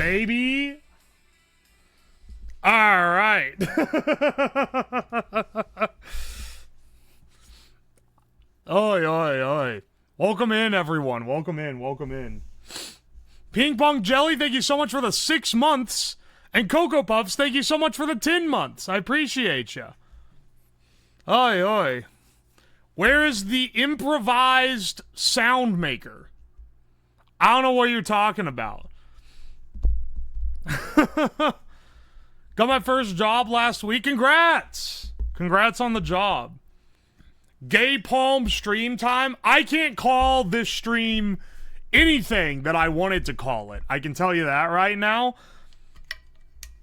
baby. All right. Oi, oi, oi. Welcome in, everyone. Welcome in, welcome in. Ping Pong Jelly, thank you so much for the 6 months. And Cocoa Puffs, thank you so much for the 10 months. I appreciate you. Oi, oi. Where is the improvised sound maker? I don't know what you're talking about. Got my first job last week. Congrats! Congrats on the job. Gay Palm stream time. I can't call this stream anything that I wanted to call it. I can tell you that right now.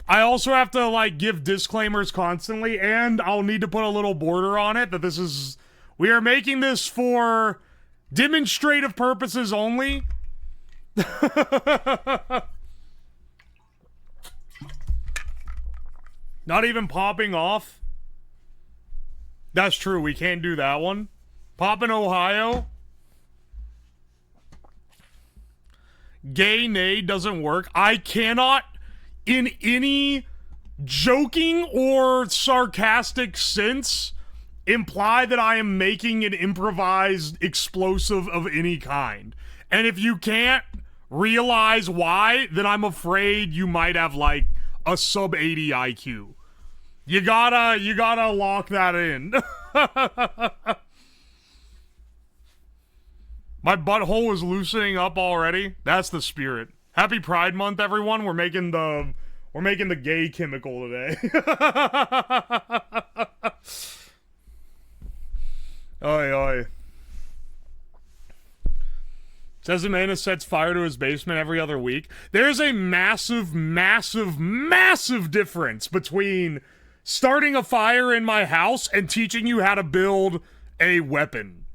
I also have to, like, give disclaimers constantly, and I'll need to put a little border on it that this is... We are making this for demonstrative purposes only. Not even popping off. That's true, we can't do that one. Pop in Ohio. Gay nay doesn't work. I cannot, in any joking or sarcastic sense, imply that I am making an improvised explosive of any kind. And if you can't realize why, then I'm afraid you might have, like, a sub 80 IQ. You gotta lock that in. My butthole is loosening up already. That's the spirit. Happy Pride Month, everyone. We're making the gay chemical today. Oi, oi. Says Amanda sets fire to his basement every other week. There's a massive, massive, massive difference between starting a fire in my house and teaching you how to build a weapon.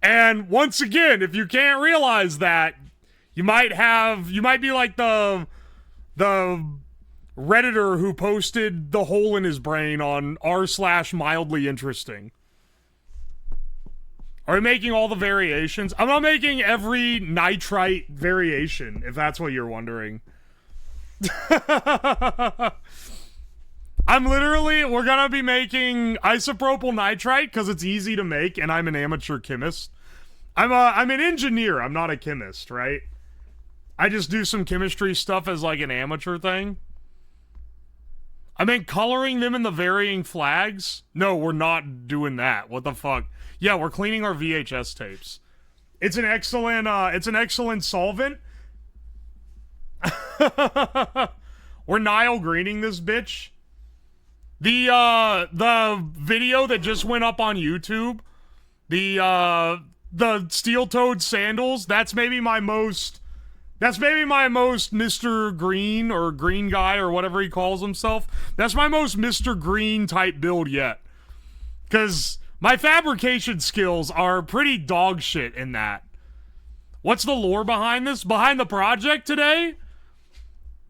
And once again, if you can't realize that, you might be like the Redditor who posted the hole in his brain on r/mildly interesting. Are we making all the variations? I'm not making every nitrite variation, if that's what you're wondering. We're gonna be making isopropyl nitrite because it's easy to make and I'm an amateur chemist. I'm an engineer, I'm not a chemist, right? I just do some chemistry stuff as like an amateur thing. I mean, coloring them in the varying flags? No, we're not doing that. What the fuck? Yeah, we're cleaning our VHS tapes. It's an excellent solvent. We're Nile greening this bitch. The video that just went up on YouTube, the steel-toed sandals, that's maybe my most Mr. Green or Green Guy or whatever he calls himself. That's my most Mr. Green type build yet. Because my fabrication skills are pretty dog shit in that. What's the lore behind this? Behind the project today?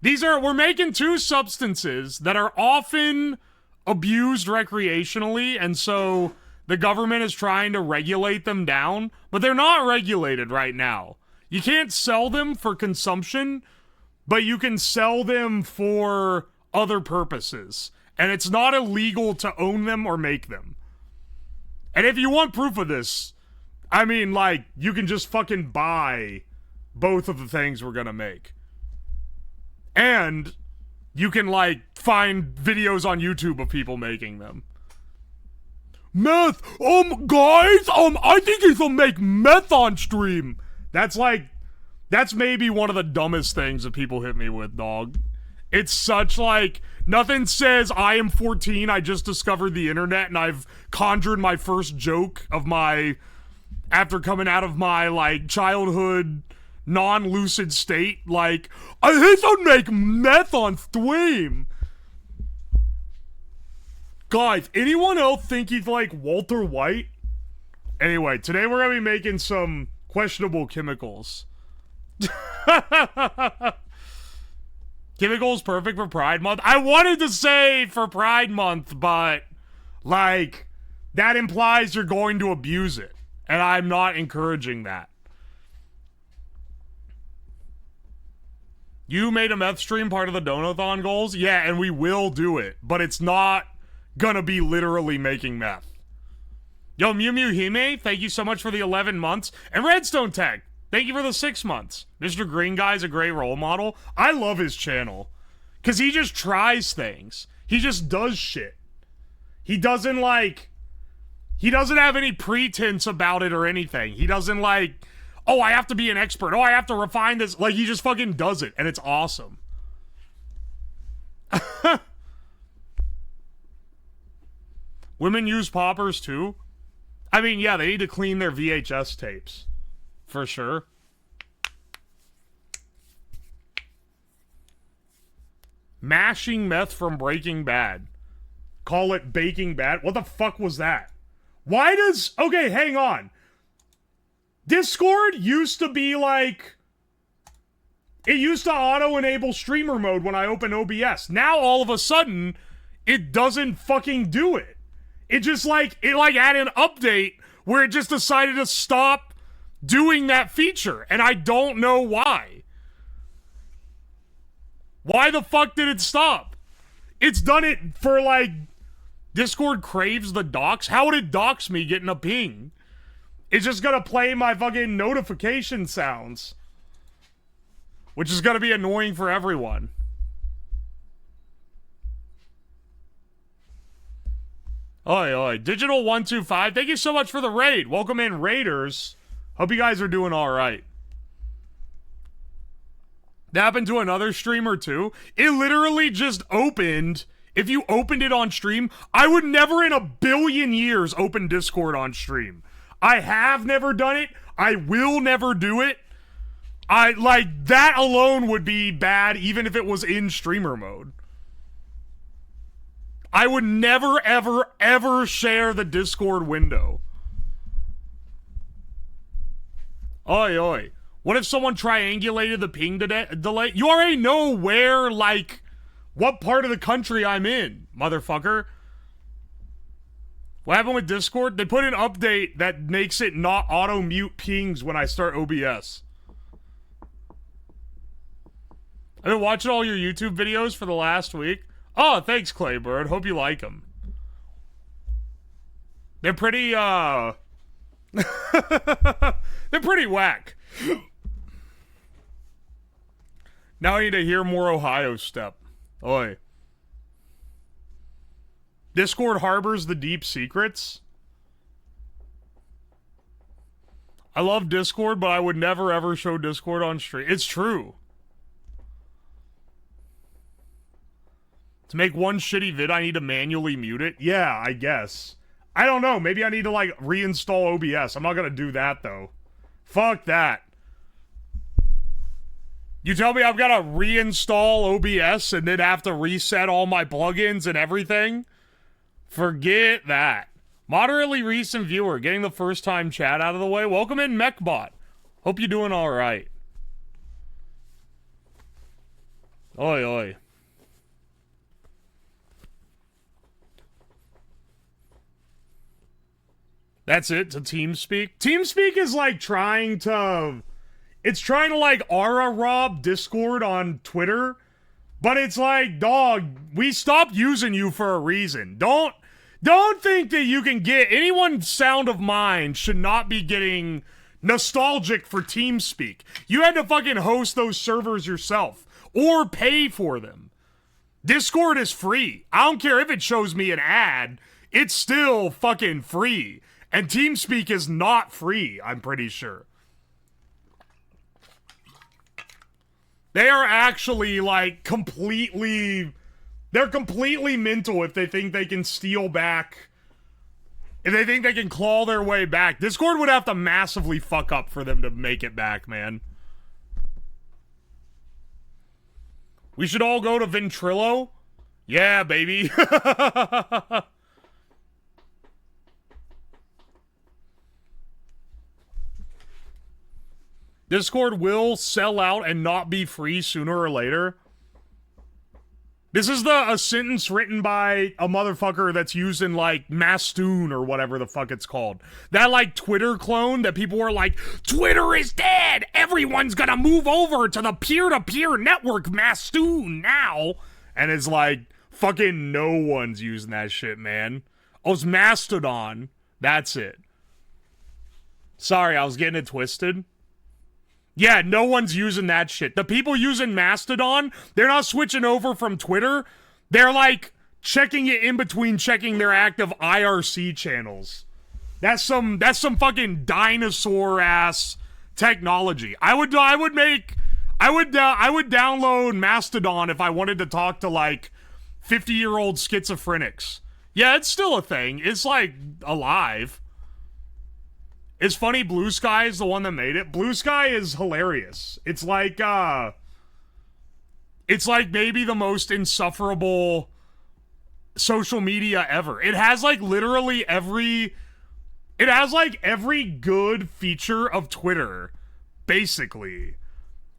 We're making 2 substances that are often abused recreationally, and so the government is trying to regulate them down, but they're not regulated right now. You can't sell them for consumption, but you can sell them for other purposes. And it's not illegal to own them or make them. And if you want proof of this, I mean, like, you can just fucking buy both of the things we're gonna make. And you can, like, find videos on YouTube of people making them. Meth! Guys! I think you should make meth on stream! That's maybe one of the dumbest things that people hit me with, dog. It's such, like, nothing says I am 14, I just discovered the internet, and I've conjured my first joke of after coming out of my, like, childhood non-lucid state, like, I think I'd make meth on stream. Guys, anyone else think he's like Walter White? Anyway, today we're gonna be making some questionable chemicals. Chemicals perfect for Pride Month. I wanted to say for Pride Month, but, like, that implies you're going to abuse it. And I'm not encouraging that. You made a meth stream part of the Donathon goals? Yeah, and we will do it, but it's not gonna be literally making meth. Yo, Mew Mew Hime, thank you so much for the 11 months. And Redstone Tag, thank you for the 6 months. Mr. Green Guy's a great role model. I love his channel. Because he just tries things. He just does shit. He doesn't have any pretense about it or anything. He doesn't oh, I have to be an expert. Oh, I have to refine this. Like, he just fucking does it, and it's awesome. Women use poppers, too? I mean, yeah, they need to clean their VHS tapes. For sure. Mashing meth from Breaking Bad. Call it Baking Bad? What the fuck was that? Why does... Okay, hang on. Discord used to be like... It used to auto-enable streamer mode when I open OBS. Now, all of a sudden, it doesn't fucking do it. It just it had an update where it just decided to stop doing that feature. And I don't know why. Why the fuck did it stop? It's done it for Discord craves the docs. How would it dox me getting a ping? It's just gonna play my fucking notification sounds. Which is gonna be annoying for everyone. Oi, oi. Digital125, thank you so much for the raid. Welcome in, Raiders. Hope you guys are doing alright. That happened to another streamer too. It literally just opened. If you opened it on stream, I would never in a billion years open Discord on stream. I have never done it. I will never do it. That alone would be bad even if it was in streamer mode. I would never, ever, ever share the Discord window. Oi, oi. What if someone triangulated the ping delay? You already know where, what part of the country I'm in, motherfucker. What happened with Discord? They put an update that makes it not auto-mute pings when I start OBS. I've been watching all your YouTube videos for the last week. Oh, thanks, Claybird. Hope you like them. They're pretty, they're pretty whack. Now I need to hear more Ohio Step. Oi. Discord harbors the deep secrets. I love Discord, but I would never ever show Discord on stream. It's true. To make one shitty vid, I need to manually mute it? Yeah, I guess. I don't know. Maybe I need to, reinstall OBS. I'm not gonna do that, though. Fuck that. You tell me I've gotta reinstall OBS and then have to reset all my plugins and everything? Forget that. Moderately recent viewer, getting the first time chat out of the way. Welcome in, Mechbot. Hope you're doing alright. Oi, oi. That's it, to TeamSpeak. TeamSpeak is trying to... It's trying to aura rob Discord on Twitter. But it's dog, we stopped using you for a reason. Don't think that you can get... Anyone sound of mind should not be getting nostalgic for TeamSpeak. You had to fucking host those servers yourself. Or pay for them. Discord is free. I don't care if it shows me an ad. It's still fucking free. And TeamSpeak is not free, I'm pretty sure. They are actually, completely... They're completely mental if they think they can steal back... If they think they can claw their way back. Discord would have to massively fuck up for them to make it back, man. We should all go to Ventrilo? Yeah, baby. Discord will sell out and not be free sooner or later. This is a sentence written by a motherfucker that's used in, like, Mastoon or whatever the fuck it's called. That, like, Twitter clone that people were like, Twitter is dead! Everyone's gonna move over to the peer-to-peer network Mastoon now! And it's like, fucking no one's using that shit, man. Oh, it's Mastodon. That's it. Sorry, I was getting it twisted. Yeah, no one's using that shit. The people using Mastodon, they're not switching over from Twitter. They're, like, checking it in between checking their active IRC channels. That's some fucking dinosaur-ass technology. I would download Mastodon if I wanted to talk to, like, 50-year-old schizophrenics. Yeah, it's still a thing. It's, like, alive. It's funny, Blue Sky is the one that made it. Blue Sky is hilarious. It's like maybe the most insufferable social media ever. It has, like, literally every good feature of Twitter, basically.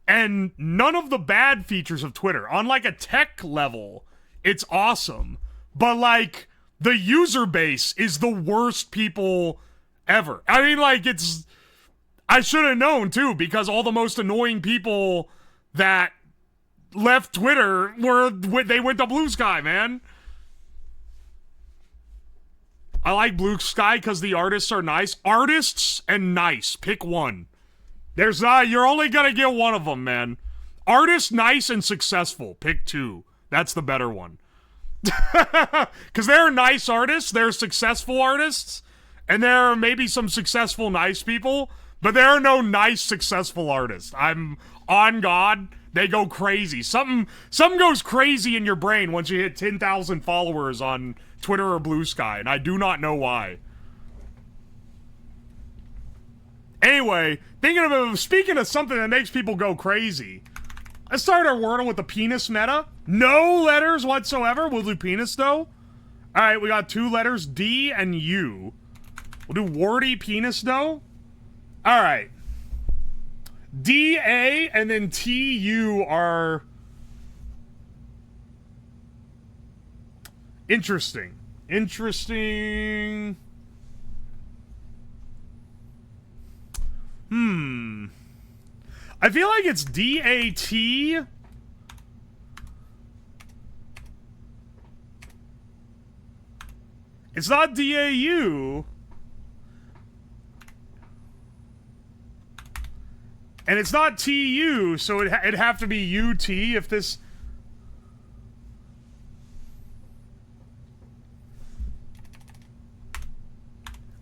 And none of the bad features of Twitter. On, like, a tech level, it's awesome. But, like, the user base is the worst people ever. I mean, like, I should have known, too, because all the most annoying people that left Twitter they went to Blue Sky, man. I like Blue Sky because the artists are nice. Artists and nice. Pick one. You're only gonna get one of them, man. Artist, nice, and successful. Pick two. That's the better one. Because there are nice artists, there are successful artists, and there are maybe some successful nice people, but there are no nice successful artists. I'm on God, they go crazy. Something goes crazy in your brain once you hit 10,000 followers on Twitter or Blue Sky, and I do not know why. Anyway, speaking of something that makes people go crazy, let's start our Wordle with the penis meta. No letters whatsoever. We'll do penis, though. Alright, we got two letters, D and U. We'll do wordy penis, though. Alright. D-A and then T-U are... interesting. Interesting. I feel like it's D-A-T. It's not D-A-U. And it's not T-U, so it'd have to be U-T if this...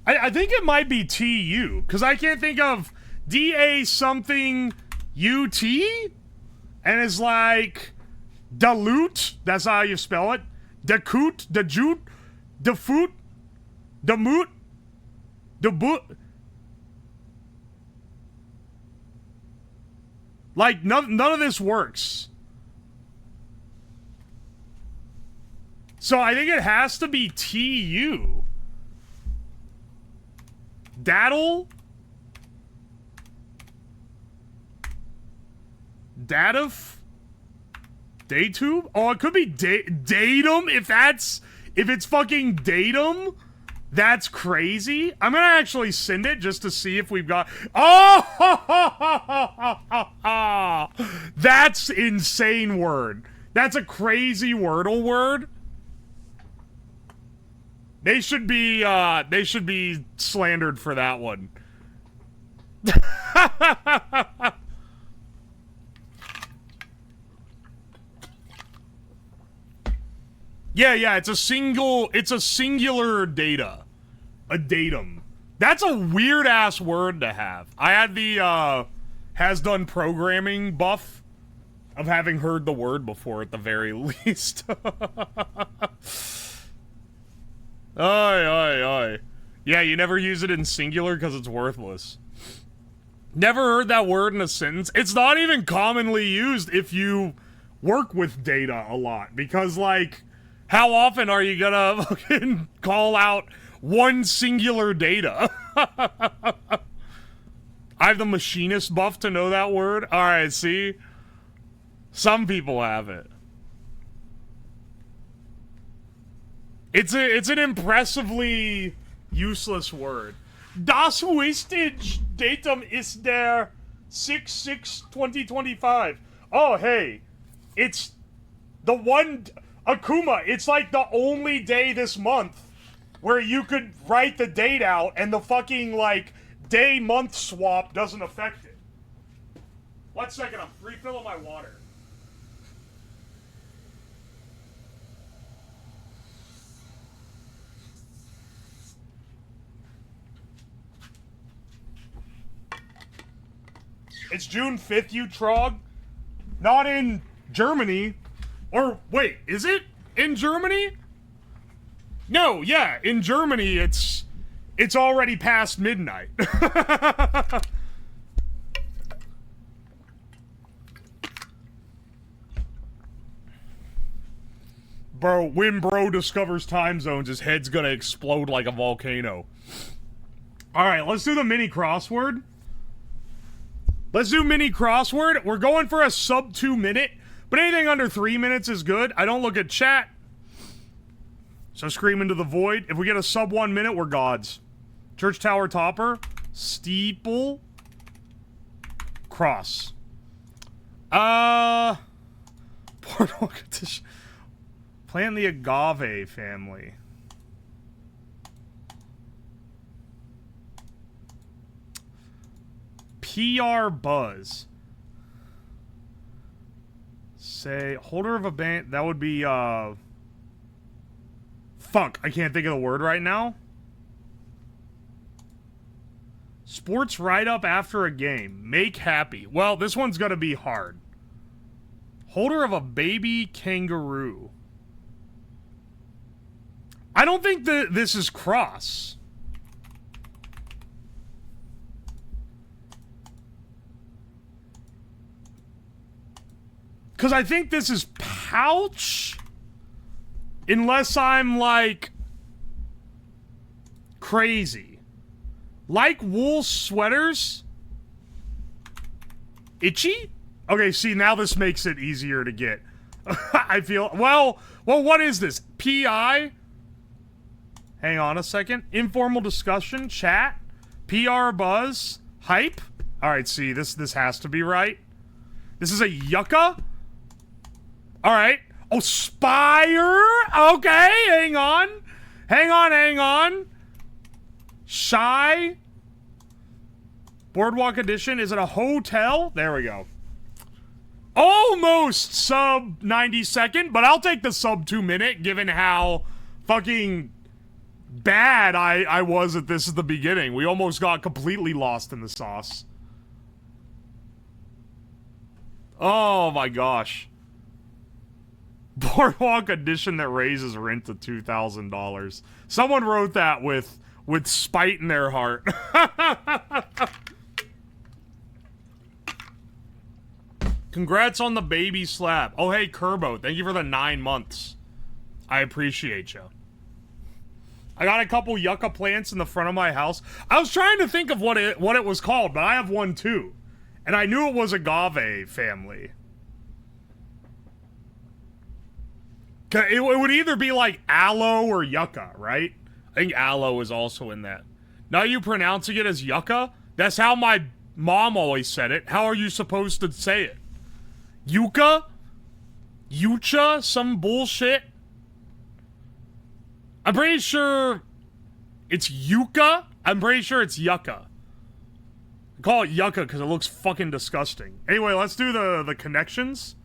I think it might be T-U, because I can't think of D-A something U-T? And it's like... dilute? That's how you spell it. Decoot? Dejute? Defoot? Demoot? Deboot? Like, none of this works. So I think it has to be T-U. Daddle? Datif? Daytube? Oh, it could be datum if it's fucking datum. That's crazy. I'm gonna actually send it just to see if we've got... Oh! That's insane word. That's a crazy Wordle word. They should be slandered for that one. Yeah, it's a singular data. A datum. That's a weird-ass word to have. I had the, has done programming buff of having heard the word before at the very least. Oy. Yeah, you never use it in singular because it's worthless. Never heard that word in a sentence. It's not even commonly used if you work with data a lot. Because, like, how often are you gonna fucking call out one singular data? I have the machinist buff to know that word. Alright, see? Some people have it. It's an impressively useless word. Das Wastage datum ist der 6/6/2025. Oh, hey. It's the one... Akuma, it's like the only day this month where you could write the date out and the fucking, like, day-month swap doesn't affect it. 1 second, I'm refilling my water. It's June 5th, you trog. Not in Germany. Or, wait, is it in Germany? No, yeah, in Germany it's already past midnight. Bro, when bro discovers time zones, his head's gonna explode like a volcano. Alright, let's do the mini crossword. Let's do mini crossword. We're going for a sub 2 minute, but anything under 3 minutes is good. I don't look at chat. So scream into the void. If we get a sub 1 minute, we're gods. Church tower topper. Steeple. Cross. Plant the agave family. PR buzz. Say holder of a band. That would be fuck, I can't think of the word right now. Sports write-up after a game. Make happy. Well, this one's gonna be hard. Holder of a baby kangaroo. I don't think that this is cross. Because I think this is pouch. Unless I'm, like, crazy. Like wool sweaters? Itchy? Okay, see, now this makes it easier to get. I feel... Well, what is this? PI? Hang on a second. Informal discussion? Chat? PR buzz? Hype? Alright, see, this has to be right. This is a yucca? Alright. Oh, spire? Okay, hang on. Hang on. Shy? Boardwalk edition. Is it a hotel? There we go. Almost sub 90 second, but I'll take the sub 2 minute given how fucking bad I was at this at the beginning. We almost got completely lost in the sauce. Oh my gosh. Boardwalk edition that raises rent to $2,000. Someone wrote that with spite in their heart. Congrats on the baby slap. Oh, hey, Kerbo. Thank you for the 9 months. I appreciate you. I got a couple yucca plants in the front of my house. I was trying to think of what it was called, but I have one too. And I knew it was agave family. It would either be like aloe or yucca, right? I think aloe is also in that. Now you pronouncing it as yucca? That's how my mom always said it. How are you supposed to say it? Yucca? Yucha? Some bullshit? I'm pretty sure it's yucca. I'm pretty sure it's yucca. I call it yucca because it looks fucking disgusting. Anyway, let's do the connections.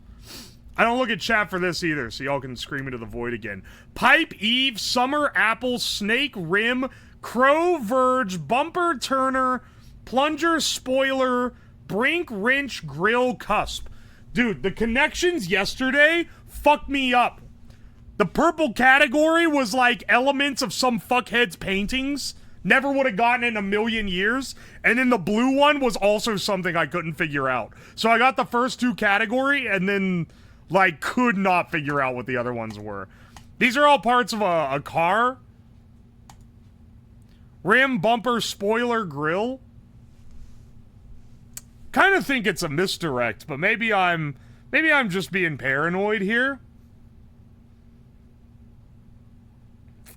I don't look at chat for this either, so y'all can scream into the void again. Pipe, Eve, Summer, Apple, Snake, Rim, Crow, Verge, Bumper, Turner, Plunger, Spoiler, Brink, Wrench, Grill, Cusp. Dude, the connections yesterday fucked me up. The purple category was like elements of some fuckhead's paintings. Never would have gotten it in a million years. And then the blue one was also something I couldn't figure out. So I got the first two category and then... like, could not figure out what the other ones were. These are all parts of a car. Rim, bumper, spoiler, grill. Kind of think it's a misdirect, but maybe I'm just being paranoid here.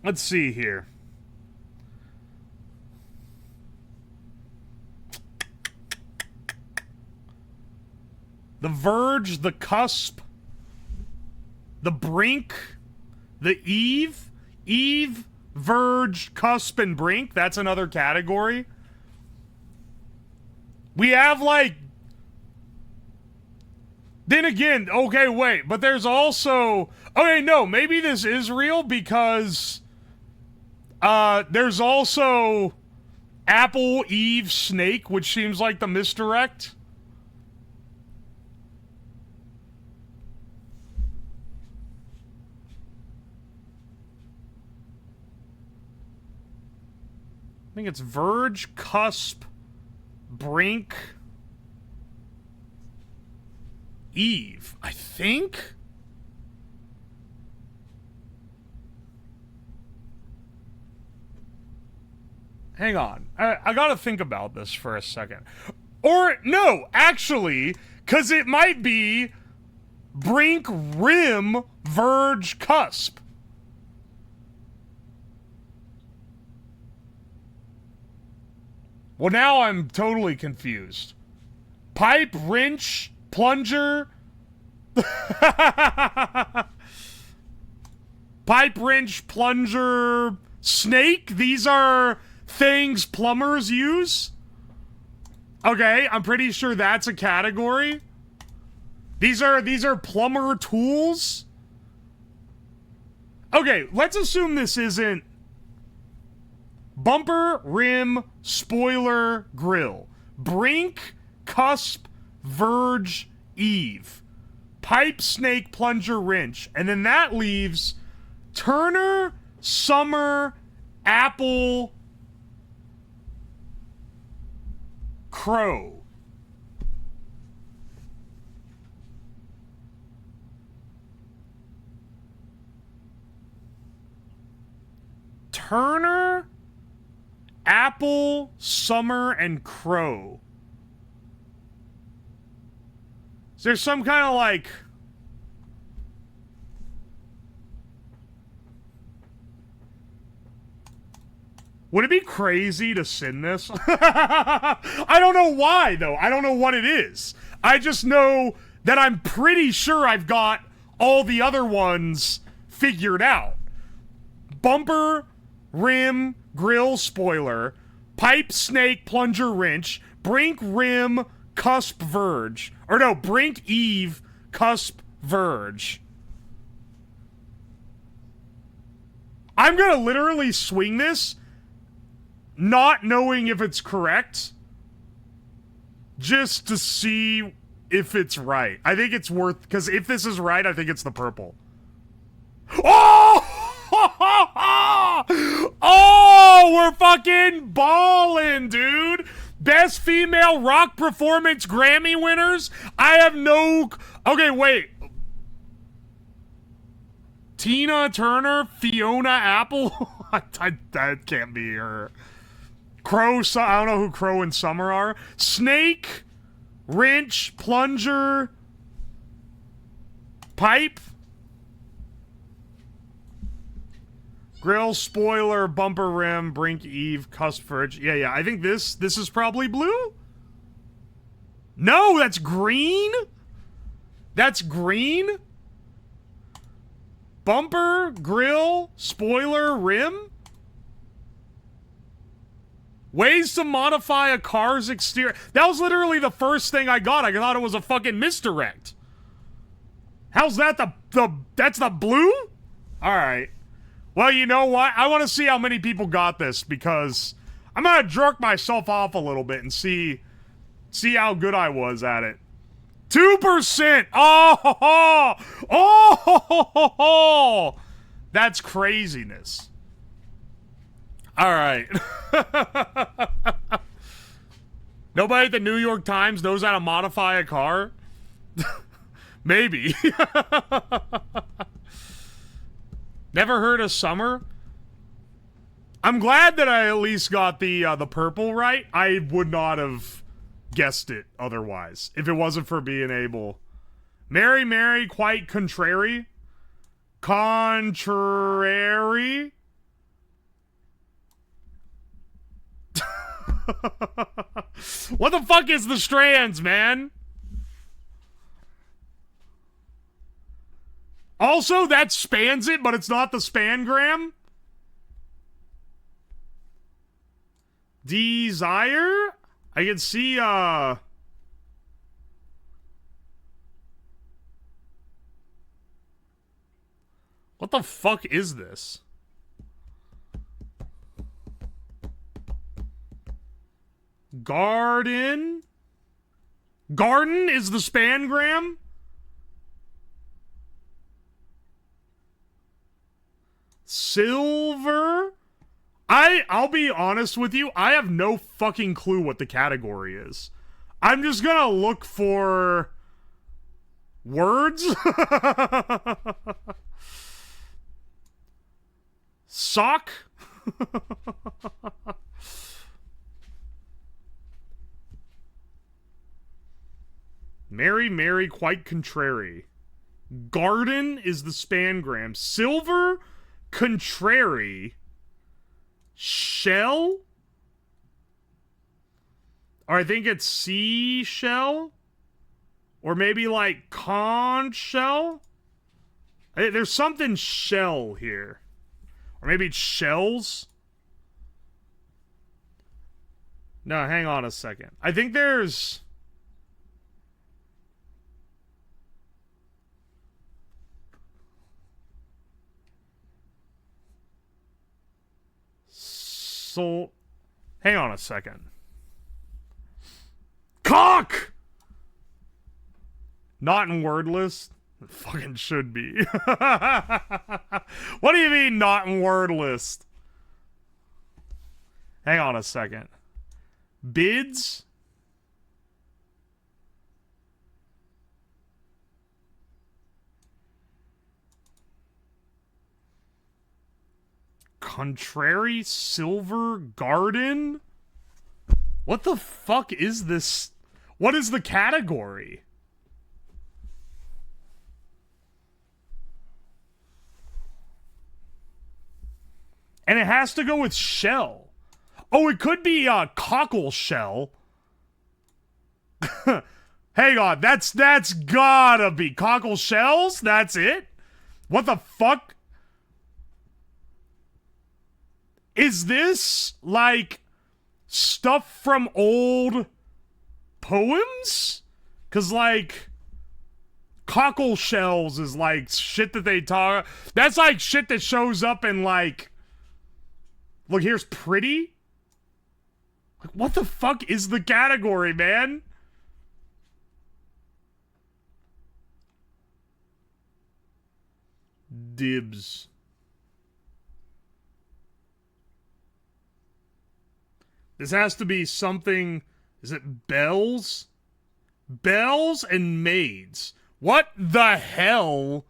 Let's see here. The verge, the cusp, the brink, the eve, verge, cusp, and brink. That's another category. We have, like... Then again, okay, wait, but there's also... Okay, no, maybe this is real because... there's also... Apple, Eve, Snake, which seems like the misdirect. I think it's verge, cusp, brink, eve, I think? Hang on. I gotta think about this for a second. Or, no, actually, because it might be brink, rim, verge, cusp. Well, now I'm totally confused. Pipe, wrench, plunger. Pipe, wrench, plunger, snake. These are things plumbers use. Okay, I'm pretty sure that's a category. These are plumber tools. Okay, let's assume this isn't bumper, rim, spoiler, grill. Brink, cusp, verge, eve. Pipe, snake, plunger, wrench. And then that leaves Turner, summer, apple, crow. Turner, apple, summer, and crow. Is there some kind of like... Would it be crazy to sin this? I don't know why, though. I don't know what it is. I just know that I'm pretty sure I've got all the other ones figured out. Bumper, rim, grill, spoiler, pipe, snake, plunger, wrench, brink, rim, cusp, verge. Or no, brink, eve, cusp, verge. I'm gonna literally swing this, not knowing if it's correct, just to see if it's right. I think it's worth, because if this is right, I think it's the purple. Oh! Oh, we're fucking ballin', dude. Best female rock performance Grammy winners? I have no... Okay, wait. Tina Turner, Fiona Apple? That can't be her. Crow, I don't know who Crow and Summer are. Snake, wrench, plunger, pipe, grill, spoiler, bumper rim, brink, eve, cusp, verge. Yeah, I think this is probably blue? No, that's green? That's green? Bumper, grill, spoiler, rim? Ways to modify a car's exterior. That was literally the first thing I got. I thought it was a fucking misdirect. How's that that's the blue? Alright. Well, you know what? I want to see how many people got this, because I'm gonna jerk myself off a little bit and see how good I was at it. 2%! Oh! That's craziness. Alright. Nobody at the New York Times knows how to modify a car? Maybe. Never heard of Summer? I'm glad that I at least got the purple right. I would not have guessed it otherwise, if it wasn't for being able. Mary, quite contrary. Contrary. What the fuck is the Strands, man? Also, that spans it, but it's not the spangram. Desire? I can see, what the fuck is this? Garden? Garden is the spangram? Silver? I'll be honest with you, I have no fucking clue what the category is. I'm just gonna look for words. Sock? Mary, Mary, quite contrary. Garden is the spangram. Silver, contrary. Shell? Or I think it's seashell? Or maybe like conch shell? There's something shell here. Or maybe it's shells? No, hang on a second. I think there's... So, hang on a second. Cock! Not in word list? It fucking should be. What do you mean not in word list? Hang on a second. Bids? Contrary Silver Garden? What the fuck is this? What is the category? And it has to go with shell. Oh, it could be cockle shell. Hang on, that's gotta be cockle shells? That's it? What the fuck? Is this, like, stuff from old poems? Because, like, cockle shells is, like, shit that they talk... That's, like, shit that shows up in, like... Look, here's pretty? Like, what the fuck is the category, man? Dibs. This has to be something... Is it bells? Bells and maids. What the hell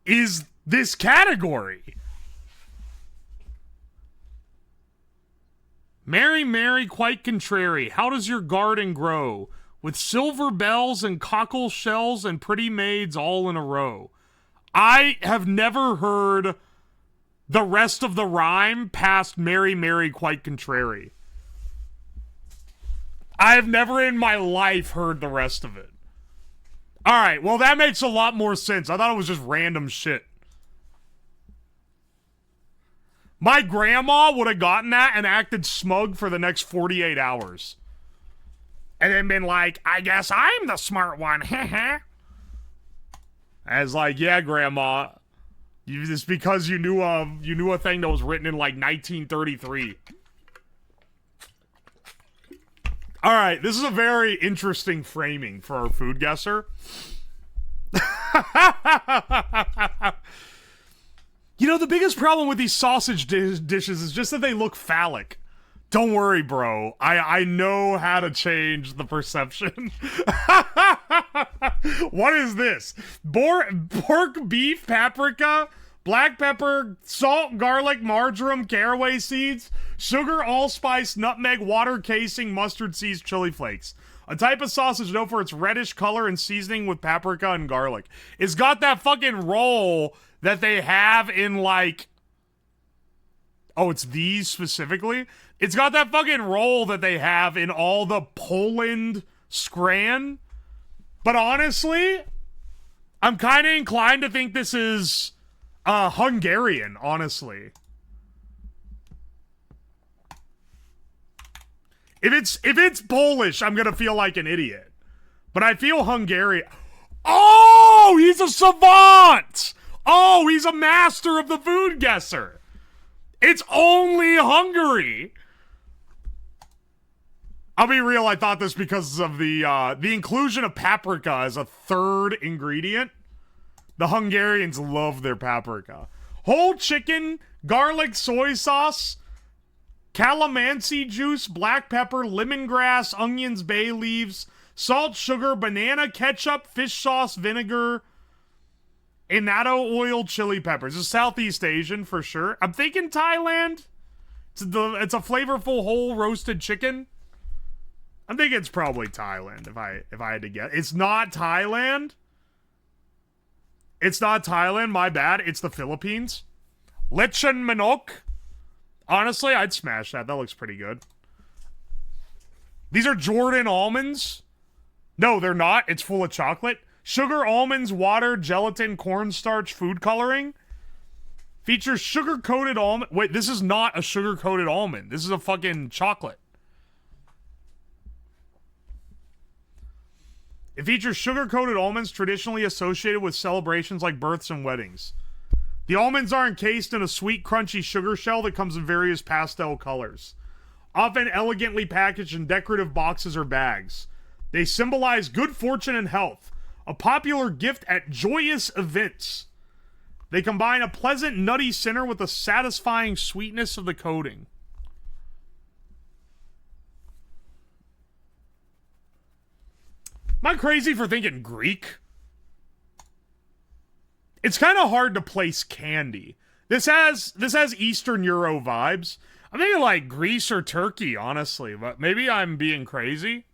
is this category? Mary, Mary, quite contrary. How does your garden grow? With silver bells and cockle shells and pretty maids all in a row. I have never heard the rest of the rhyme past Mary, Mary, quite contrary. I have never in my life heard the rest of it. Alright, well that makes a lot more sense. I thought it was just random shit. My grandma would have gotten that and acted smug for the next 48 hours. And then been like, I guess I'm the smart one, heh. I was like, yeah, grandma. It's because you knew a thing that was written in like 1933. Alright, this is a very interesting framing for our food guesser. You know, the biggest problem with these sausage dishes is just that they look phallic. Don't worry, bro. I know how to change the perception. What is this? Pork, beef, paprika, black pepper, salt, garlic, marjoram, caraway seeds, sugar, allspice, nutmeg, water casing, mustard seeds, chili flakes. A type of sausage known for its reddish color and seasoning with paprika and garlic. It's got that fucking roll that they have in, like... Oh, it's these specifically? It's got that fucking roll that they have in all the Poland Scran. But honestly, I'm kind of inclined to think this is Hungarian, honestly. If it's Polish, I'm gonna feel like an idiot. But I feel Hungarian. Oh, he's a savant! Oh, he's a master of the food guesser. It's only Hungary. I'll be real, I thought this because of the inclusion of paprika as a third ingredient. The Hungarians love their paprika. Whole chicken, garlic soy sauce, calamansi juice, black pepper, lemongrass, onions, bay leaves, salt, sugar, banana, ketchup, fish sauce, vinegar, annatto oil, chili peppers. This is Southeast Asian for sure. I'm thinking Thailand. It's a flavorful whole roasted chicken. I think it's probably Thailand if I had to guess. It's not Thailand. It's not Thailand, my bad. It's the Philippines. Lechon manok. Honestly, I'd smash that. That looks pretty good. These are Jordan almonds. No, they're not. It's full of chocolate. Sugar, almonds, water, gelatin, cornstarch, food coloring. Features sugar-coated almond. Wait, this is not a sugar-coated almond. This is a fucking chocolate. It features sugar-coated almonds traditionally associated with celebrations like births and weddings. The almonds are encased in a sweet, crunchy sugar shell that comes in various pastel colors, often elegantly packaged in decorative boxes or bags. They symbolize good fortune and health, a popular gift at joyous events. They combine a pleasant, nutty center with the satisfying sweetness of the coating. Am I crazy for thinking Greek? It's kind of hard to place candy. This has Eastern Euro vibes. I'm thinking like Greece or Turkey, honestly, but maybe I'm being crazy.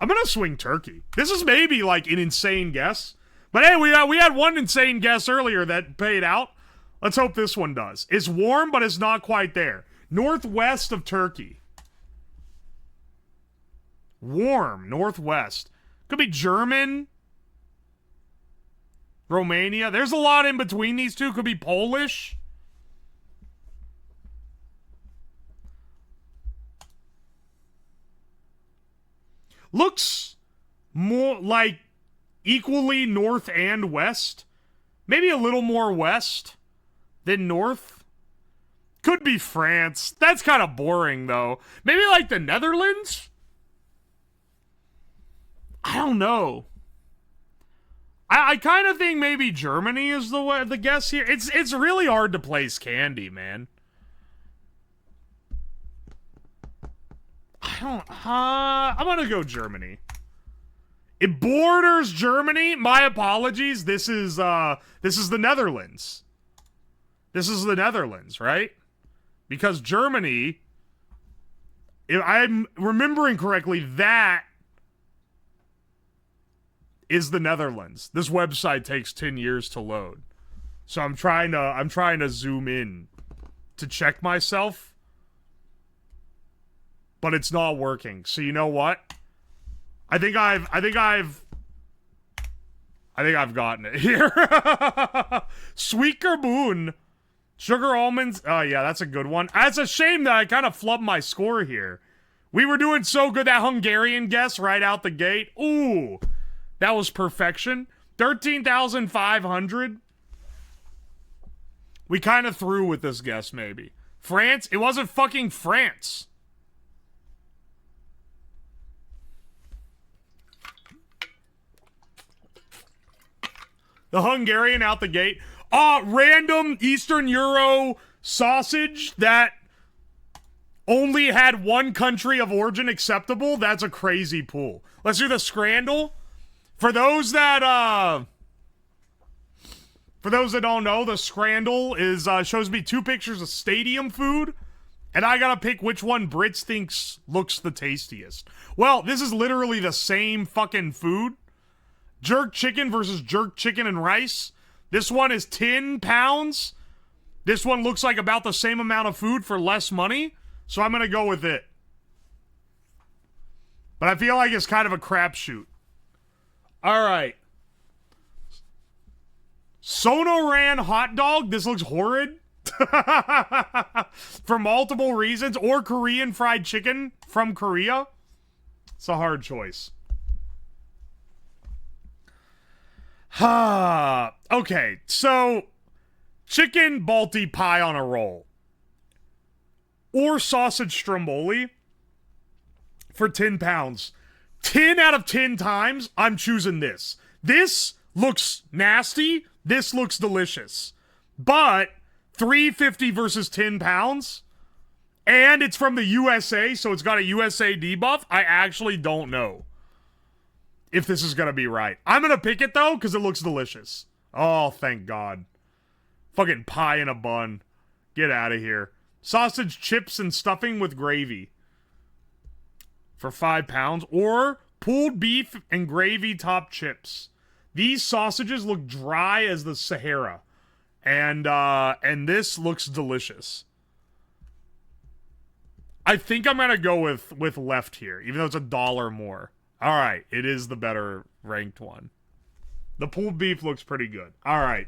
I'm gonna swing Turkey. This is maybe like an insane guess. But hey, we had one insane guess earlier that paid out. Let's hope this one does. It's warm, but it's not quite there. Northwest of Turkey. Warm, northwest. Could be German. Romania. There's a lot in between these two. Could be Polish. Looks more like equally north and west. Maybe a little more west than north. Could be France. That's kind of boring, though. Maybe like the Netherlands? I don't know. I kind of think maybe Germany is the guess here. It's really hard to place candy, man. I'm gonna go Germany. It borders Germany. My apologies. This is the Netherlands. This is the Netherlands, right? Because Germany, if I'm remembering correctly, that is the Netherlands. This website takes 10 years to load. So I'm trying to zoom in to check myself. But it's not working. So you know what? I think I've gotten it here. Sweet Carboon. Sugar almonds. Oh yeah, that's a good one. It's a shame that I kind of flubbed my score here. We were doing so good, that Hungarian guess right out the gate. Ooh. That was perfection. 13,500. We kind of threw with this guess, maybe. France? It wasn't fucking France. The Hungarian out the gate. Random Eastern Euro sausage that only had one country of origin acceptable. That's a crazy pool. Let's do the Scrandle. For those that don't know, the Scrandle is shows me two pictures of stadium food, and I gotta pick which one Brits thinks looks the tastiest. Well, this is literally the same fucking food. Jerk chicken versus jerk chicken and rice. This one is 10 pounds. This one looks like about the same amount of food for less money, so I'm gonna go with it. But I feel like it's kind of a crapshoot. Alright. Sonoran hot dog. This looks horrid. For multiple reasons. Or Korean fried chicken from Korea. It's a hard choice. Okay, so chicken balti pie on a roll. Or sausage stromboli for 10 pounds. 10 out of 10 times, I'm choosing this. This looks nasty. This looks delicious. But $3.50 versus 10 pounds, and it's from the USA, so it's got a USA debuff. I actually don't know if this is going to be right. I'm going to pick it, though, because it looks delicious. Oh, thank God. Fucking pie in a bun. Get out of here. Sausage chips and stuffing with gravy for 5 pounds, or pulled beef and gravy top chips. These sausages look dry as the Sahara, and this looks delicious. I think I'm gonna go with left here, even though it's $1 more. All right, it is the better ranked one. The pulled beef looks pretty good. All right.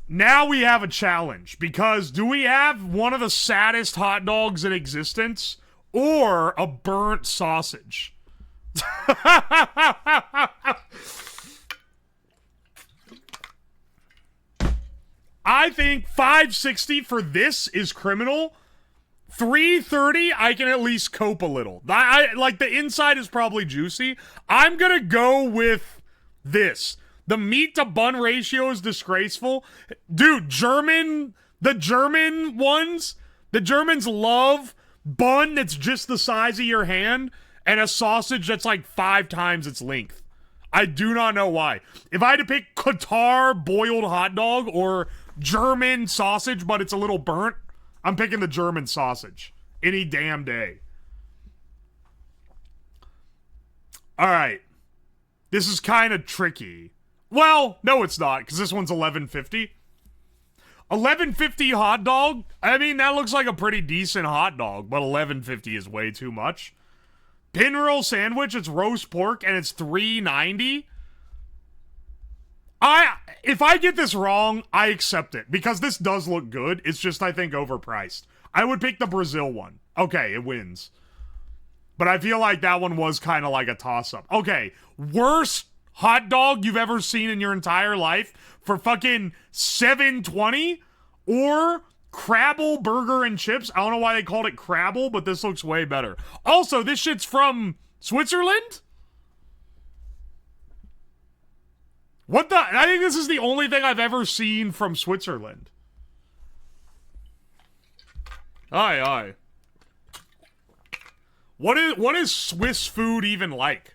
Now we have a challenge, because do we have one of the saddest hot dogs in existence or a burnt sausage? I think $5.60 for this is criminal. $3.30, I can at least cope a little. I like, the inside is probably juicy. I'm gonna go with this. The meat to bun ratio is disgraceful. Dude, the German ones, the Germans love bun that's just the size of your hand and a sausage that's like 5 times its length. I do not know why. If I had to pick Qatar boiled hot dog or German sausage, but it's a little burnt, I'm picking the German sausage any damn day. All right. This is kind of tricky. Well, no, it's not, because this one's $11.50. $11.50 hot dog? I mean, that looks like a pretty decent hot dog, but $11.50 is way too much. Pinroll sandwich, it's roast pork, and it's $3.90. If I get this wrong, I accept it, because this does look good. It's just, I think, overpriced. I would pick the Brazil one. Okay, it wins. But I feel like that one was kind of like a toss-up. Okay, worst hot dog you've ever seen in your entire life for fucking $7.20, or Crabble burger and chips. I don't know why they called it Crabble, but this looks way better. Also, this shit's from Switzerland? What the? I think this is the only thing I've ever seen from Switzerland. Aye, aye. What is Swiss food even like?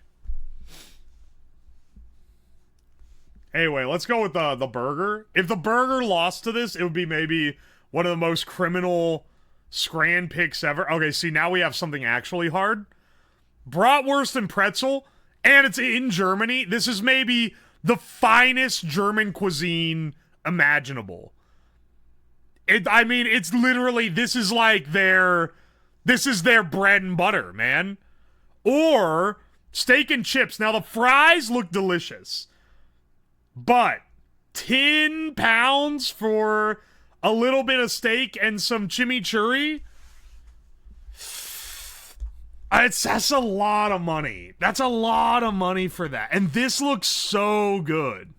Anyway, let's go with the burger. If the burger lost to this, it would be maybe one of the most criminal Scran picks ever. Okay, see, now we have something actually hard. Bratwurst and pretzel, and it's in Germany. This is maybe the finest German cuisine imaginable. I mean, it's literally, this is their bread and butter, man. Or steak and chips. Now, the fries look delicious, but 10 pounds for a little bit of steak and some chimichurri? That's a lot of money. That's a lot of money for that. And this looks so good.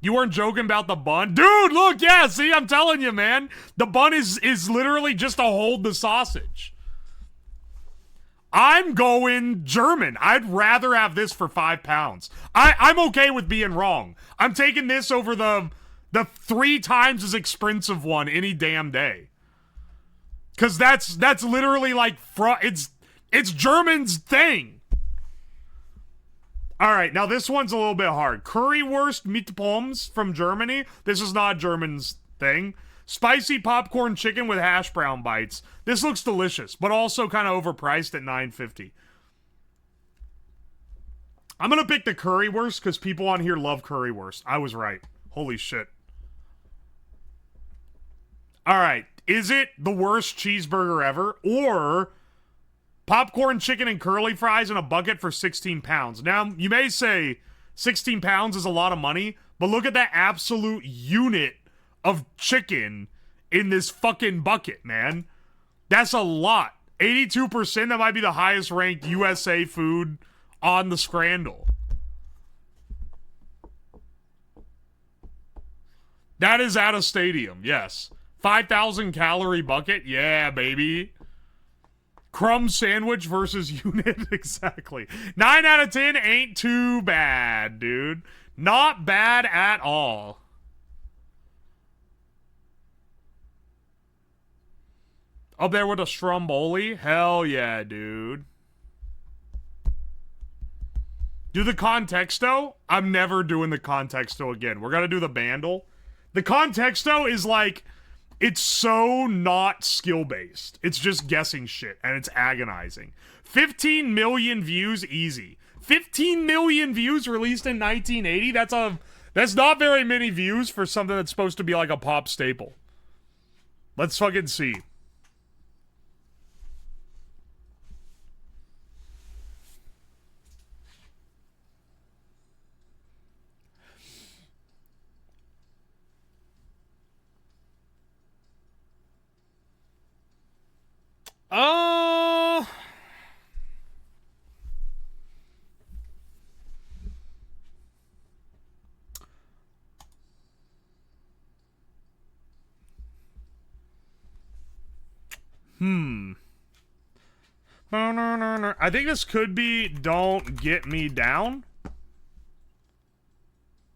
You weren't joking about the bun? Dude, look, yeah, see, I'm telling you, man. The bun is literally just to hold the sausage. I'm going German. I'd rather have this for 5 pounds. I'm okay with being wrong. I'm taking this over the 3 times as expensive one any damn day. Because that's literally like, it's German's thing. All right, now this one's a little bit hard. Currywurst mit Pommes from Germany. This is not German's thing. Spicy popcorn chicken with hash brown bites. This looks delicious, but also kind of overpriced at $9.50. I'm going to pick the currywurst because people on here love currywurst. I was right. Holy shit. All right. Is it the worst cheeseburger ever? Or popcorn, chicken, and curly fries in a bucket for 16 pounds? Now, you may say 16 pounds is a lot of money, but look at that absolute unit of chicken in this fucking bucket, man. That's a lot. 82%, that might be the highest ranked USA food on the Scrandle. That is at a stadium, yes. 5,000 calorie bucket, yeah, baby. Crumb sandwich versus unit, exactly. 9 out of 10 ain't too bad, dude. Not bad at all. Up there with a Stromboli? Hell yeah, dude. Do the Contexto? I'm never doing the Contexto again. We're gonna do the Bandle. The Contexto is like, it's so not skill-based. It's just guessing shit, and it's agonizing. 15 million views, easy. 15 million views released in 1980? That's not very many views for something that's supposed to be like a pop staple. Let's fucking see. I think this could be Don't Get Me Down.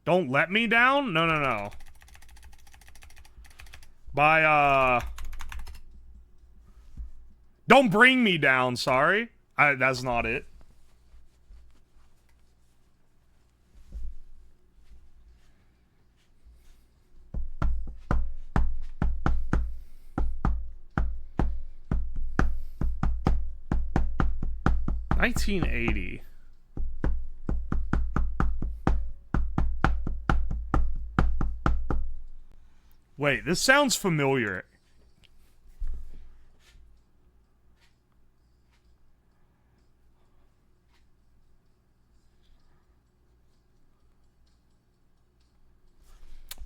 Don't Let Me Down? No. By, Don't Bring Me Down, sorry. That's not it. $19.80. Wait, this sounds familiar.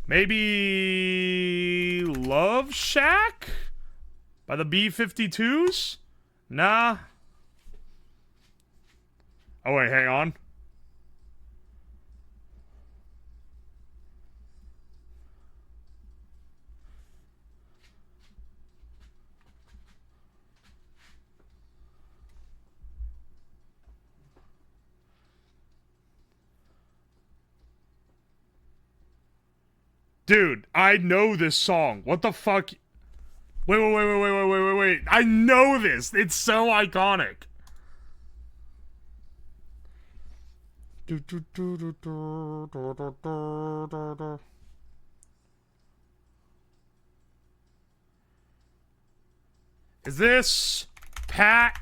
Maybe Love Shack by the B-52s? Nah. Oh, wait, hang on. Dude, I know this song. What the fuck? Wait. I know this. It's so iconic. Is this Pat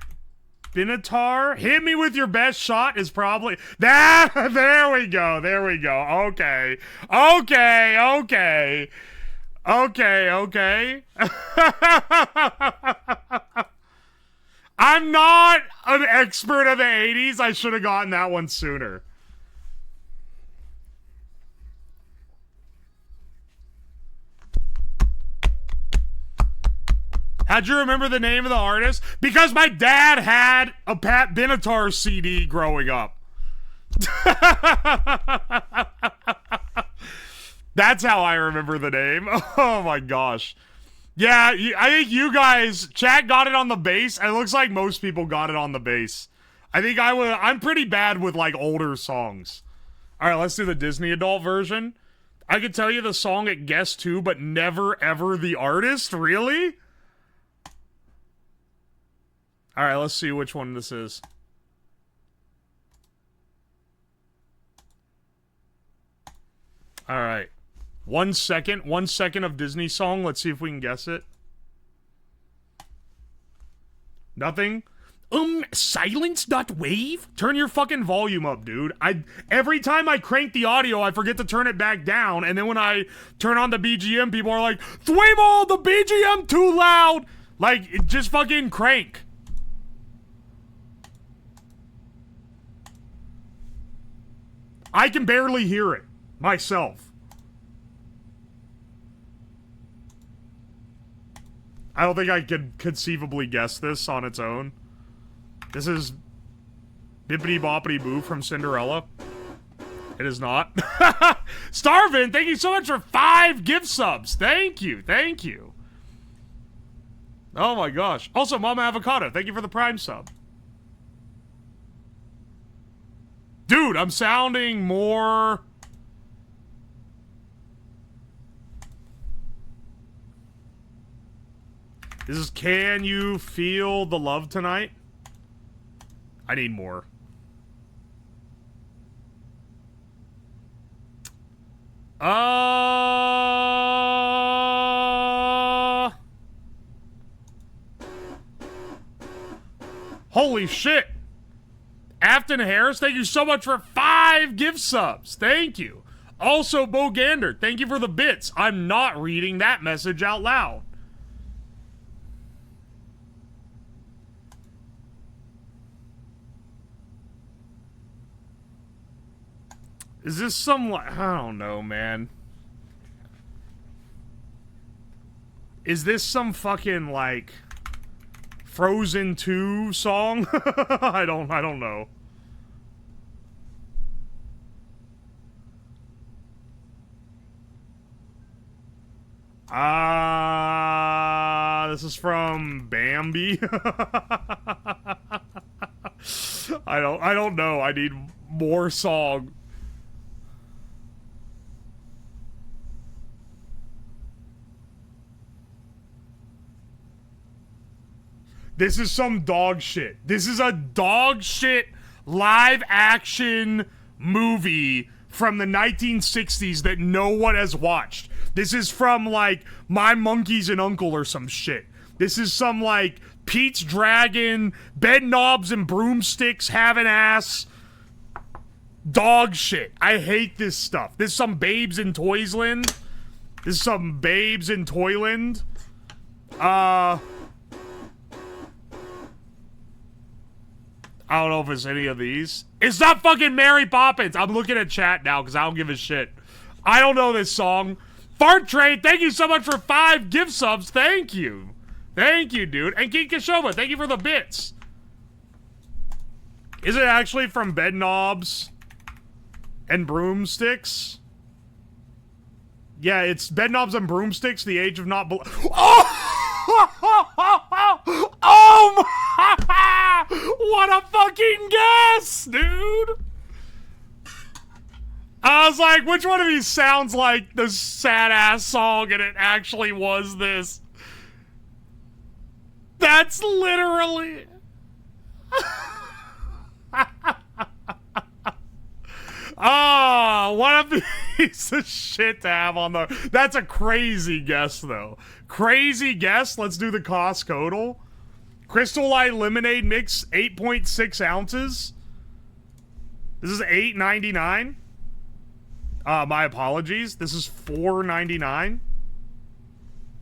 Benatar? Hit Me With Your Best Shot is probably that. There we go. Okay. I'm not an expert of the 80s. I should have gotten that one sooner. How'd you remember the name of the artist? Because my dad had a Pat Benatar CD growing up. That's how I remember the name. Oh my gosh. Yeah, I think you guys, chat got it on the bass. It looks like most people got it on the bass. I think I'm pretty bad with like older songs. All right, let's do the Disney adult version. I could tell you the song it guessed to, but never ever the artist. Really? All right, let's see which one this is. All right. 1 second. 1 second of Disney song. Let's see if we can guess it. Nothing? Silence.wave? Turn your fucking volume up, dude. Every time I crank the audio, I forget to turn it back down, and then when I turn on the BGM, people are like, Thwemo, the BGM too loud! Like, just fucking crank. I can barely hear it, myself. I don't think I could conceivably guess this on its own. This is Bippity Boppity Boo from Cinderella. It is not. Starvin, thank you so much for 5 gift subs. Thank you, thank you. Oh my gosh. Also, Mama Avocado, thank you for the Prime sub. Dude, I'm sounding more... This is Can You Feel the Love Tonight? I need more. Holy shit. Afton Harris, thank you so much for 5 gift subs. Thank you. Also, Bo Gander, thank you for the bits. I'm not reading that message out loud. Is this some, I don't know, man. Is this some fucking, like, Frozen 2 song? I don't know. This is from Bambi. I don't know. I need more song. This is some dog shit. This is a dog shit live action movie from the 1960s that no one has watched. This is from, like, My Monkeys and Uncle or some shit. This is some, like, Pete's Dragon, bed knobs and broomsticks having ass dog shit. I hate this stuff. This is some Babes in Toysland. This is some Babes in Toyland. I don't know if it's any of these. It's not fucking Mary Poppins. I'm looking at chat now because I don't give a shit. I don't know this song. Fart Trade, thank you so much for 5 gift subs. Thank you. Thank you, dude. And King Kashoma, thank you for the bits. Is it actually from Bed Knobs and Broomsticks? Yeah, it's Bed Knobs and Broomsticks, The Age of Not... Oh! Oh my! What a fucking guess, dude! I was like, which one of these sounds like the sad-ass song, and it actually was this. That's literally... Oh, what a piece of shit to have on the... That's a crazy guess, though. Crazy guess. Let's do the cost total. Crystal Light Lemonade Mix, 8.6 ounces. This is $8.99. My apologies. This is $4.99.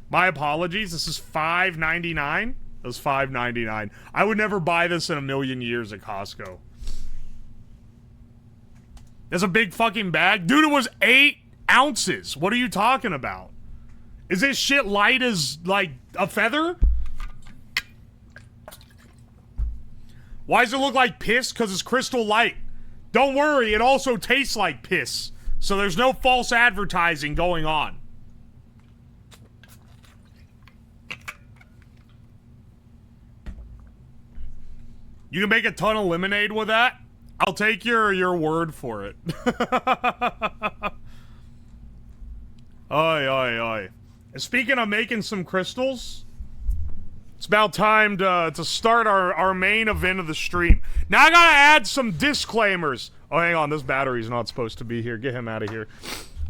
My apologies. This is $5.99. It was $5.99. I would never buy this in a million years at Costco. That's a big fucking bag. Dude, it was 8 ounces. What are you talking about? Is this shit light as, like, a feather? Why does it look like piss? Because it's Crystal Light. Don't worry, it also tastes like piss. So there's no false advertising going on. You can make a ton of lemonade with that? I'll take your word for it. Oi, oi, oi. And speaking of making some crystals, it's about time to start our main event of the stream. Now I gotta add some disclaimers. Oh, hang on, this battery's not supposed to be here. Get him out of here.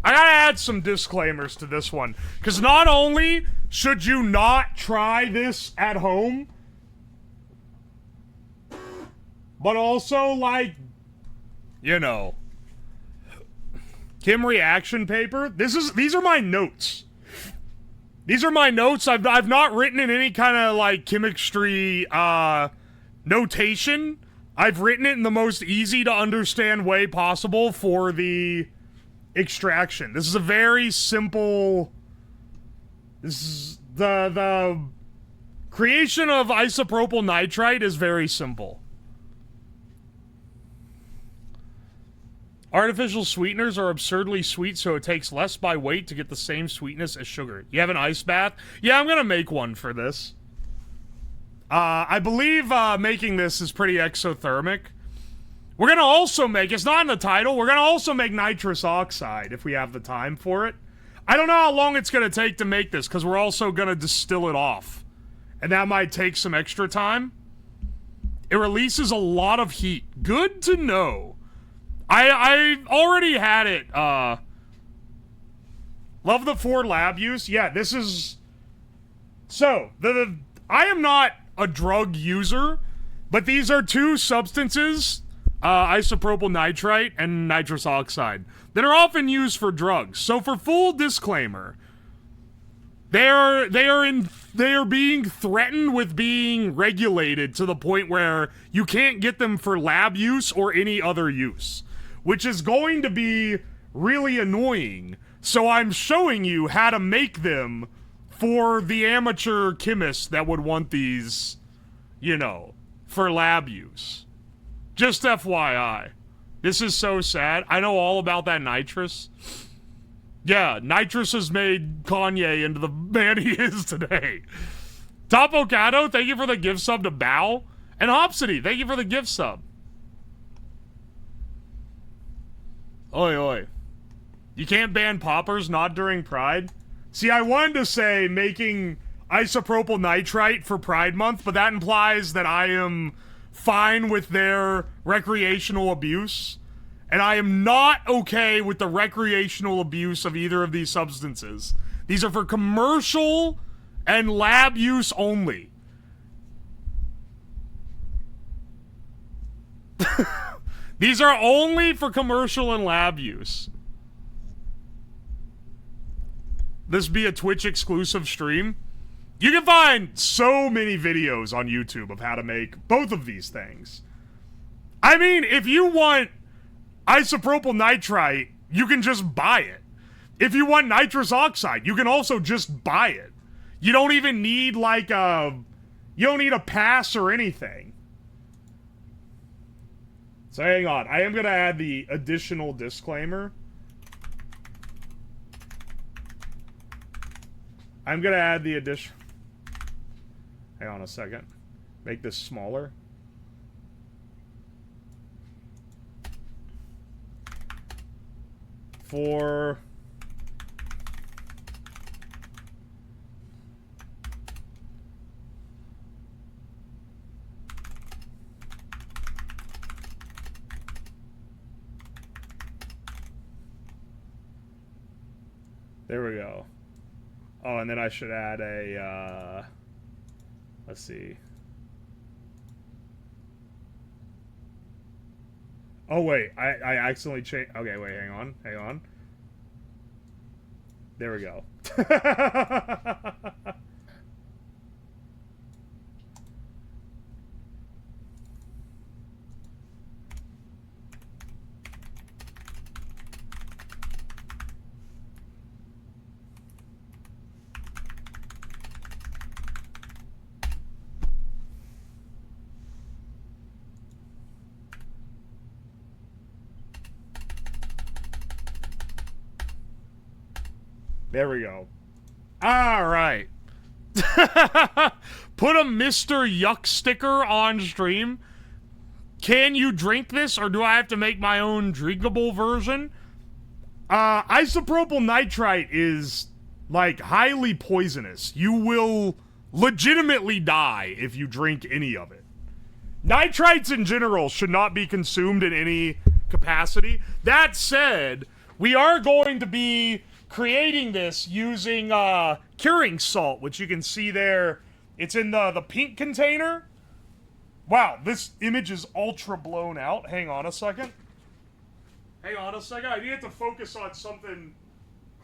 I gotta add some disclaimers to this one. Because not only should you not try this at home, but also, like, you know, Kim reaction paper. These are my notes. These are my notes. I've not written in any kind of, like, chemistry, notation. I've written it in the most easy to understand way possible for the extraction. This is a very simple... This is... The creation of isopropyl nitrite is very simple. Artificial sweeteners are absurdly sweet, so it takes less by weight to get the same sweetness as sugar. You have an ice bath? Yeah, I'm gonna make one for this. I believe making this is pretty exothermic. We're gonna also make, it's not in the title, we're gonna also make nitrous oxide if we have the time for it. I don't know how long it's gonna take to make this, because we're also gonna distill it off. And that might take some extra time. It releases a lot of heat. Good to know. I already had it, love the 4 lab use. Yeah, this is... So, I am not a drug user, but these are 2 substances, isopropyl nitrite and nitrous oxide, that are often used for drugs. So for full disclaimer, they are being threatened with being regulated to the point where you can't get them for lab use or any other use, which is going to be really annoying. So I'm showing you how to make them for the amateur chemists that would want these, you know, for lab use. Just FYI. This is so sad. I know all about that Nitrous. Yeah, Nitrous has made Kanye into the man he is today. Topocado, thank you for the gift sub to Bow. And Hopsity, thank you for the gift sub. Oi, oi. You can't ban poppers, not during Pride. See, I wanted to say making isopropyl nitrite for Pride Month, but that implies that I am fine with their recreational abuse. And I am not okay with the recreational abuse of either of these substances. These are for commercial and lab use only. These are only for commercial and lab use. This be a Twitch exclusive stream. You can find so many videos on YouTube of how to make both of these things. I mean, if you want isopropyl nitrite, you can just buy it. If you want nitrous oxide, you can also just buy it. You don't even need like a... You don't need a pass or anything. So hang on, I am going to add the additional disclaimer. I'm going to add the addition... Hang on a second. Make this smaller. For... There we go. Oh, and then I should add a, let's see. Oh, wait. I accidentally changed... Okay, wait, hang on. Hang on. There we go. There we go. Alright. Put a Mr. Yuck sticker on stream. Can you drink this, or do I have to make my own drinkable version? Isopropyl nitrite is, like, highly poisonous. You will legitimately die if you drink any of it. Nitrites in general should not be consumed in any capacity. That said, we are going to be creating this using curing salt, which you can see there. It's in the pink container. Wow, this image is ultra blown out. Hang on a second. I need to focus on something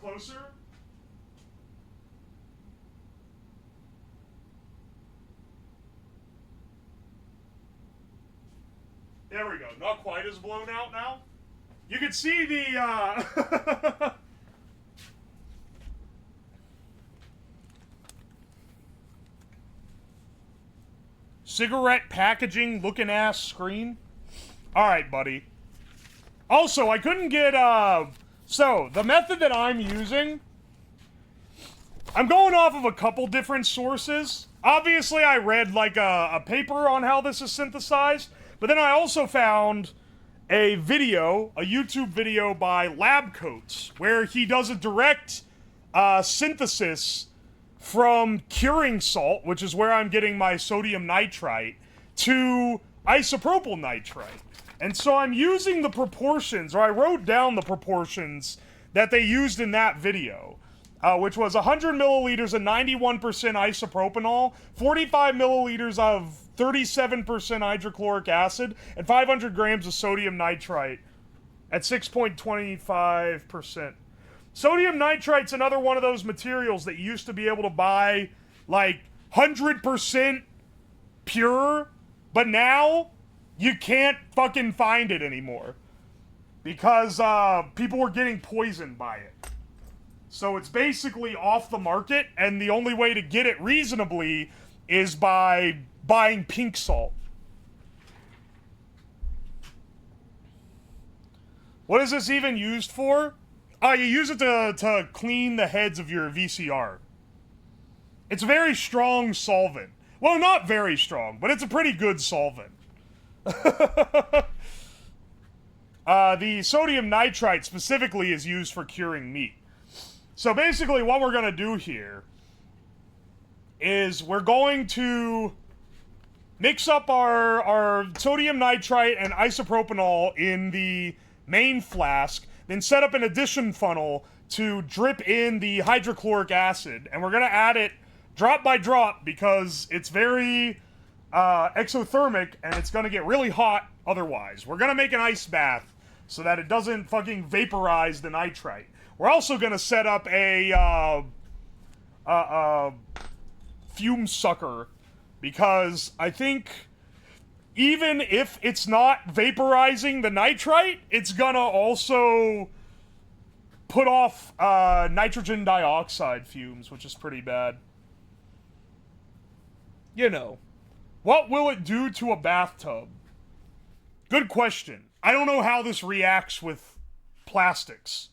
closer. There we go. Not quite as blown out now. You can see the, cigarette packaging looking ass screen. Alright, buddy. Also, I couldn't get, so, the method that I'm using, I'm going off of a couple different sources. Obviously, I read, like, a paper on how this is synthesized, but then I also found a video, a YouTube video by Lab Coats, where he does a direct, synthesis from curing salt, which is where I'm getting my sodium nitrite, to isopropyl nitrite. And so I'm using the proportions, or I wrote down the proportions that they used in that video, which was 100 milliliters of 91% isopropanol, 45 milliliters of 37% hydrochloric acid, and 500 grams of sodium nitrite at 6.25%. Sodium nitrite's another one of those materials that you used to be able to buy, like, 100% pure, but now you can't fucking find it anymore. Because, people were getting poisoned by it. So it's basically off the market, and the only way to get it reasonably is by buying pink salt. What is this even used for? You use it to clean the heads of your VCR. It's a very strong solvent. Well, not very strong, but it's a pretty good solvent. The sodium nitrite specifically is used for curing meat. So basically what we're going to do here is we're going to mix up our sodium nitrite and isopropanol in the main flask, then set up an addition funnel to drip in the hydrochloric acid. And we're going to add it drop by drop because it's very exothermic and it's going to get really hot otherwise. We're going to make an ice bath so that it doesn't fucking vaporize the nitrite. We're also going to set up a fume sucker because I think even if it's not vaporizing the nitrite, it's gonna also put off nitrogen dioxide fumes, which is pretty bad. You know. What will it do to a bathtub? Good question. I don't know how this reacts with plastics.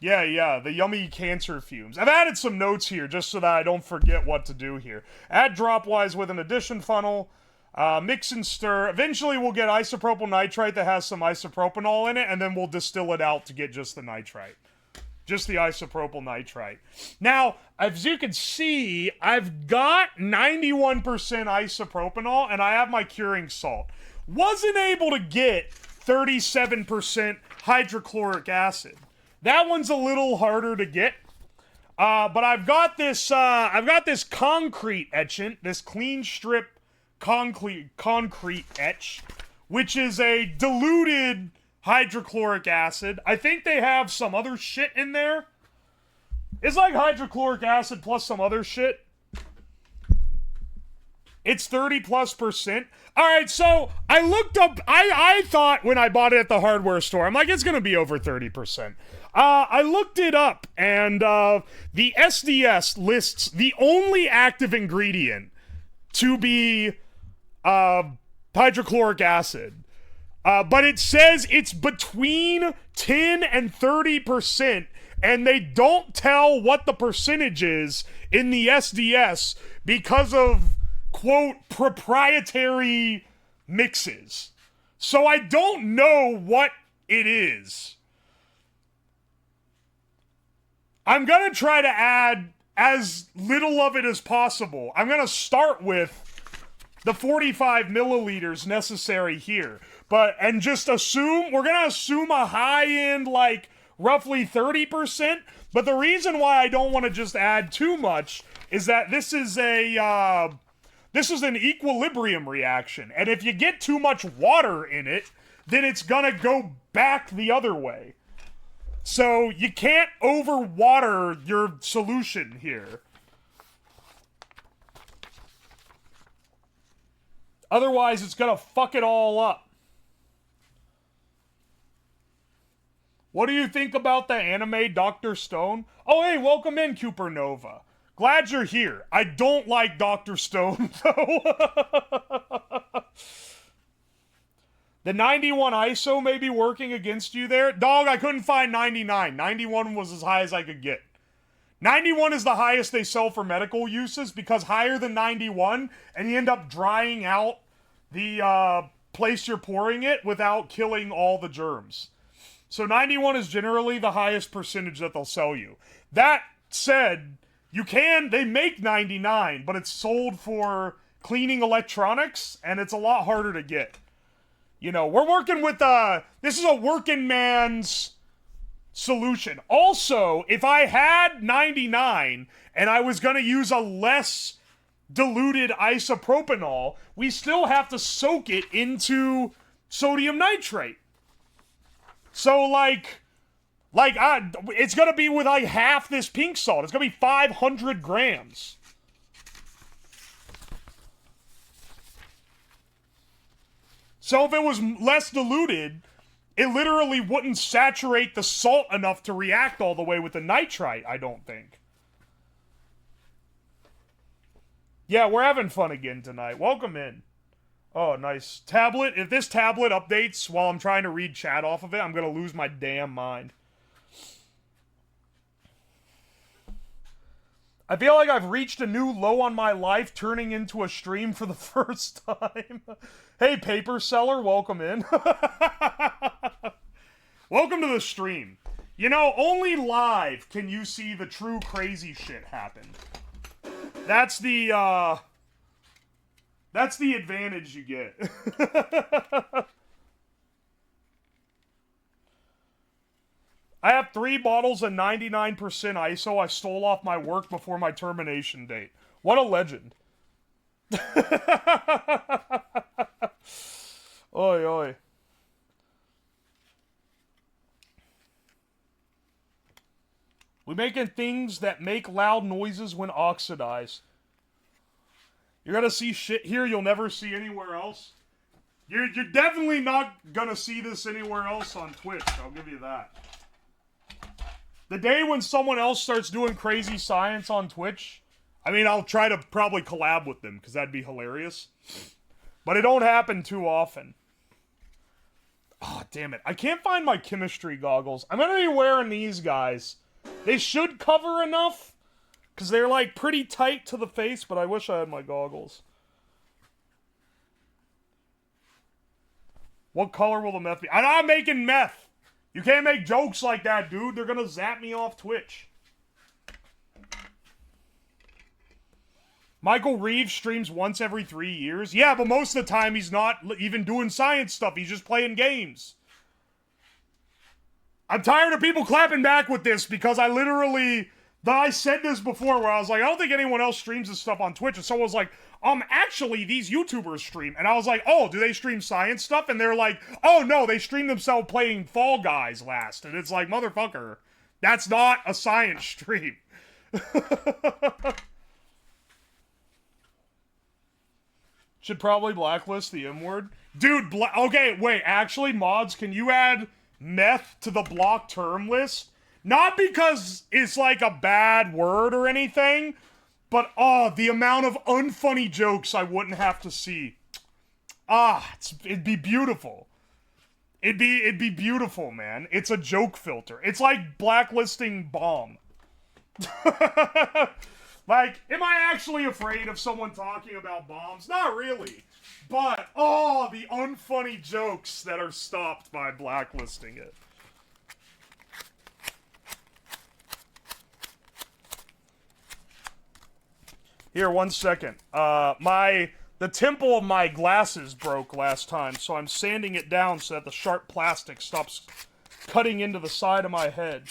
Yeah, the yummy cancer fumes. I've added some notes here just so that I don't forget what to do here. Add dropwise with an addition funnel. Mix and stir. Eventually we'll get isopropyl nitrite that has some isopropanol in it, and then we'll distill it out to get just the nitrite. Just the isopropyl nitrite. Now, as you can see, I've got 91% isopropanol, and I have my curing salt. Wasn't able to get 37% hydrochloric acid. That one's a little harder to get. But I've got this concrete etchant, this clean strip concrete etch, which is a diluted hydrochloric acid. I think they have some other shit in there. It's like hydrochloric acid plus some other shit. It's 30+%. Alright, so I looked up, I thought when I bought it at the hardware store, I'm like, it's gonna be over 30%. I looked it up, and the SDS lists the only active ingredient to be hydrochloric acid. But it says it's between 10 and 30%, and they don't tell what the percentage is in the SDS because of, quote, proprietary mixes. So I don't know what it is. I'm gonna try to add as little of it as possible. I'm gonna start with the 45 milliliters necessary here. And just assume, we're gonna assume a high-end, like, roughly 30%. But the reason why I don't want to just add too much is that this is an equilibrium reaction, and if you get too much water in it, then it's gonna go back the other way. So you can't overwater your solution here. Otherwise, it's gonna fuck it all up. What do you think about the anime Dr. Stone? Oh, hey, welcome in, Cooper Nova. Glad you're here. I don't like Dr. Stone, though. The 91 ISO may be working against you there. Dog, I couldn't find 99. 91 was as high as I could get. 91 is the highest they sell for medical uses, because higher than 91, and you end up drying out the place you're pouring it without killing all the germs. So 91 is generally the highest percentage that they'll sell you. That said, they make 99, but it's sold for cleaning electronics, and it's a lot harder to get. You know, we're working with, this is a working man's solution. Also, if I had 99 and I was going to use a less diluted isopropyl, we still have to soak it into sodium nitrate. So, it's going to be with, half this pink salt. It's going to be 500 grams. So if it was less diluted, it literally wouldn't saturate the salt enough to react all the way with the nitrite, I don't think. Yeah, we're having fun again tonight. Welcome in. Oh, nice. Tablet. If this tablet updates while I'm trying to read chat off of it, I'm going to lose my damn mind. I feel like I've reached a new low on my life, turning into a stream for the first time. Hey, paper seller, welcome in. Welcome to the stream. You know, only live can you see the true crazy shit happen. That's the advantage you get. I have 3 bottles of 99% ISO I stole off my work before my termination date. What a legend. Oi, oi. We making things that make loud noises when oxidized. You're gonna see shit here you'll never see anywhere else. You're definitely not gonna see this anywhere else on Twitch, I'll give you that. The day when someone else starts doing crazy science on Twitch, I mean, I'll try to probably collab with them, because that'd be hilarious. But it don't happen too often. Oh, damn it. I can't find my chemistry goggles. I'm gonna be wearing these guys. They should cover enough, because they're, like, pretty tight to the face, but I wish I had my goggles. What color will the meth be? I'm not making meth! You can't make jokes like that, dude. They're gonna zap me off Twitch. Michael Reeves streams once every 3 years. Yeah, but most of the time he's not even doing science stuff. He's just playing games. I'm tired of people clapping back with this, because I said this before where I was like, I don't think anyone else streams this stuff on Twitch. And someone was like, actually, these YouTubers stream. And I was like, oh, do they stream science stuff? And they're like, oh, no, they stream themselves playing Fall Guys last. And it's like, motherfucker, that's not a science stream. Should probably blacklist the M-word. Dude, okay, wait, actually, mods, can you add meth to the block term list? Not because it's like a bad word or anything, but the amount of unfunny jokes I wouldn't have to see. It'd be beautiful. It'd be beautiful, man. It's a joke filter. It's like blacklisting bomb. Like, am I actually afraid of someone talking about bombs? Not really. But, the unfunny jokes that are stopped by blacklisting it. Here, 1 second. The temple of my glasses broke last time, so I'm sanding it down so that the sharp plastic stops cutting into the side of my head.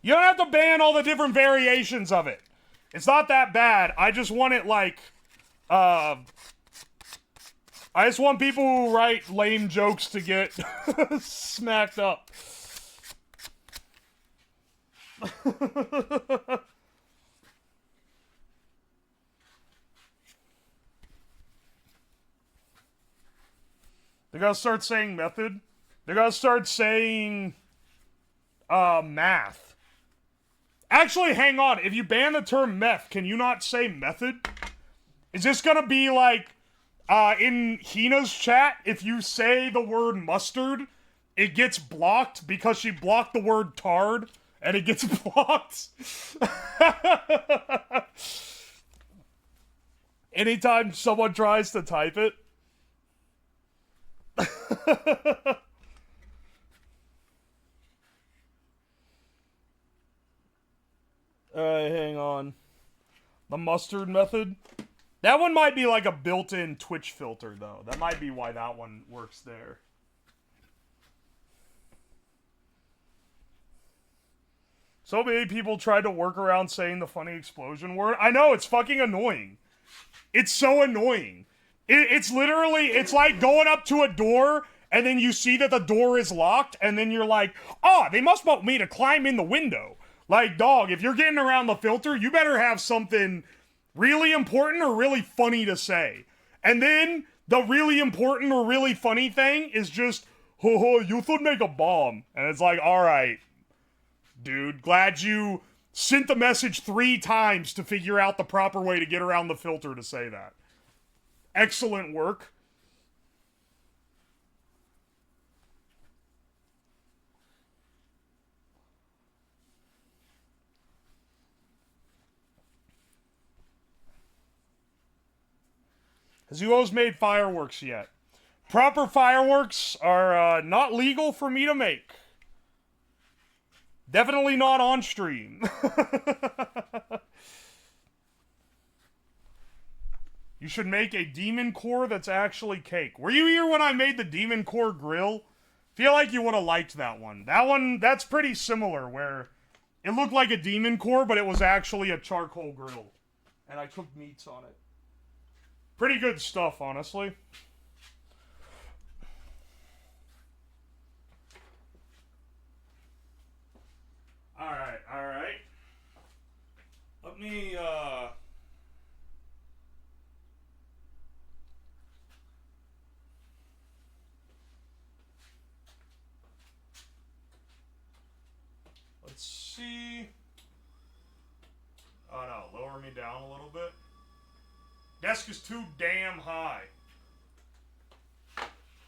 You don't have to ban all the different variations of it. It's not that bad. I just want it like, I just want people who write lame jokes to get smacked up. They gotta start saying method. They gotta start saying math. Actually, hang on. If you ban the term meth, can you not say method? Is this gonna be like in Hina's chat? If you say the word mustard, it gets blocked because she blocked the word tard, and it gets blocked. Anytime someone tries to type it. Alright, hang on. The mustard method? That one might be like a built-in Twitch filter, though. That might be why that one works there. So many people tried to work around saying the funny explosion word. I know, it's fucking annoying. It's so annoying. It's literally, it's like going up to a door, and then you see that the door is locked, and then you're like, oh, they must want me to climb in the window. Like, dog, if you're getting around the filter, you better have something really important or really funny to say. And then, the really important or really funny thing is just, ho, you should make a bomb. And it's like, alright, dude, glad you sent the message 3 times to figure out the proper way to get around the filter to say that. Excellent work. Has Uwo's made fireworks yet? Proper fireworks are not legal for me to make. Definitely not on stream. You should make a demon core that's actually cake. Were you here when I made the demon core grill? Feel like you would have liked that one. That's pretty similar, where it looked like a demon core, but it was actually a charcoal grill. And I cooked meats on it. Pretty good stuff, honestly. Alright. Let me, let's see. Oh no, lower me down a little bit. Desk is too damn high.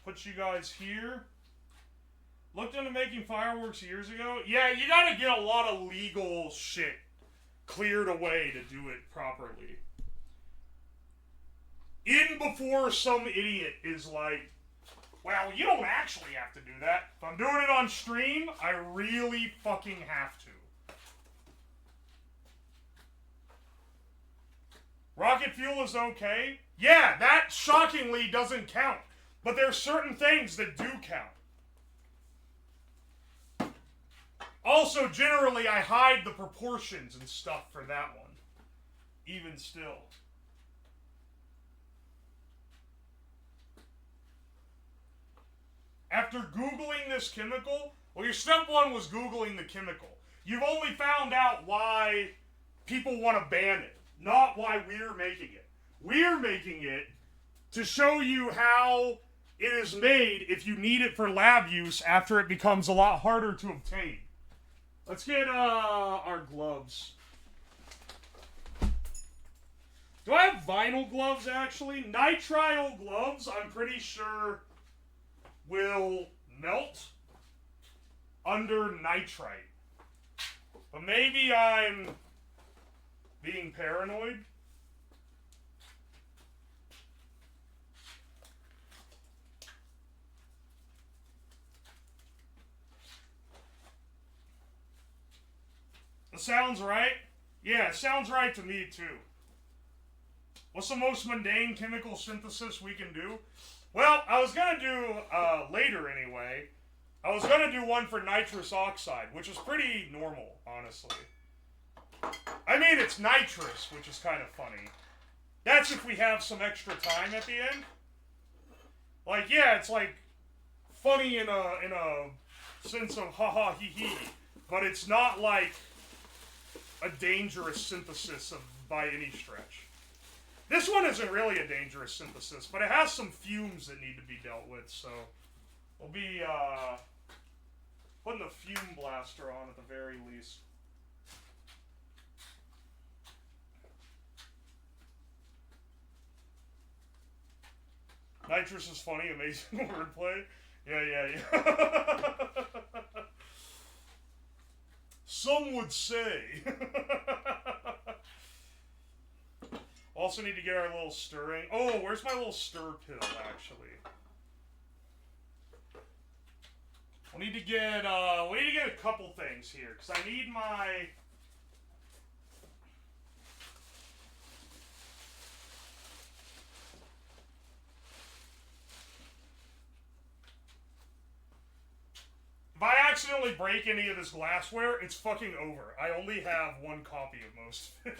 Put you guys here. Looked into making fireworks years ago. Yeah, you gotta get a lot of legal shit cleared away to do it properly. In before some idiot is like, well, you don't actually have to do that. If I'm doing it on stream, I really fucking have to. Rocket fuel is okay? Yeah, that shockingly doesn't count. But there's certain things that do count. Also, generally, I hide the proportions and stuff for that one. Even still. After Googling this chemical, well, your step 1 was Googling the chemical. You've only found out why people want to ban it, not why we're making it. We're making it to show you how it is made if you need it for lab use after it becomes a lot harder to obtain. Let's get our gloves. Do I have vinyl gloves, actually? Nitrile gloves, I'm pretty sure, will melt under nitrite. But maybe I'm being paranoid. It sounds right. Yeah, it sounds right to me, too. What's the most mundane chemical synthesis we can do? Well, I was gonna do, later anyway, I was gonna do one for nitrous oxide, which is pretty normal, honestly. I mean, it's nitrous, which is kind of funny. That's if we have some extra time at the end. Like, yeah, it's like funny in a sense of haha hee hee, but it's not like a dangerous synthesis of by any stretch. This one isn't really a dangerous synthesis, but it has some fumes that need to be dealt with, so we'll be putting the fume blaster on at the very least. Nitrous is funny, amazing wordplay. Yeah. Some would say. Also need to get our little stirring. Oh, where's my little stir pill, actually? We need to get a couple things here, because I need my... If I accidentally break any of this glassware, it's fucking over. I only have one copy of most of it.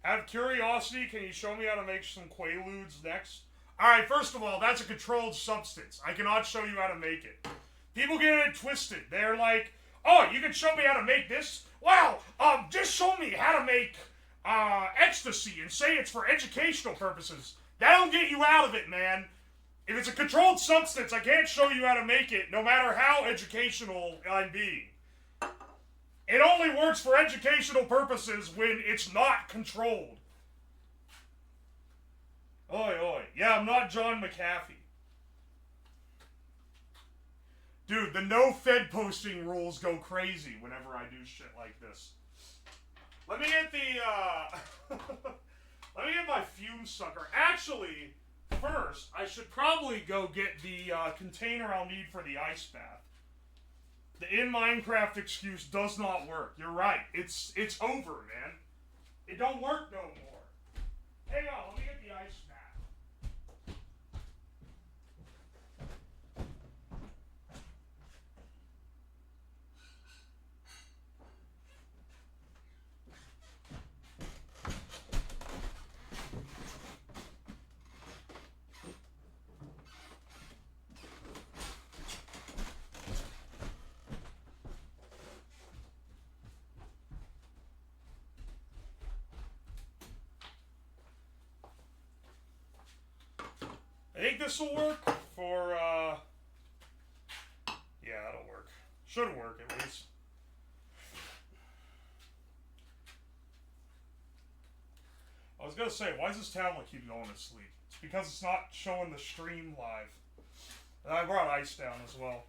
Out of curiosity, can you show me how to make some Quaaludes next? Alright, first of all, that's a controlled substance. I cannot show you how to make it. People get it twisted. They're like, oh, you can show me how to make this? Well, just show me how to make ecstasy and say it's for educational purposes. That'll get you out of it, man. If it's a controlled substance, I can't show you how to make it, no matter how educational I'm being. It only works for educational purposes when it's not controlled. Oi, oi. Yeah, I'm not John McAfee. Dude, the no Fed posting rules go crazy whenever I do shit like this. Let me get the, let me get my fume sucker. Actually, first, I should probably go get the container I'll need for the ice bath. The in Minecraft excuse does not work. You're right. It's over, man. It don't work no more. Hang on, let me get the ice bath. I think this will work for, yeah, that'll work. Should work, at least. I was gonna say, why does this tablet keep going to sleep? It's because it's not showing the stream live. And I brought ice down as well.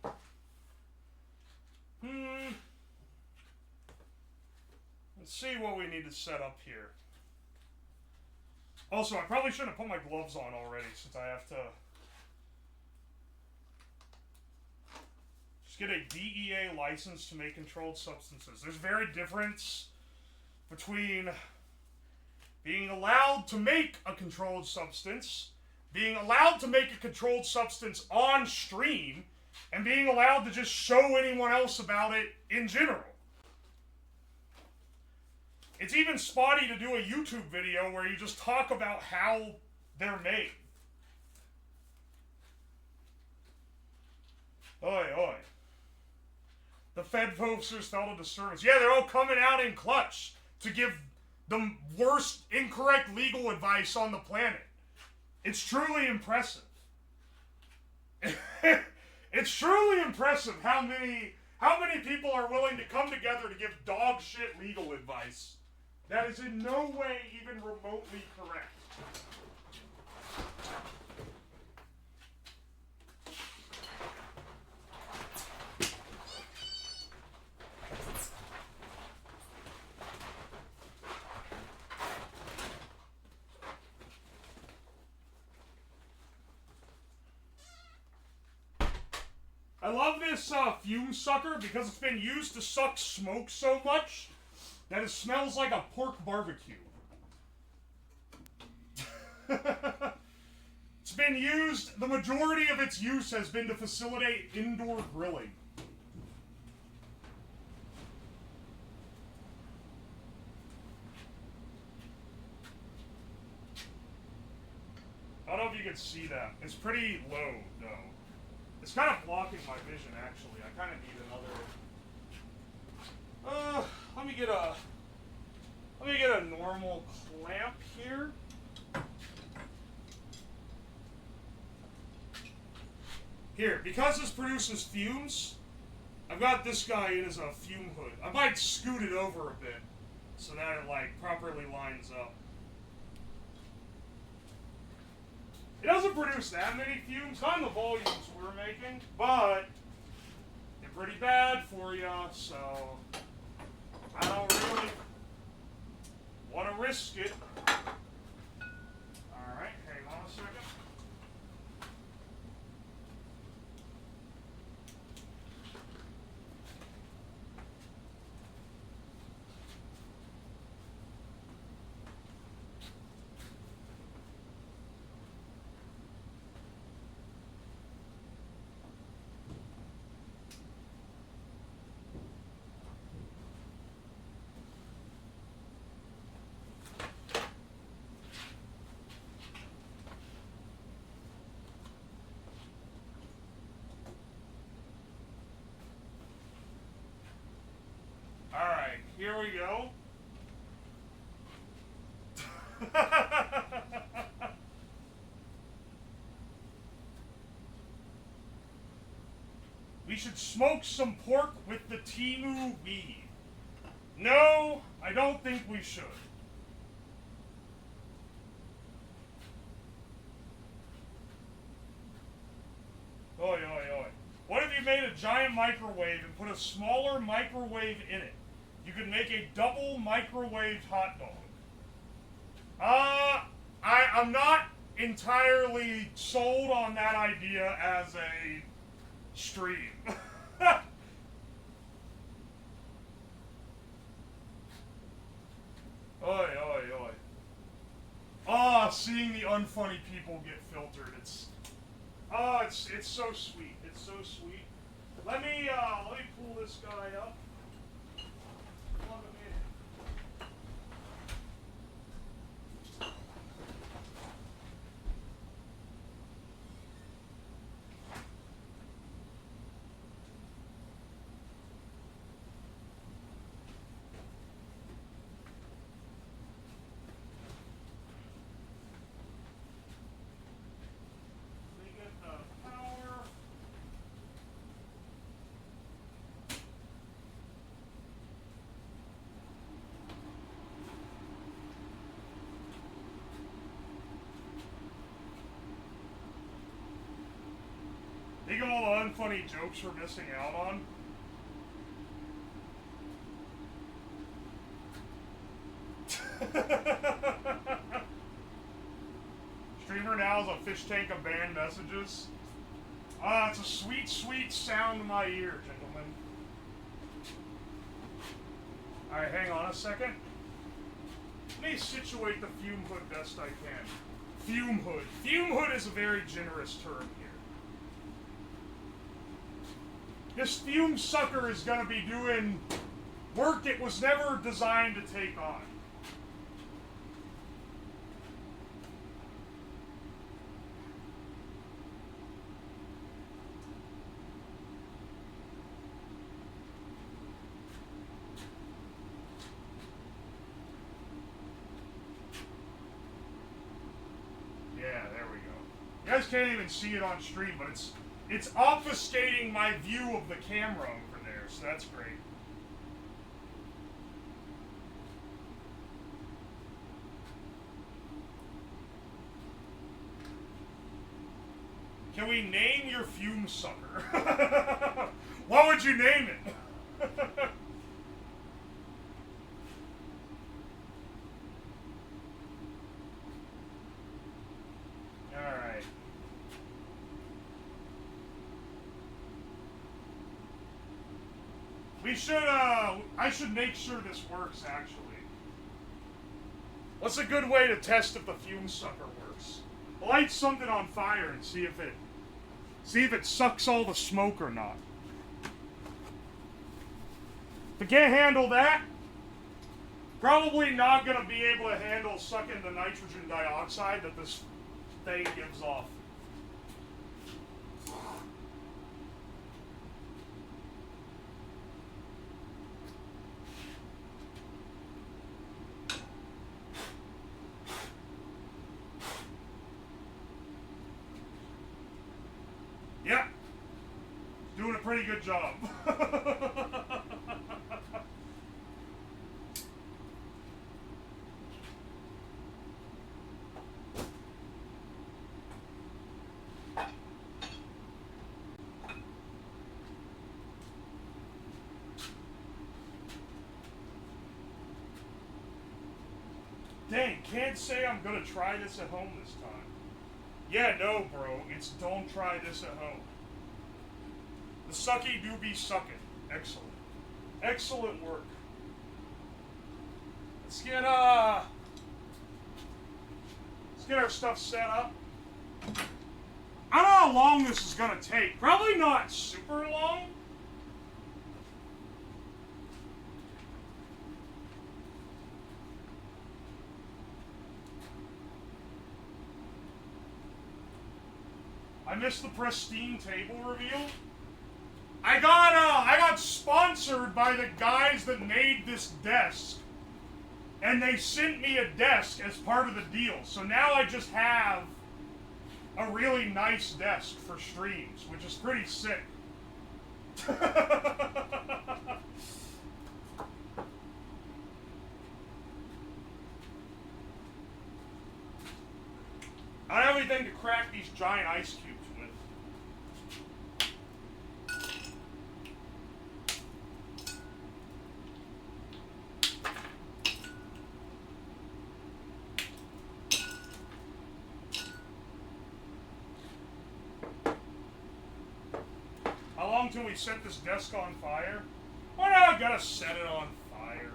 Let's see what we need to set up here. Also, I probably shouldn't have put my gloves on already, since I have to just get a DEA license to make controlled substances. There's a very difference between being allowed to make a controlled substance, being allowed to make a controlled substance on stream, and being allowed to just show anyone else about it in general. It's even spotty to do a YouTube video where you just talk about how they're made. Oi, oi. The Fed posters felt a disturbance. Yeah, they're all coming out in clutch to give the worst incorrect legal advice on the planet. It's truly impressive. It's truly impressive how many people are willing to come together to give dog shit legal advice. That is in no way even remotely correct. I love this fume sucker because it's been used to suck smoke so much that it smells like a pork barbecue. It's been used, the majority of its use has been to facilitate indoor grilling. I don't know if you can see that. It's pretty low, though. It's kind of blocking my vision, actually. I kind of need another... let me get a normal clamp here. Here, because this produces fumes, I've got this guy in as a fume hood. I might scoot it over a bit so that it, like, properly lines up. It doesn't produce that many fumes, not in the volumes we're making, but they're pretty bad for you, so I don't really want to risk it. Alright, hang on a second. Alright, here we go. We should smoke some pork with the Timu weed. No, I don't think we should. Oi, oi, oi. What if you made a giant microwave and put a smaller microwave in it? You could make a double microwaved hot dog. I'm not entirely sold on that idea as a stream. Oi, oi, oi. Seeing the unfunny people get filtered, it's so sweet. It's so sweet. Let me pull this guy up. Plug him in. Let me get the power. Think of all the unfunny jokes we're missing out on. Streamer now is a fish tank of banned messages. It's a sweet, sweet sound to my ear, gentlemen. Alright, hang on a second. Let me situate the fume hood best I can. Fume hood. Fume hood is a very generous term here. This fume sucker is going to be doing work it was never designed to take on. Yeah, there we go. You guys can't even see it on stream, but it's obfuscating my view of the camera over there, so that's great. Can we name your fume sucker? What would you name it? Alright. I should make sure this works, actually. What's a good way to test if the fume sucker works? Light something on fire and see if it sucks all the smoke or not. If it can't handle that, probably not going to be able to handle sucking the nitrogen dioxide that this thing gives off. Yep. Doing a pretty good job. Dang, can't say I'm gonna try this at home this time. Yeah, no, bro. It's don't try this at home. The sucky do be sucking. Excellent. Excellent work. Let's get our stuff set up. I don't know how long this is gonna take. Probably not super long. I missed the pristine table reveal. I got sponsored by the guys that made this desk, and they sent me a desk as part of the deal. So now I just have a really nice desk for streams, which is pretty sick. I don't have anything to crack these giant ice cubes with. How long till we set this desk on fire? Why not? I gotta set it on fire.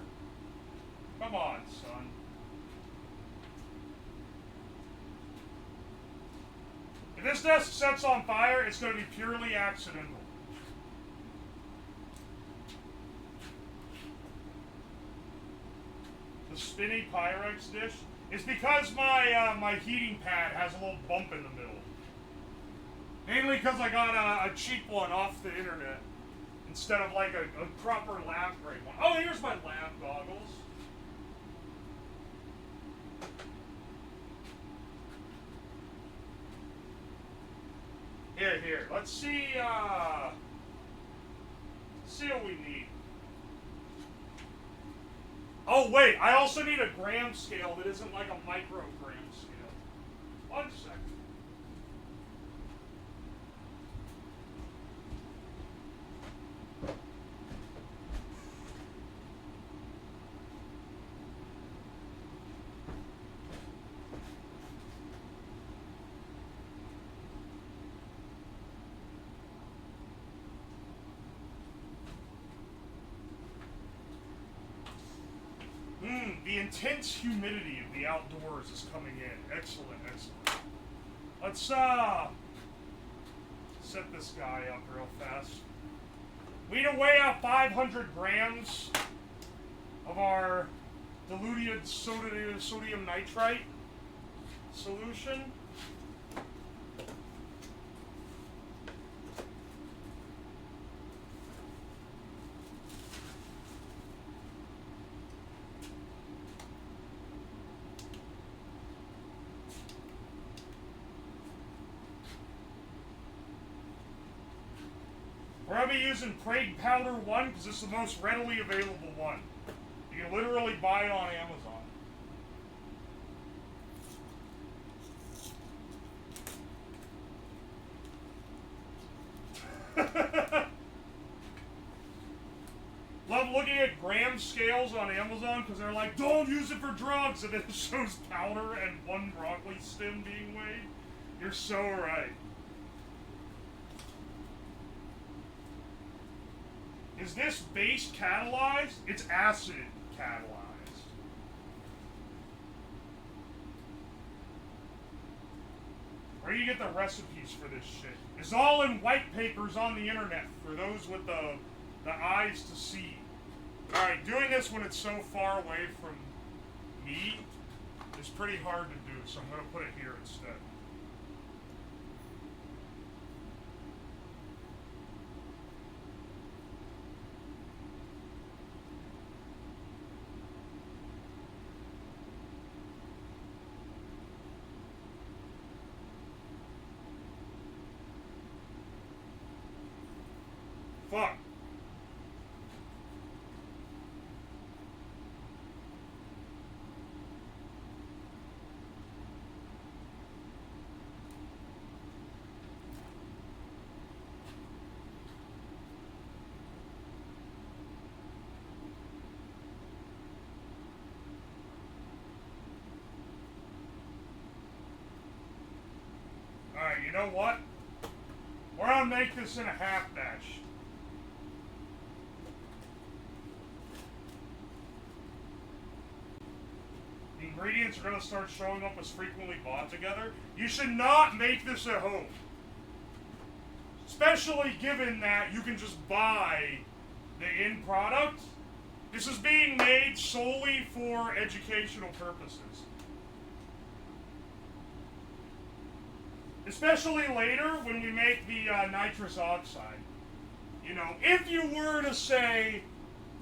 Come on, son. If this desk sets on fire, it's going to be purely accidental. The spinny Pyrex dish is because my heating pad has a little bump in the middle. Mainly because I got a cheap one off the internet instead of like a proper lab grade one. Oh, here's my lab goggles. Here. Let's see what we need. Oh, wait. I also need a gram scale that isn't like a microgram scale. 1 second. The intense humidity of the outdoors is coming in. Excellent, excellent. Let's set this guy up real fast. We need to weigh out 500 grams of our diluted sodium nitrite solution. We're going to be using Prague Powder 1 because it's the most readily available one. You can literally buy it on Amazon. Love looking at gram scales on Amazon because they're like, don't use it for drugs, and it shows powder and 1 broccoli stem being weighed. You're so right. Is this base catalyzed? It's acid catalyzed. Where do you get the recipes for this shit? It's all in white papers on the internet for those with the eyes to see. Alright, doing this when it's so far away from me is pretty hard to do, so I'm going to put it here instead. Fuck. Alright, you know what? We're gonna make this in a half batch. The ingredients are going to start showing up as frequently bought together. You should not make this at home. Especially given that you can just buy the end product. This is being made solely for educational purposes. Especially later when we make the nitrous oxide. You know, if you were to say,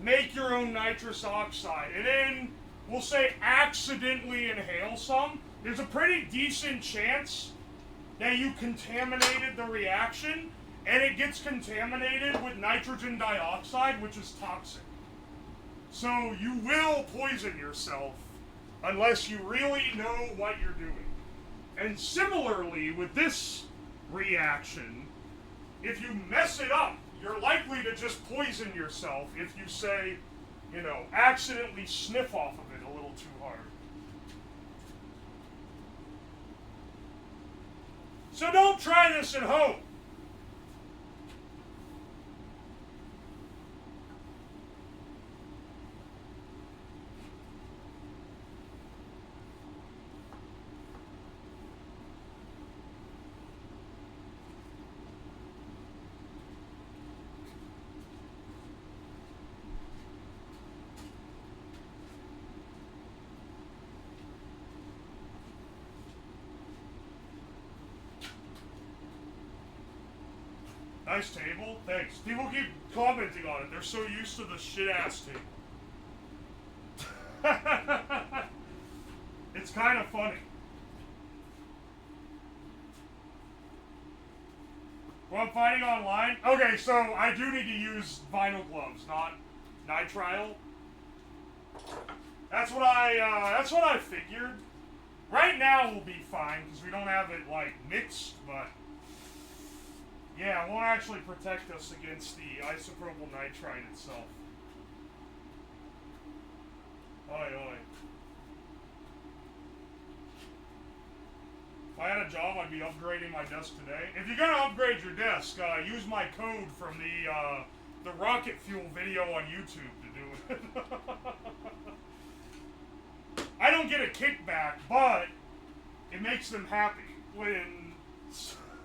make your own nitrous oxide, and then we'll say accidentally inhale some, there's a pretty decent chance that you contaminated the reaction, and it gets contaminated with nitrogen dioxide, which is toxic. So you will poison yourself unless you really know what you're doing. And similarly with this reaction, if you mess it up, you're likely to just poison yourself if you say, you know, accidentally sniff off of it a little too hard. So don't try this at home. Nice table. Thanks. People keep commenting on it. They're so used to the shit-ass table. It's kind of funny. Well, I'm fighting online? Okay, so I do need to use vinyl gloves, not nitrile. That's what I figured. Right now we'll be fine, because we don't have it, like, mixed, but yeah, it won't actually protect us against the isopropyl nitrite itself. Oi, oi. If I had a job, I'd be upgrading my desk today. If you're gonna upgrade your desk, use my code from the rocket fuel video on YouTube to do it. I don't get a kickback, but it makes them happy when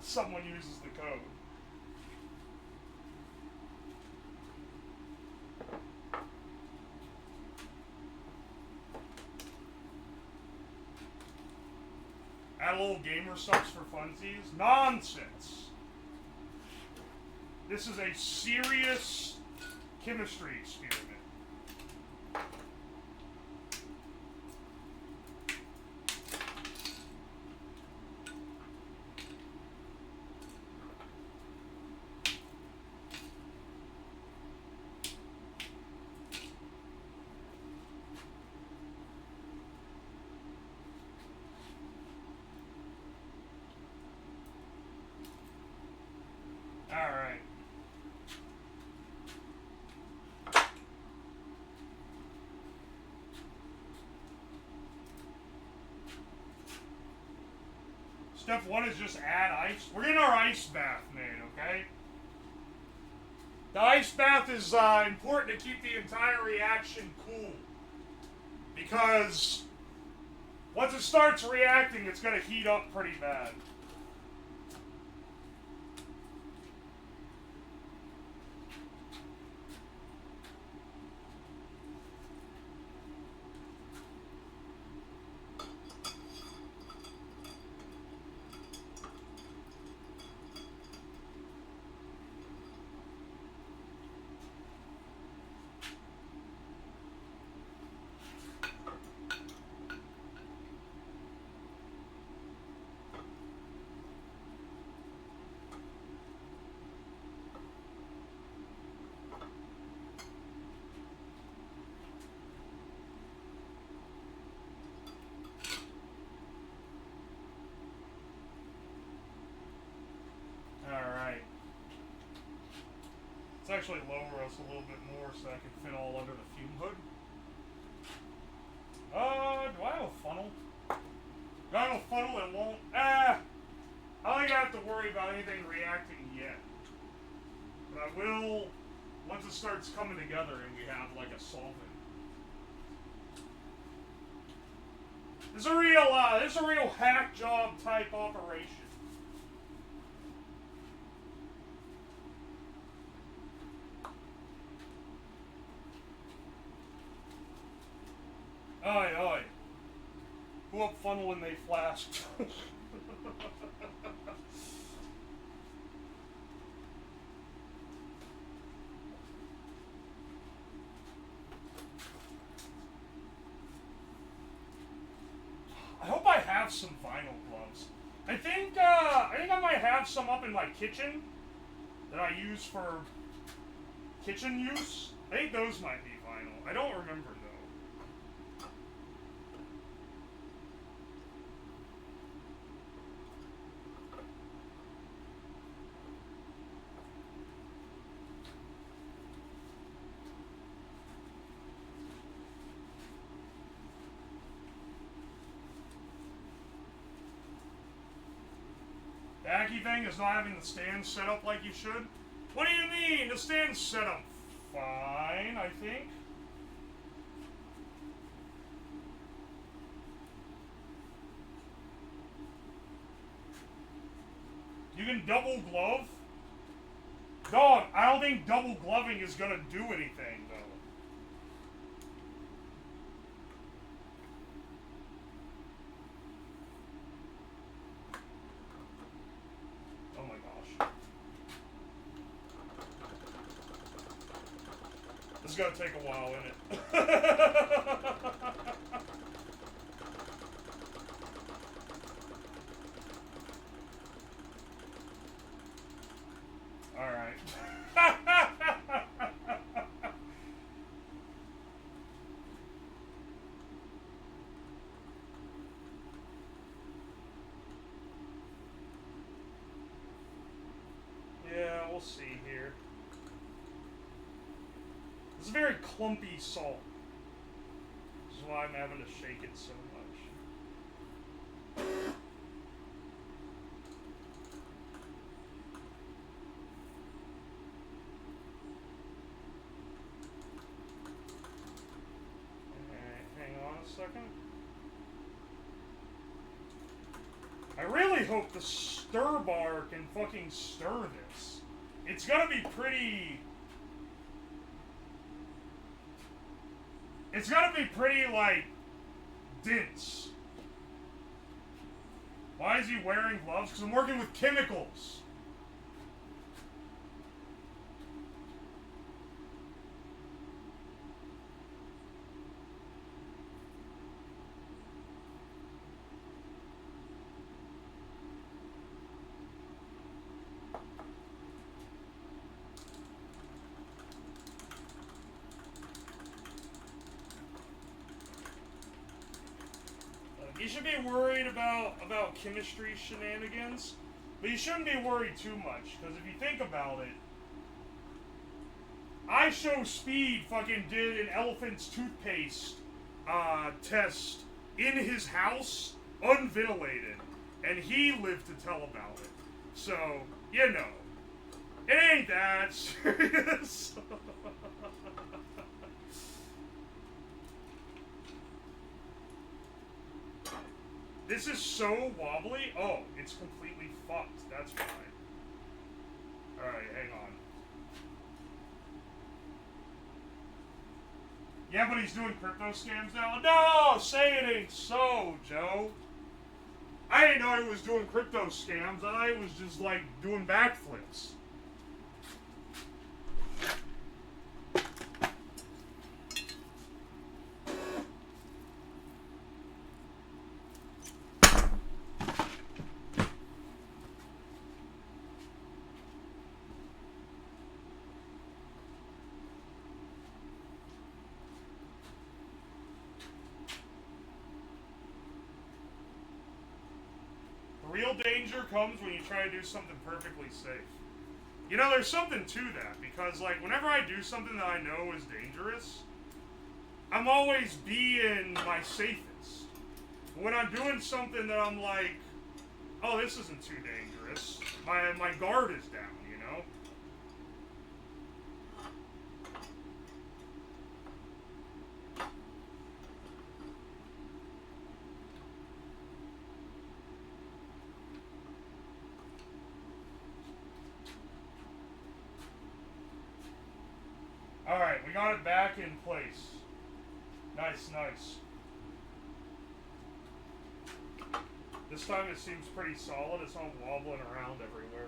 someone uses the code. Add a little gamer subs for funsies? Nonsense! This is a serious chemistry experiment. Alright. Step one is just add ice. We're getting our ice bath made, okay? The ice bath is important to keep the entire reaction cool. Because once it starts reacting, it's going to heat up pretty bad. Let's actually lower us a little bit more so I can fit all under the fume hood. Do I have a funnel? Do I have a funnel that won't? I don't think I have to worry about anything reacting yet. But I will once it starts coming together and we have like a solvent. This is a real hack job type operation. Oi, oi. Who up funnel when they flashed? I hope I have some vinyl gloves. I think I might have some up in my kitchen that I use for kitchen use. I think those might be vinyl. I don't remember though. The hacky thing is not having the stand set up like you should. What do you mean? The stand's set up fine, I think. You can double glove? Dog, I don't think double gloving is gonna do anything, though. This is gonna take a while, isn't it? Alright. Yeah, we'll see here. It's a very clumpy salt. This is why I'm having to shake it so much. Alright, hang on a second. I really hope the stir bar can fucking stir this. It's gonna be pretty... It's gonna be pretty, like, dense. Why is he wearing gloves? Because I'm working with chemicals. You should be worried about chemistry shenanigans, but you shouldn't be worried too much, because if you think about it, I Show Speed fucking did an elephant's toothpaste test in his house, unventilated, and he lived to tell about it. So, you know. It ain't that serious. This is so wobbly. Oh, it's completely fucked. That's fine. Alright, hang on. Yeah, but he's doing crypto scams now? No! Say it ain't so, Joe. I didn't know he was doing crypto scams. I was just, like, doing backflips. Real danger comes when you try to do something perfectly safe. You know, there's something to that, because, like, whenever I do something that I know is dangerous, I'm always being my safest. When I'm doing something that I'm like, oh, this isn't too dangerous, my guard is down, you know? Alright, we got it back in place. Nice, nice. This time it seems pretty solid. It's not wobbling around everywhere.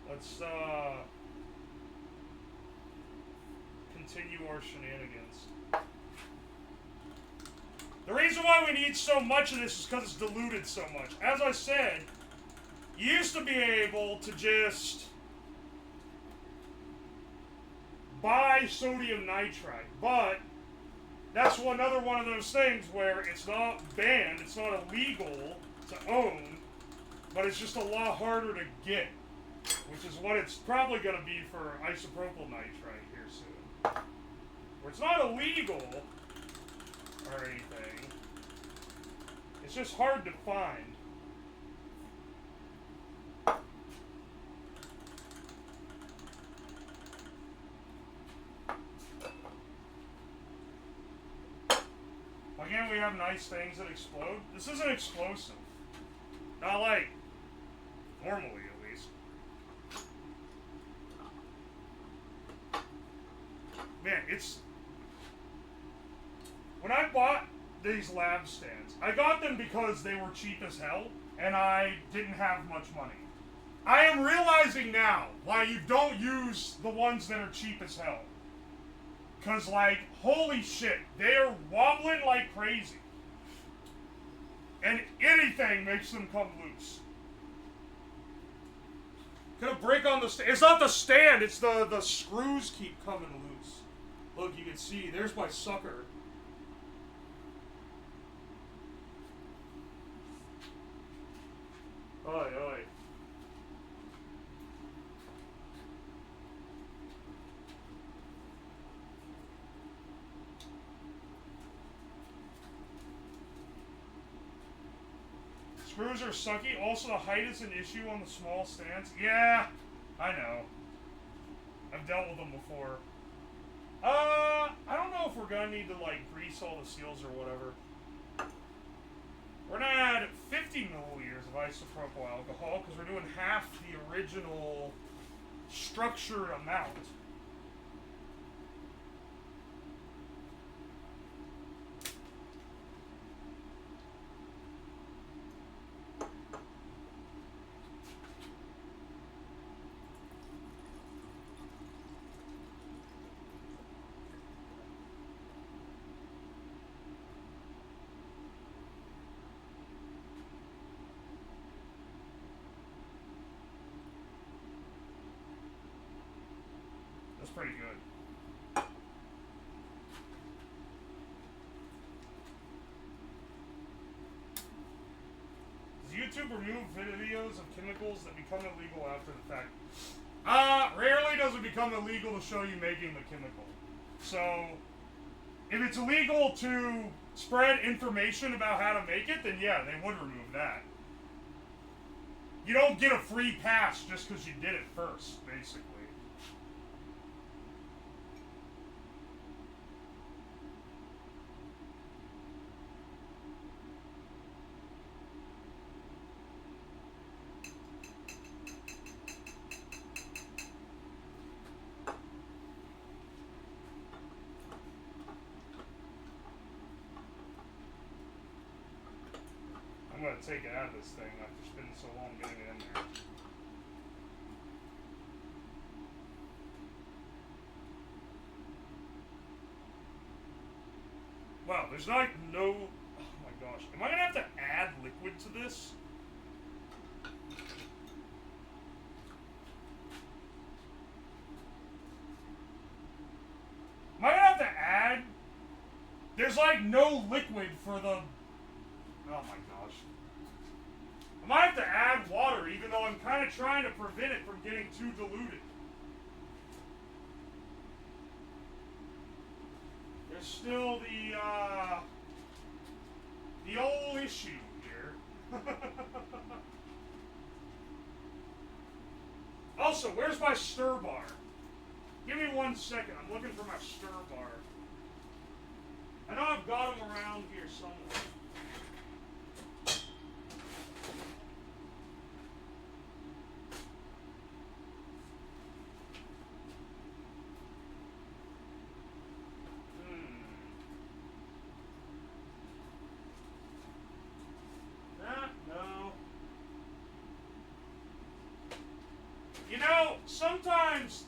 Let's, continue our shenanigans. The reason why we need so much of this is because it's diluted so much. As I said, you used to be able to just buy sodium nitrite, but that's another one of those things where it's not banned, it's not illegal to own, but it's just a lot harder to get, which is what it's probably going to be for isopropyl nitrite here soon. Where it's not illegal or anything, it's just hard to find. Again, we have nice things that explode. This isn't explosive. Not like normally, at least. Man, it's... When I bought these lab stands, I got them because they were cheap as hell, and I didn't have much money. I am realizing now why you don't use the ones that are cheap as hell. Because, like, holy shit, they're wobbling like crazy. And anything makes them come loose. Gonna break on the stand. It's not the stand, it's the screws keep coming loose. Look, you can see, there's my sucker. Oi, oi. Screws are sucky. Also, the height is an issue on the small stands. Yeah, I know. I've dealt with them before. I don't know if we're gonna need to, like, grease all the seals or whatever. We're gonna add 50 milliliters of isopropyl alcohol because we're doing half the original structured amount. That's pretty good. Does YouTube remove videos of chemicals that become illegal after the fact? Rarely does it become illegal to show you making the chemical. So, If it's illegal to spread information about how to make it, then yeah, they would remove that. You don't get a free pass just because you did it first, basically. I'm gonna take it out of this thing after spending so long getting it in there. Wow, there's like no... Oh my gosh. Am I gonna have to add liquid to this? Am I gonna have to add... There's like no liquid for the... Oh my gosh. I might have to add water, even though I'm kind of trying to prevent it from getting too diluted. There's still the old issue here. Also, where's my stir bar? Give me 1 second. I'm looking for my stir bar. I know I've got them around here somewhere. Sometimes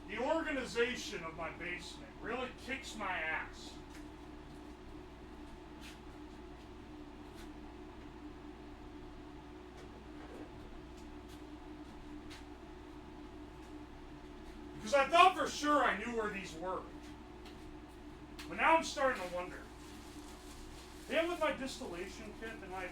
the organization of my basement really kicks my ass. Because I thought for sure I knew where these were. But now I'm starting to wonder. And with my distillation kit, they might...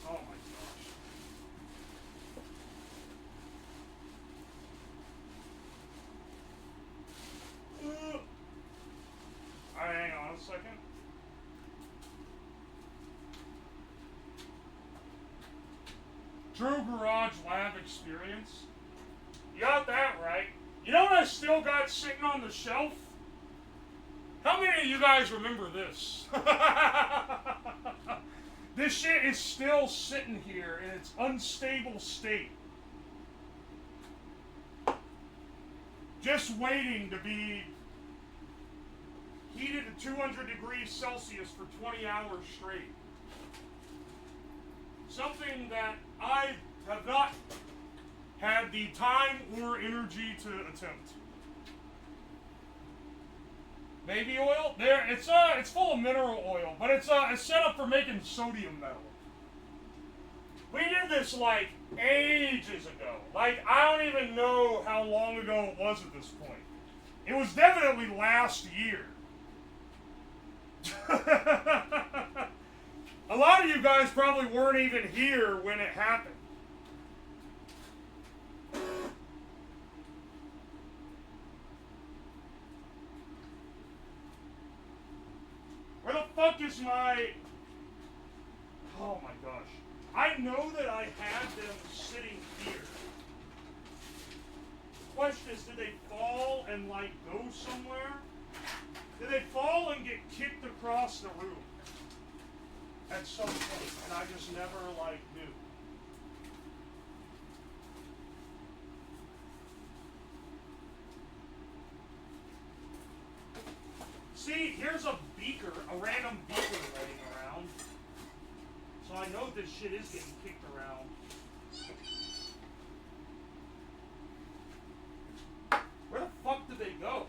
Oh my gosh. Alright, hang on a second. True Garage Lab Experience. You got that right. You know what I still got sitting on the shelf? How many of you guys remember this? This shit is still sitting here in its unstable state. Just waiting to be heated to 200 degrees Celsius for 20 hours straight. Something that I have not had the time or energy to attempt. Baby oil? There, it's full of mineral oil, but it's set up for making sodium metal. We did this like ages ago. Like I don't even know how long ago it was at this point. It was definitely last year. A lot of you guys probably weren't even here when it happened. Where the fuck is my... Oh my gosh. I know that I had them sitting here. The question is, did they fall and like go somewhere? Did they fall and get kicked across the room at some point, and I just never like knew? See, here's a beaker, a random beaker laying around. So I know this shit is getting kicked around. Where the fuck did they go?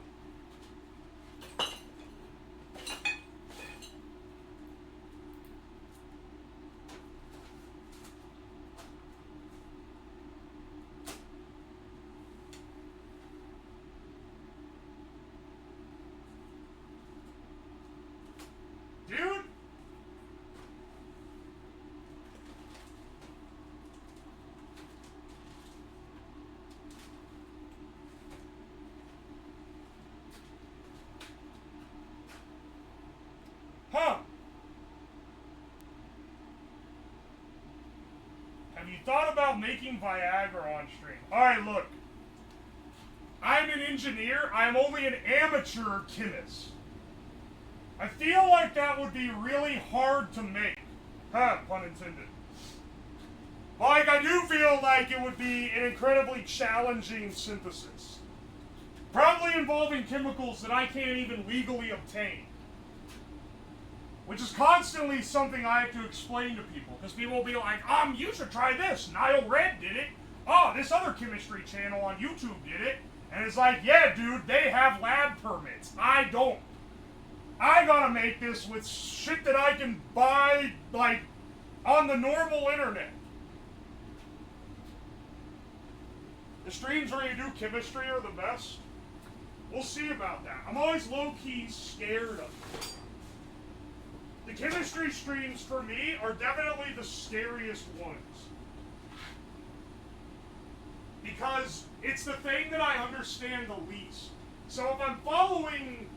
Have you thought about making Viagra on stream? Alright, look. I'm an engineer. I'm only an amateur chemist. I feel like that would be really hard to make. Huh, pun intended. Like, I do feel like it would be an incredibly challenging synthesis. Probably involving chemicals that I can't even legally obtain. Which is constantly something I have to explain to people. Because people will be like, you should try this. Nile Red did it. Oh, this other chemistry channel on YouTube did it. And it's like, yeah, dude, they have lab permits. I don't. I gotta make this with shit that I can buy, like, on the normal internet. The streams where you do chemistry are the best. We'll see about that. I'm always low-key scared of it. The chemistry streams, for me, are definitely the scariest ones. Because it's the thing that I understand the least. So if I'm following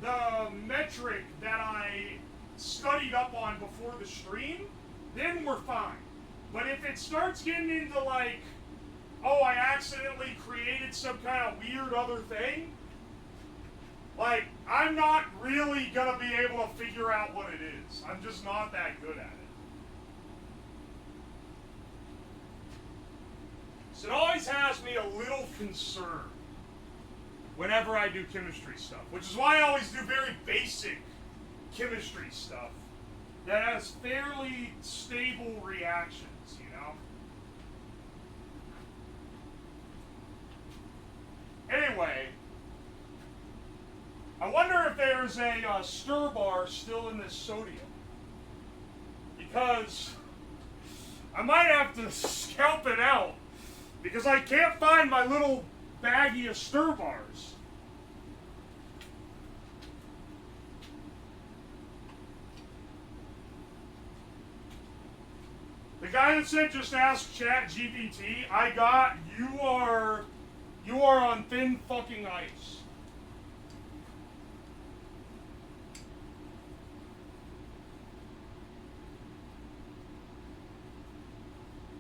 the metric that I studied up on before the stream, then we're fine. But if it starts getting into like, oh, I accidentally created some kind of weird other thing, like, I'm not really gonna be able to figure out what it is. I'm just not that good at it. So it always has me a little concerned whenever I do chemistry stuff, which is why I always do very basic chemistry stuff that has fairly stable reactions, you know? Anyway, I wonder if there's a stir bar still in this sodium. Because I might have to scalp it out. Because I can't find my little baggie of stir bars. The guy that said just ask ChatGPT, I got, you are on thin fucking ice.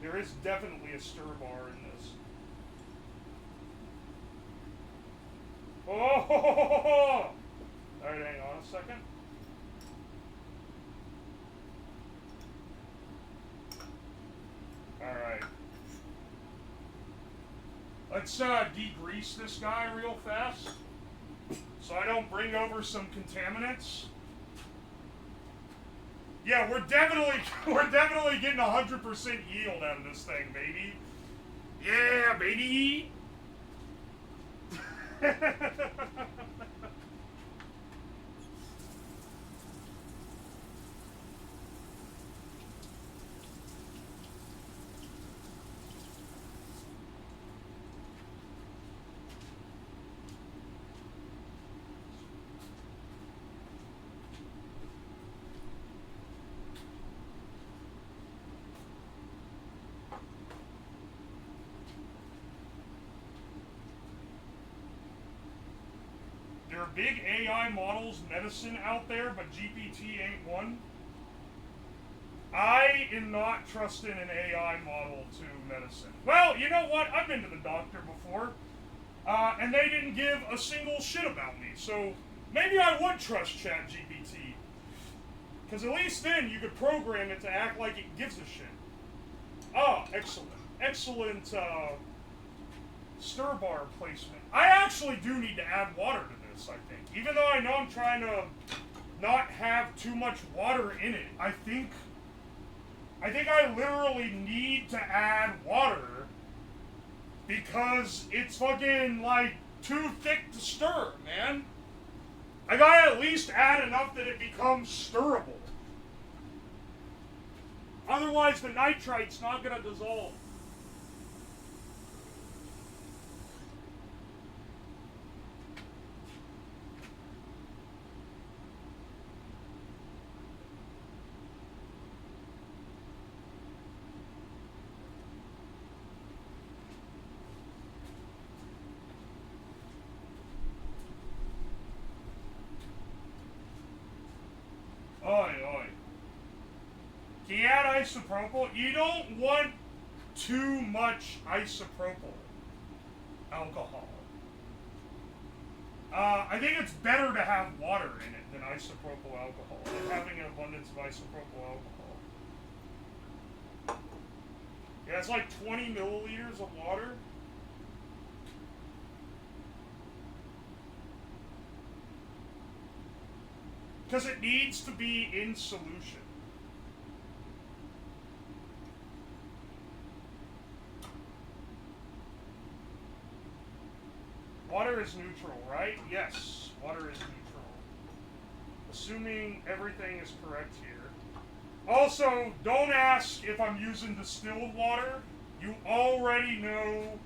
There is definitely a stir bar in this. Oh! Alright, hang on a second. Alright. Let's degrease this guy real fast, so I don't bring over some contaminants. Yeah, we're definitely getting 100% yield out of this thing, baby. Yeah, baby. There are big AI models, medicine out there, but GPT ain't one. I am not trusting an AI model to medicine. Well, you know what? I've been to the doctor before, and they didn't give a single shit about me. So maybe I would trust ChatGPT, because at least then you could program it to act like it gives a shit. Oh, excellent, excellent stir bar placement. I actually do need to add water to this, I think. Even though I know I'm trying to not have too much water in it, I think I literally need to add water because it's fucking, like, too thick to stir, man. I gotta at least add enough that it becomes stirrable. Otherwise, the nitrite's not gonna dissolve. Oi, oi. Can you add isopropyl? You don't want too much isopropyl alcohol. I think it's better to have water in it than isopropyl alcohol, than having an abundance of isopropyl alcohol. Yeah, it's like 20 milliliters of water. Because it needs to be in solution. Water is neutral, right? Yes, water is neutral. Assuming everything is correct here. Also, don't ask if I'm using distilled water. You already know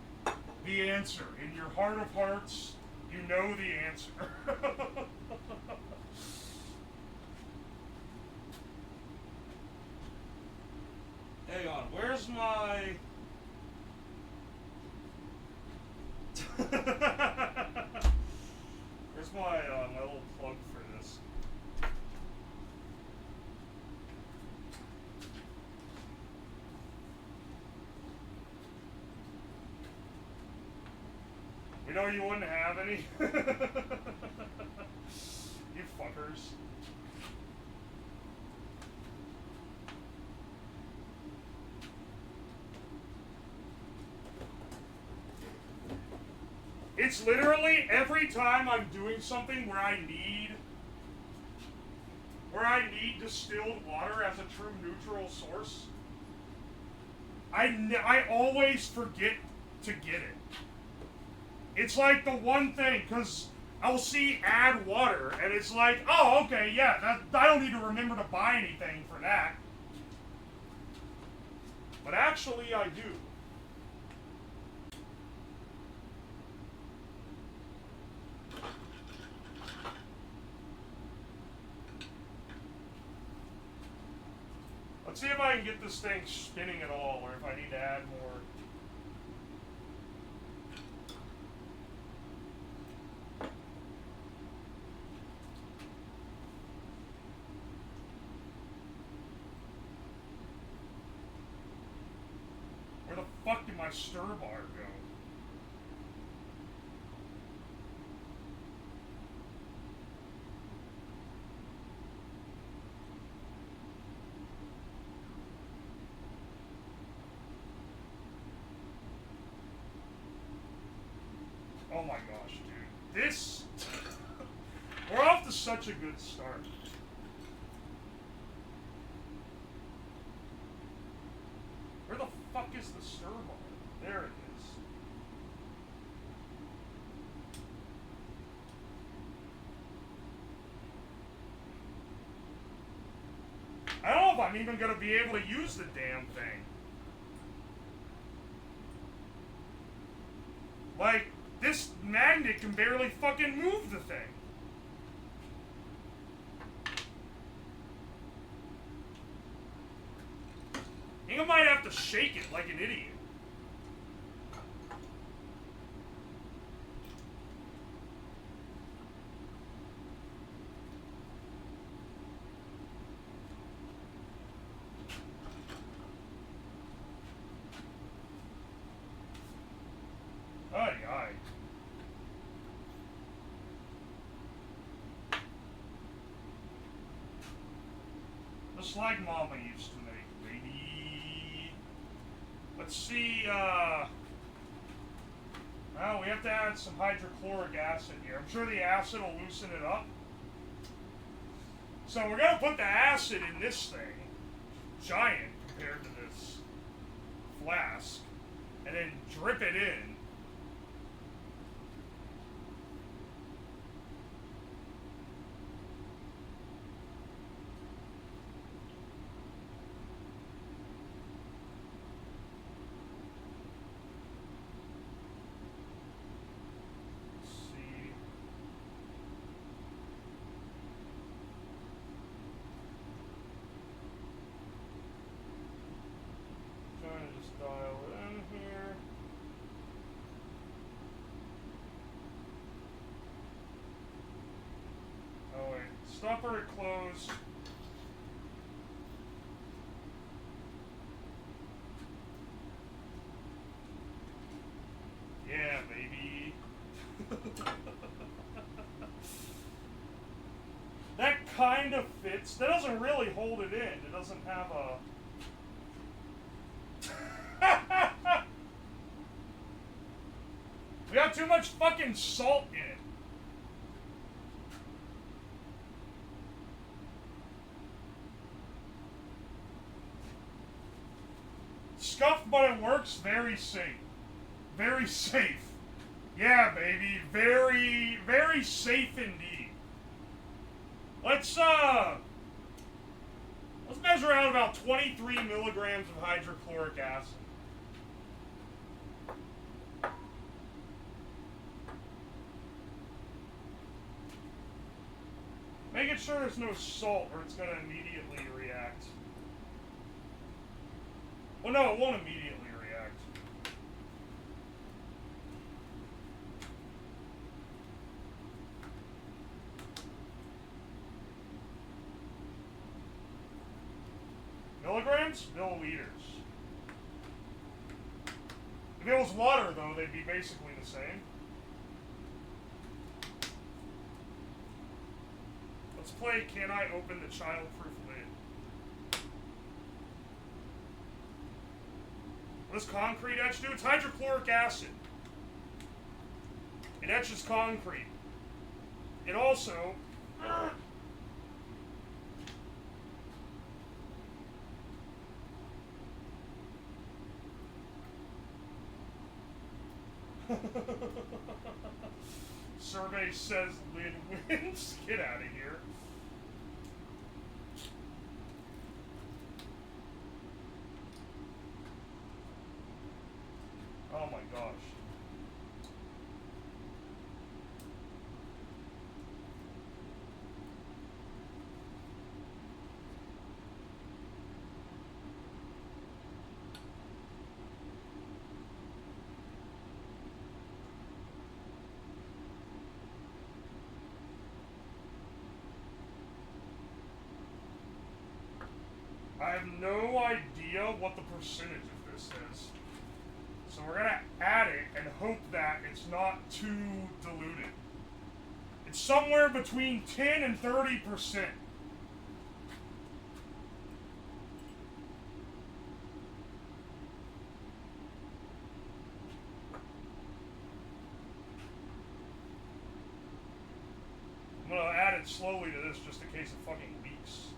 the answer. In your heart of hearts, you know the answer. Hang on, where's my... Where's my little plug for this? You know you wouldn't have any? You fuckers. It's literally every time I'm doing something where I need distilled water as a true neutral source, I always forget to get it. It's like the one thing, because I'll see add water, and it's like, oh, okay, yeah, I don't need to remember to buy anything for that. But actually, I do. Let's see if I can get this thing spinning at all, or if I need to add more. Where the fuck did my stir bar go? Oh my gosh, dude. This... We're off to such a good start. Where the fuck is the stir bar? There it is. I don't know if I'm even going to be able to use the damn thing. Like... This magnet can barely fucking move the thing. I think I might have to shake it like an idiot. Ay, ay. Just like Mama used to make, baby. Let's see, well, we have to add some hydrochloric acid here. I'm sure the acid will loosen it up. So we're gonna put the acid in this thing, giant compared to this flask, and then drip it in. Dial it in here. Oh wait, stopper it closed. kind of fits. That doesn't really hold it in. It doesn't have a... We got too much fucking salt in it. Scuffed, but it works. Very safe. Very safe. Yeah, baby. Very, very safe indeed. Let's measure out about 23 milligrams of hydrochloric acid. Making sure there's no salt or it's going to immediately react. Well, no, it won't immediately react. Milligrams? Milliliters. If it was water, though, they'd be basically the same. Let's play Can I Open the Childproof Lid? What does concrete etch do? It's hydrochloric acid. It etches concrete. It also... Survey says lid wins. Get out of here. Oh my gosh. I have no idea what the percentage of this is. So we're gonna add it and hope that it's not too diluted. It's somewhere between 10 and 30%. I'm gonna add it slowly to this just in case it fucking leaks.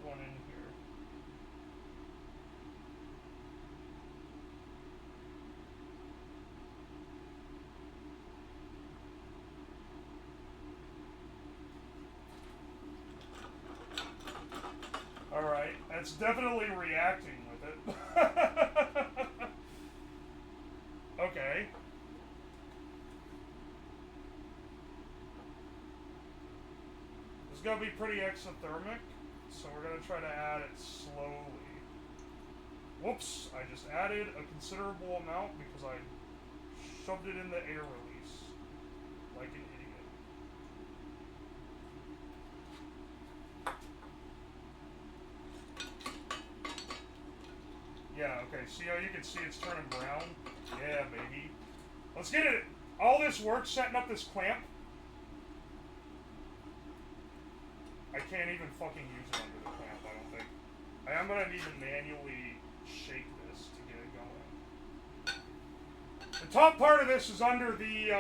One in here. Alright, that's definitely reacting with it. Okay. This is gonna be pretty exothermic. So we're going to try to add it slowly. Whoops, I just added a considerable amount because I shoved it in the air release. Like an idiot. Yeah, okay, see how you can see it's turning brown? Yeah, baby. Let's get it. All this work setting up this clamp. I can't even fucking use it under the clamp, I don't think. I am gonna need to manually shake this to get it going. The top part of this is under the,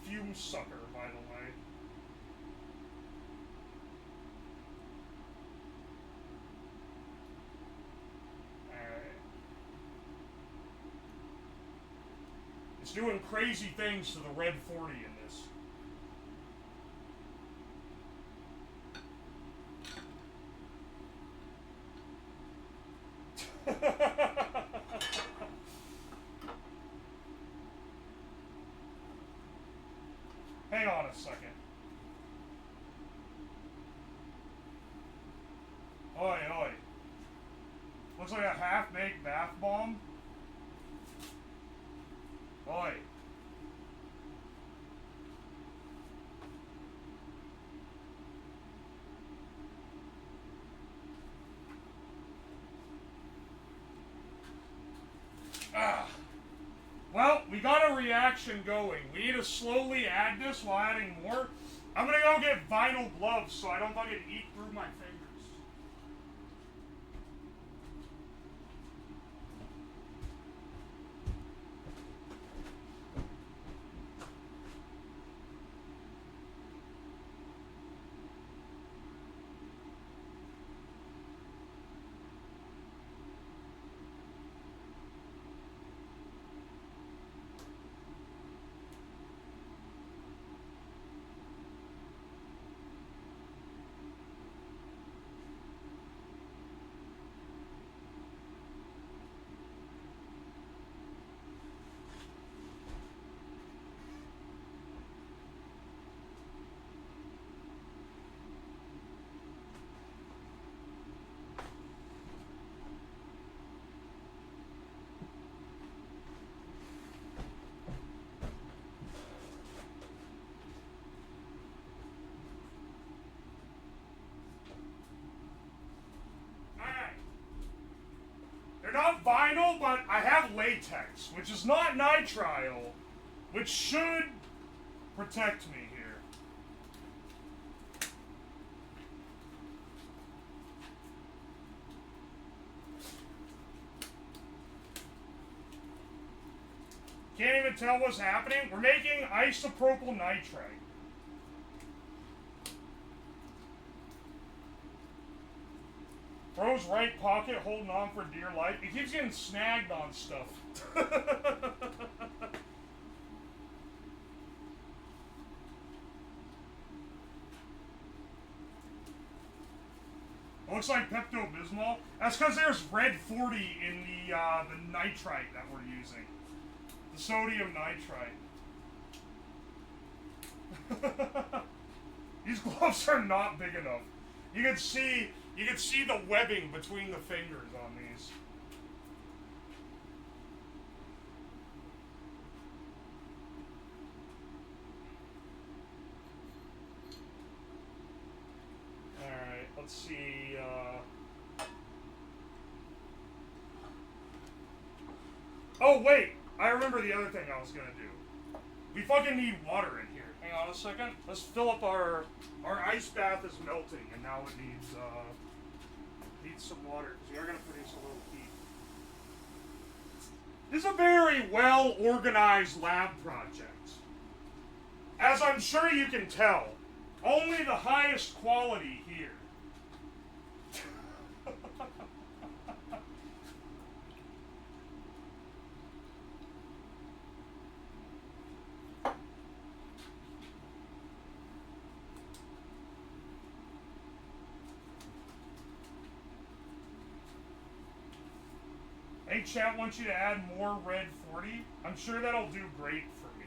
fume sucker, by the way. It's doing crazy things to the red 40 in this. Hang on a second. Oi, oi. Looks like a half-baked bath bomb. Oi. Well, we got a reaction going. We need to slowly add this while adding more. I'm gonna go get vinyl gloves so I don't fucking eat through my fingers. They're not vinyl, but I have latex, which is not nitrile, which should protect me here. Can't even tell what's happening. We're making isopropyl nitrite. Bro's right pocket holding on for dear life. He keeps getting snagged on stuff. It looks like Pepto-Bismol. That's because there's red 40 in the nitrite that we're using. The sodium nitrite. These gloves are not big enough. You can see the webbing between the fingers on these. Alright, let's see, Oh, wait! I remember the other thing I was gonna do. We fucking need water in here. Hang on a second. Let's fill up our ice bath is melting, and now it needs some water, because we are gonna produce a little heat. This is a very well-organized lab project. As I'm sure you can tell, only the highest quality here. Hey, chat wants you to add more red 40. I'm sure that'll do great for me.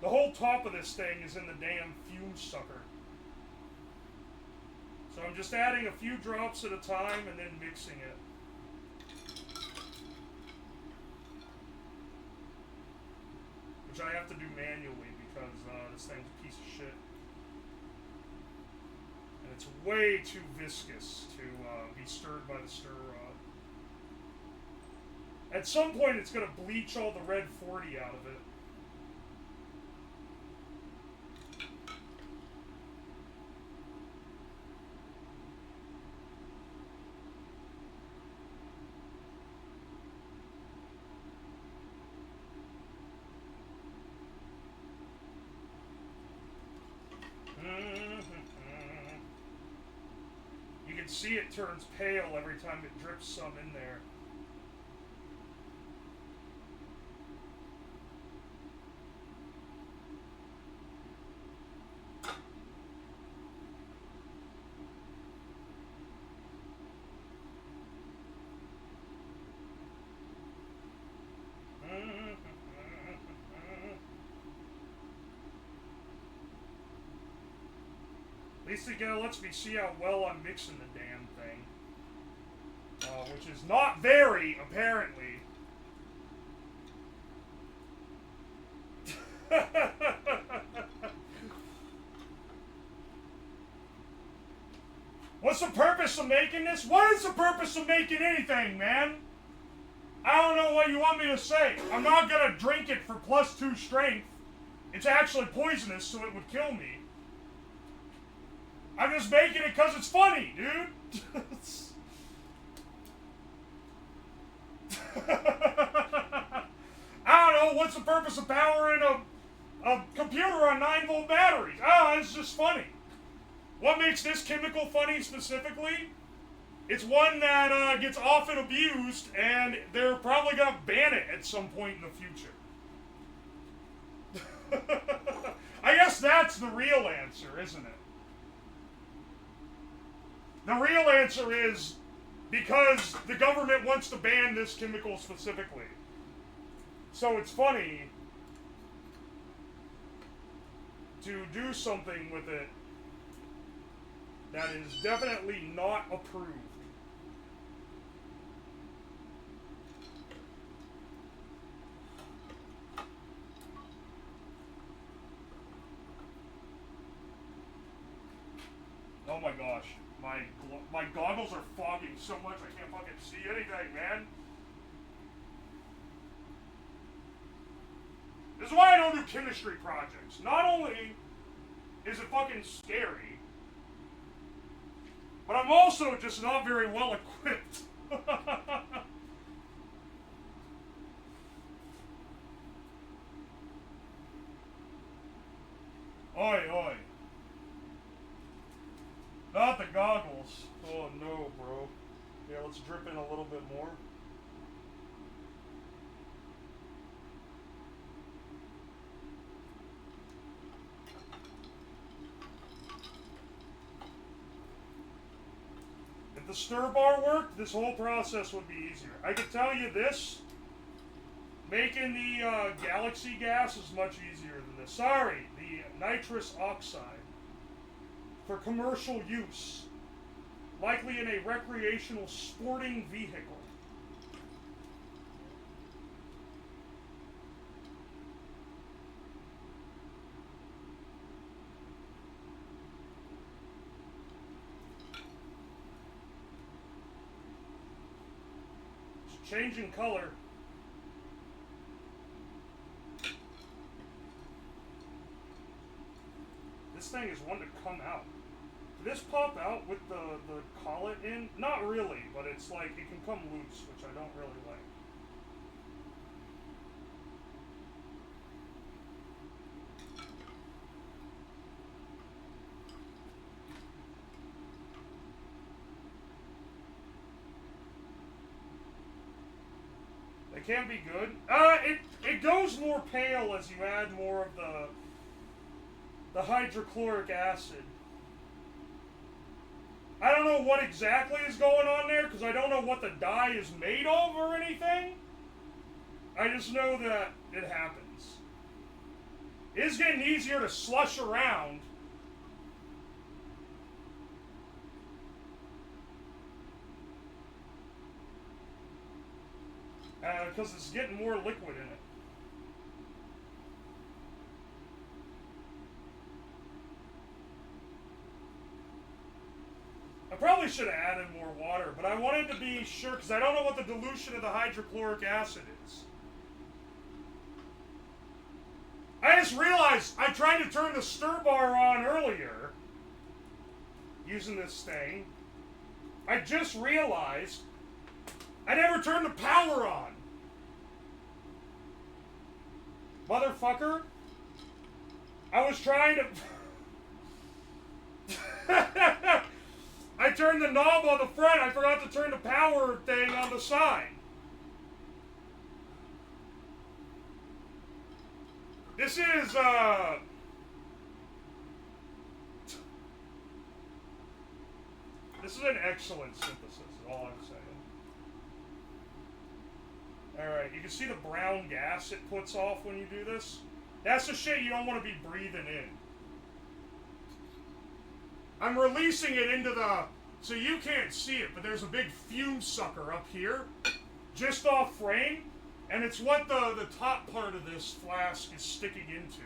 The whole top of this thing is in the damn fume sucker. So I'm just adding a few drops at a time and then mixing it. Which I have to do manually because this thing's a piece of shit. And it's way too viscous to be stirred by the stir rod. At some point it's going to bleach all the red 40 out of it. You can see it turns pale every time it drips some in there. At least it lets me see how well I'm mixing the damn thing. which is not very, apparently. What's the purpose of making this? What is the purpose of making anything, man? I don't know what you want me to say. I'm not gonna drink it for +2 strength. It's actually poisonous, so it would kill me. I'm just making it because it's funny, dude. I don't know, what's the purpose of powering a computer on 9-volt batteries? Oh, it's just funny. What makes this chemical funny specifically? It's one that gets often abused, and they're probably going to ban it at some point in the future. I guess that's the real answer, isn't it? The real answer is because the government wants to ban this chemical specifically. So it's funny to do something with it that is definitely not approved. Oh my gosh, my goggles are fogging so much I can't fucking see anything, man. This is why I don't do chemistry projects. Not only is it fucking scary, but I'm also just not very well equipped. Oi, oi. Not the goggles. Oh no, bro. Yeah, let's drip in a little bit more. If the stir bar worked, this whole process would be easier. I can tell you this, making the galaxy gas is much easier than this. Sorry, the nitrous oxide. For commercial use, likely in a recreational sporting vehicle. It's changing color. This thing is one to come out. Did this pop out with the collet in? Not really, but it's like it can come loose, which I don't really like. They can be good. It goes more pale as you add more of the hydrochloric acid. I don't know what exactly is going on there, because I don't know what the dye is made of or anything. I just know that it happens. It is getting easier to slush around. Because it's getting more liquid in it. I probably should have added more water, but I wanted to be sure, because I don't know what the dilution of the hydrochloric acid is. I just realized I tried to turn the stir bar on earlier, using this thing. I just realized I never turned the power on. Motherfucker. I was trying to... I turned the knob on the front. I forgot to turn the power thing on the side. This is, this is an excellent synthesis, is all I'm saying. Alright, you can see the brown gas it puts off when you do this. That's the shit you don't want to be breathing in. I'm releasing it into the So you can't see it, but there's a big fume sucker up here, just off frame, and it's what the top part of this flask is sticking into.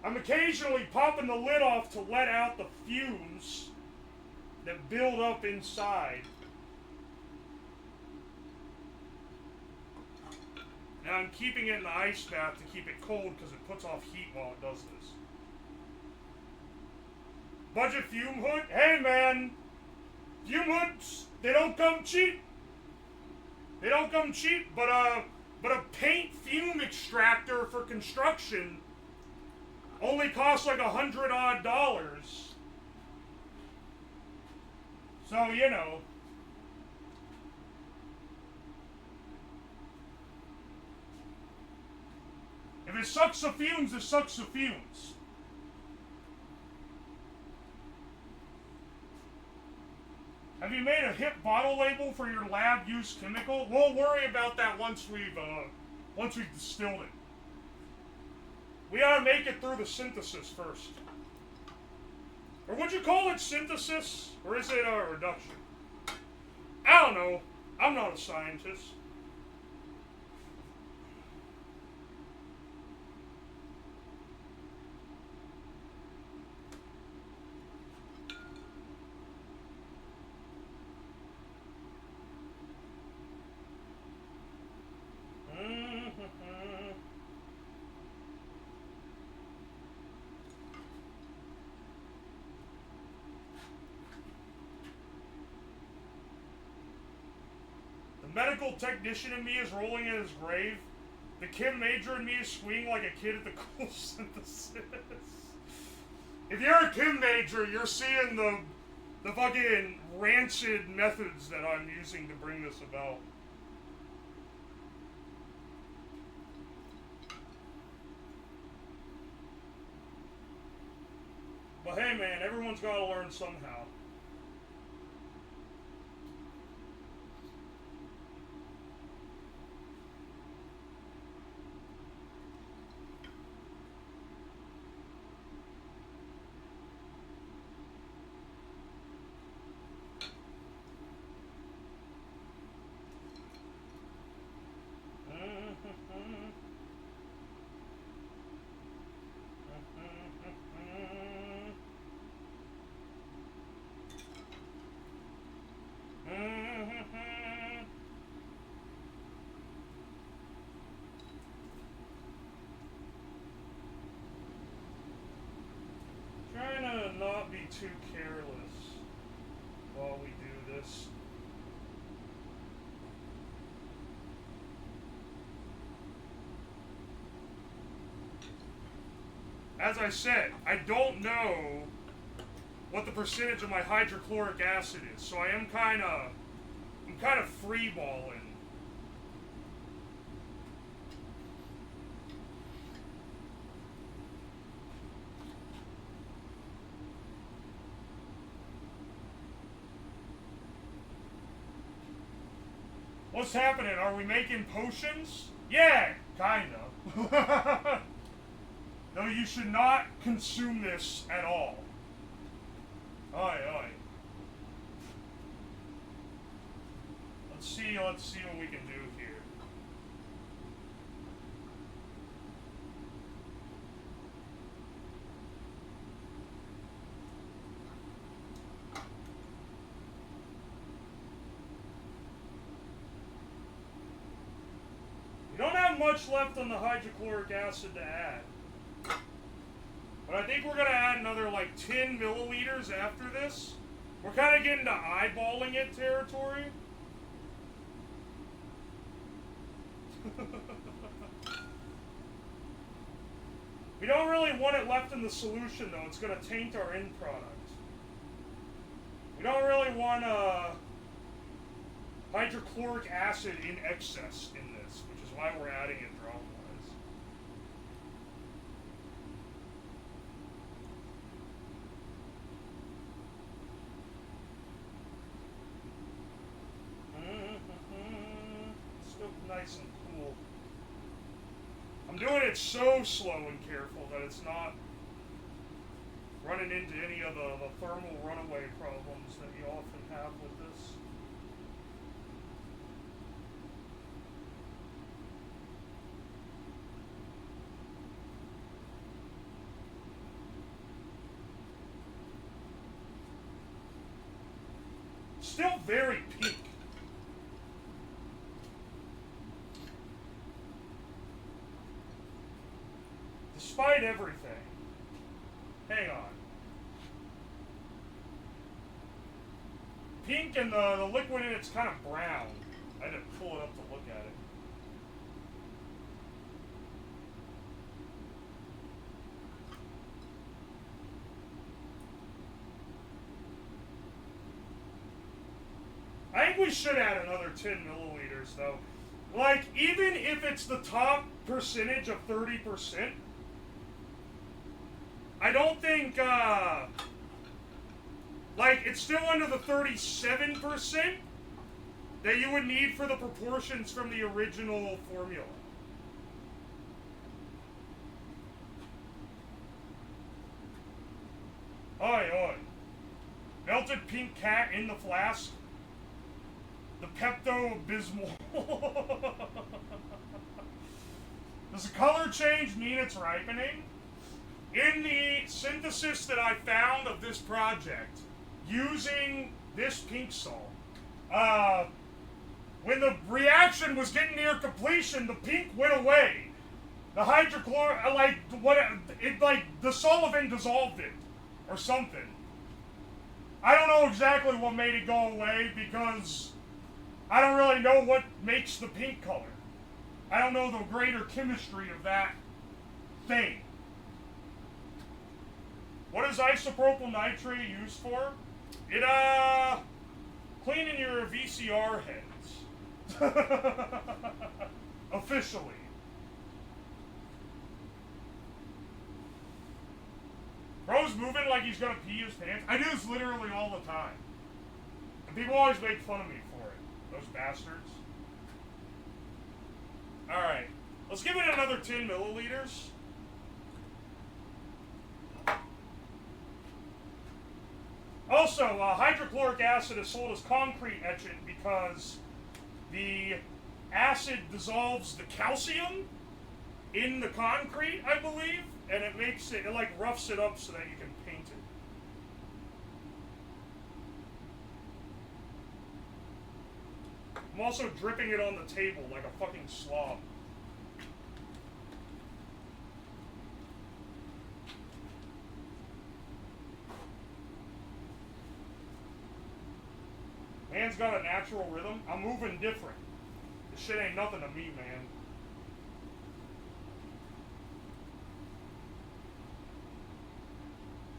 I'm occasionally popping the lid off to let out the fumes that build up inside. Now I'm keeping it in the ice bath to keep it cold because it puts off heat while it does this. Budget fume hood? Hey man! Fume hoods, they don't come cheap. They don't come cheap, but a paint fume extractor for construction only costs like $100 odd. So, you know. If it sucks the fumes, it sucks the fumes. Have you made a hip bottle label for your lab use chemical? We'll worry about that once we've distilled it. We gotta make it through the synthesis first. Or would you call it synthesis? Or is it a reduction? I don't know. I'm not a scientist. Medical technician in me is rolling in his grave. The chem major in me is squealing like a kid at the cool synthesis. If you're a chem major, you're seeing the fucking rancid methods that I'm using to bring this about. But hey man, everyone's gotta learn somehow. Trying to not be too careless while we do this. As I said, I don't know what the percentage of my hydrochloric acid is, so I'm kind of freeballing. What's happening? Are we making potions? Yeah, kind of. No, you should not consume this at all. Oi, oi. Let's see what we can do here. We don't have much left on the hydrochloric acid to add. But I think we're going to add another like 10 milliliters after this. We're kind of getting to eyeballing it territory. We don't really want it left in the solution though. It's going to taint our end product. We don't really want hydrochloric acid in excess in this, which is why we're adding it dropwise. Nice and cool. I'm doing it so slow and careful that it's not running into any of the thermal runaway problems that you often have with this. Still very pink. Despite everything. Hang on. Pink and the liquid in it's kind of brown. I had to pull it up to look at it. I think we should add another 10 milliliters though. Like, even if it's the top percentage of 30%, I don't think, like, it's still under the 37% that you would need for the proportions from the original formula. Oi, oi. Melted pink cat in the flask. The Pepto-Bismol. Does the color change mean it's ripening? In the synthesis that I found of this project, using this pink salt, when the reaction was getting near completion, the pink went away. The hydrochlor, the solvent dissolved it, or something. I don't know exactly what made it go away because I don't really know what makes the pink color. I don't know the greater chemistry of that thing. What is isopropyl nitrate used for? It, cleaning your VCR heads. Officially. Bro's moving like he's gonna pee his pants. I do this literally all the time. And people always make fun of me for it. Those bastards. Alright. Let's give it another 10 milliliters. Also, hydrochloric acid is sold as concrete etchant because the acid dissolves the calcium in the concrete, I believe, and it makes it, like roughs it up so that you can paint it. I'm also dripping it on the table like a fucking slob. Man's got a natural rhythm. I'm moving different. This shit ain't nothing to me, man.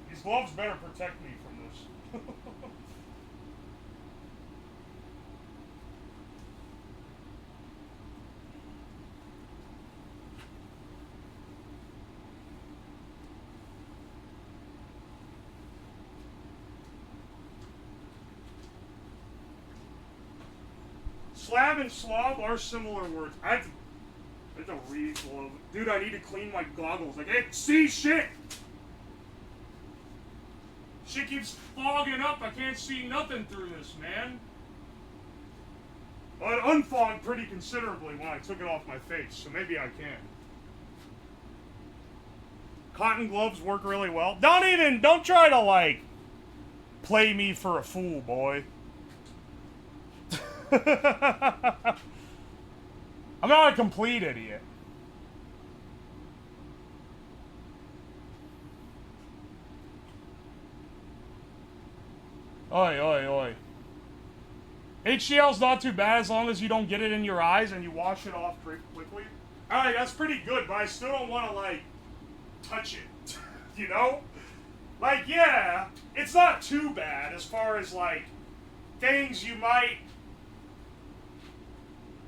These gloves better protect me from this. Slab and slob are similar words. I have to read glove. Dude, I need to clean my goggles. I can't see shit! Shit keeps fogging up. I can't see nothing through this, man. Well, it unfogged pretty considerably when I took it off my face, so maybe I can. Cotton gloves work really well. Don't try to, like, play me for a fool, boy. I'm not a complete idiot. Oi, oi, oi. HCl's not too bad as long as you don't get it in your eyes and you wash it off quickly. Alright, that's pretty good, but I still don't want to, like, touch it. You know? Like, yeah, it's not too bad as far as, like, things you might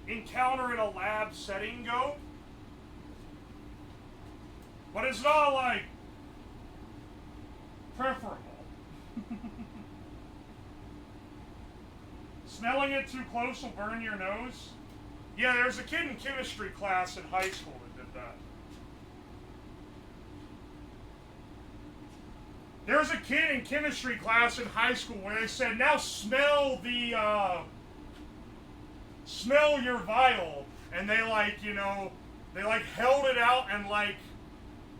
encounter in a lab setting go. But it's not, like, preferable. Smelling it too close will burn your nose. Yeah, there's a kid in chemistry class in high school that did that. There was a kid in chemistry class in high school where they said, now smell the, smell your vial. And they like, you know, they like held it out and like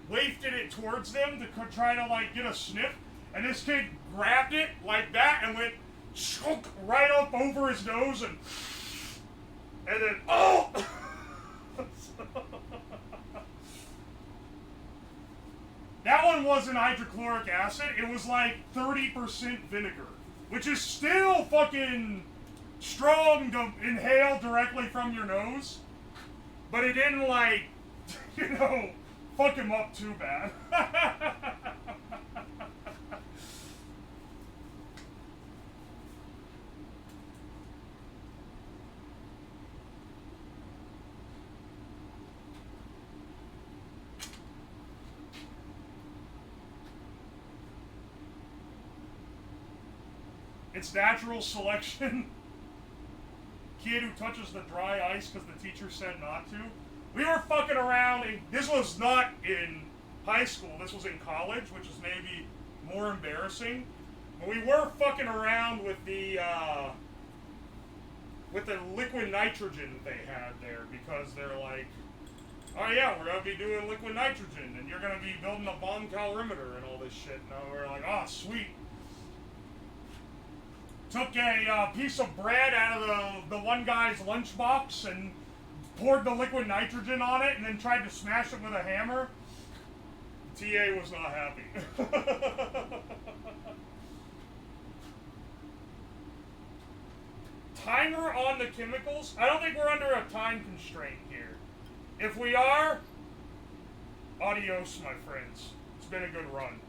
wafted it towards them to try to like get a sniff. And this kid grabbed it like that and went choke right up over his nose and then, oh! That one wasn't hydrochloric acid, it was like 30% vinegar, which is still fucking strong to inhale directly from your nose, but it didn't like, you know, fuck him up too bad. It's natural selection. Kid who touches the dry ice because the teacher said not to. We were fucking around, and this was not in high school, this was in college, which is maybe more embarrassing. But we were fucking around with the liquid nitrogen they had there, because they're like, oh yeah, we're gonna be doing liquid nitrogen, and you're gonna be building a bomb calorimeter and all this shit. And we're like, oh, sweet. Took a piece of bread out of the one guy's lunchbox and poured the liquid nitrogen on it and then tried to smash it with a hammer. The TA was not happy. Timer on the chemicals? I don't think we're under a time constraint here. If we are, adios, my friends. It's been a good run.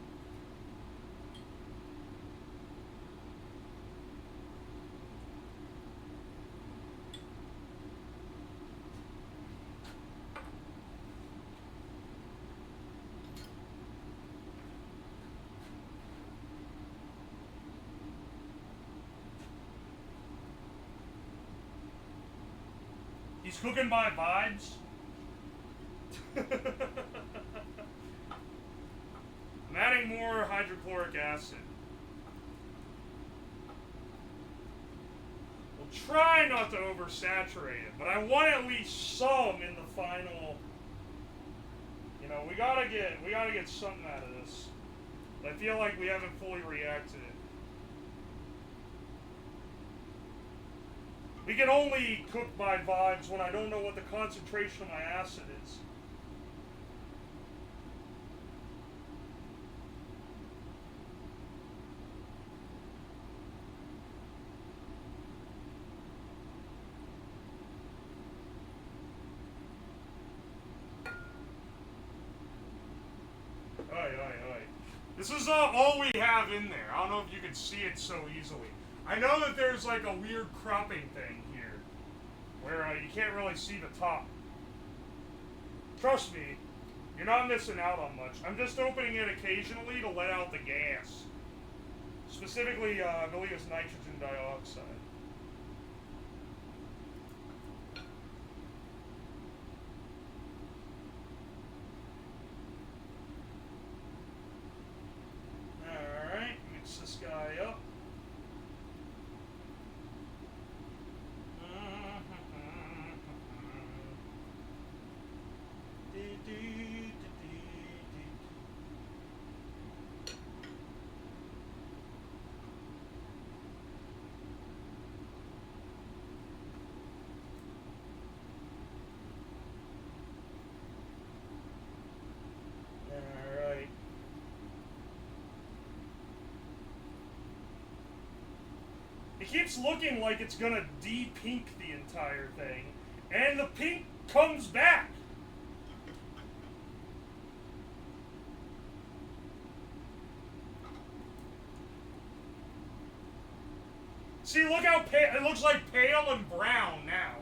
He's cooking by vibes. I'm adding more hydrochloric acid. We'll try not to oversaturate it, but I want at least some in the final. You know, we gotta get something out of this. I feel like we haven't fully reacted it. We can only cook by vibes when I don't know what the concentration of my acid is. Aye, aye, aye. This is all we have in there. I don't know if you can see it so easily. I know that there's like a weird cropping thing here, where you can't really see the top. Trust me, you're not missing out on much. I'm just opening it occasionally to let out the gas. Specifically, I believe it's nitrogen dioxide. Alright, mix this guy up. Alright. It keeps looking like it's gonna de-pink the entire thing, and the pink comes back. See, look how pale, it looks like pale and brown now.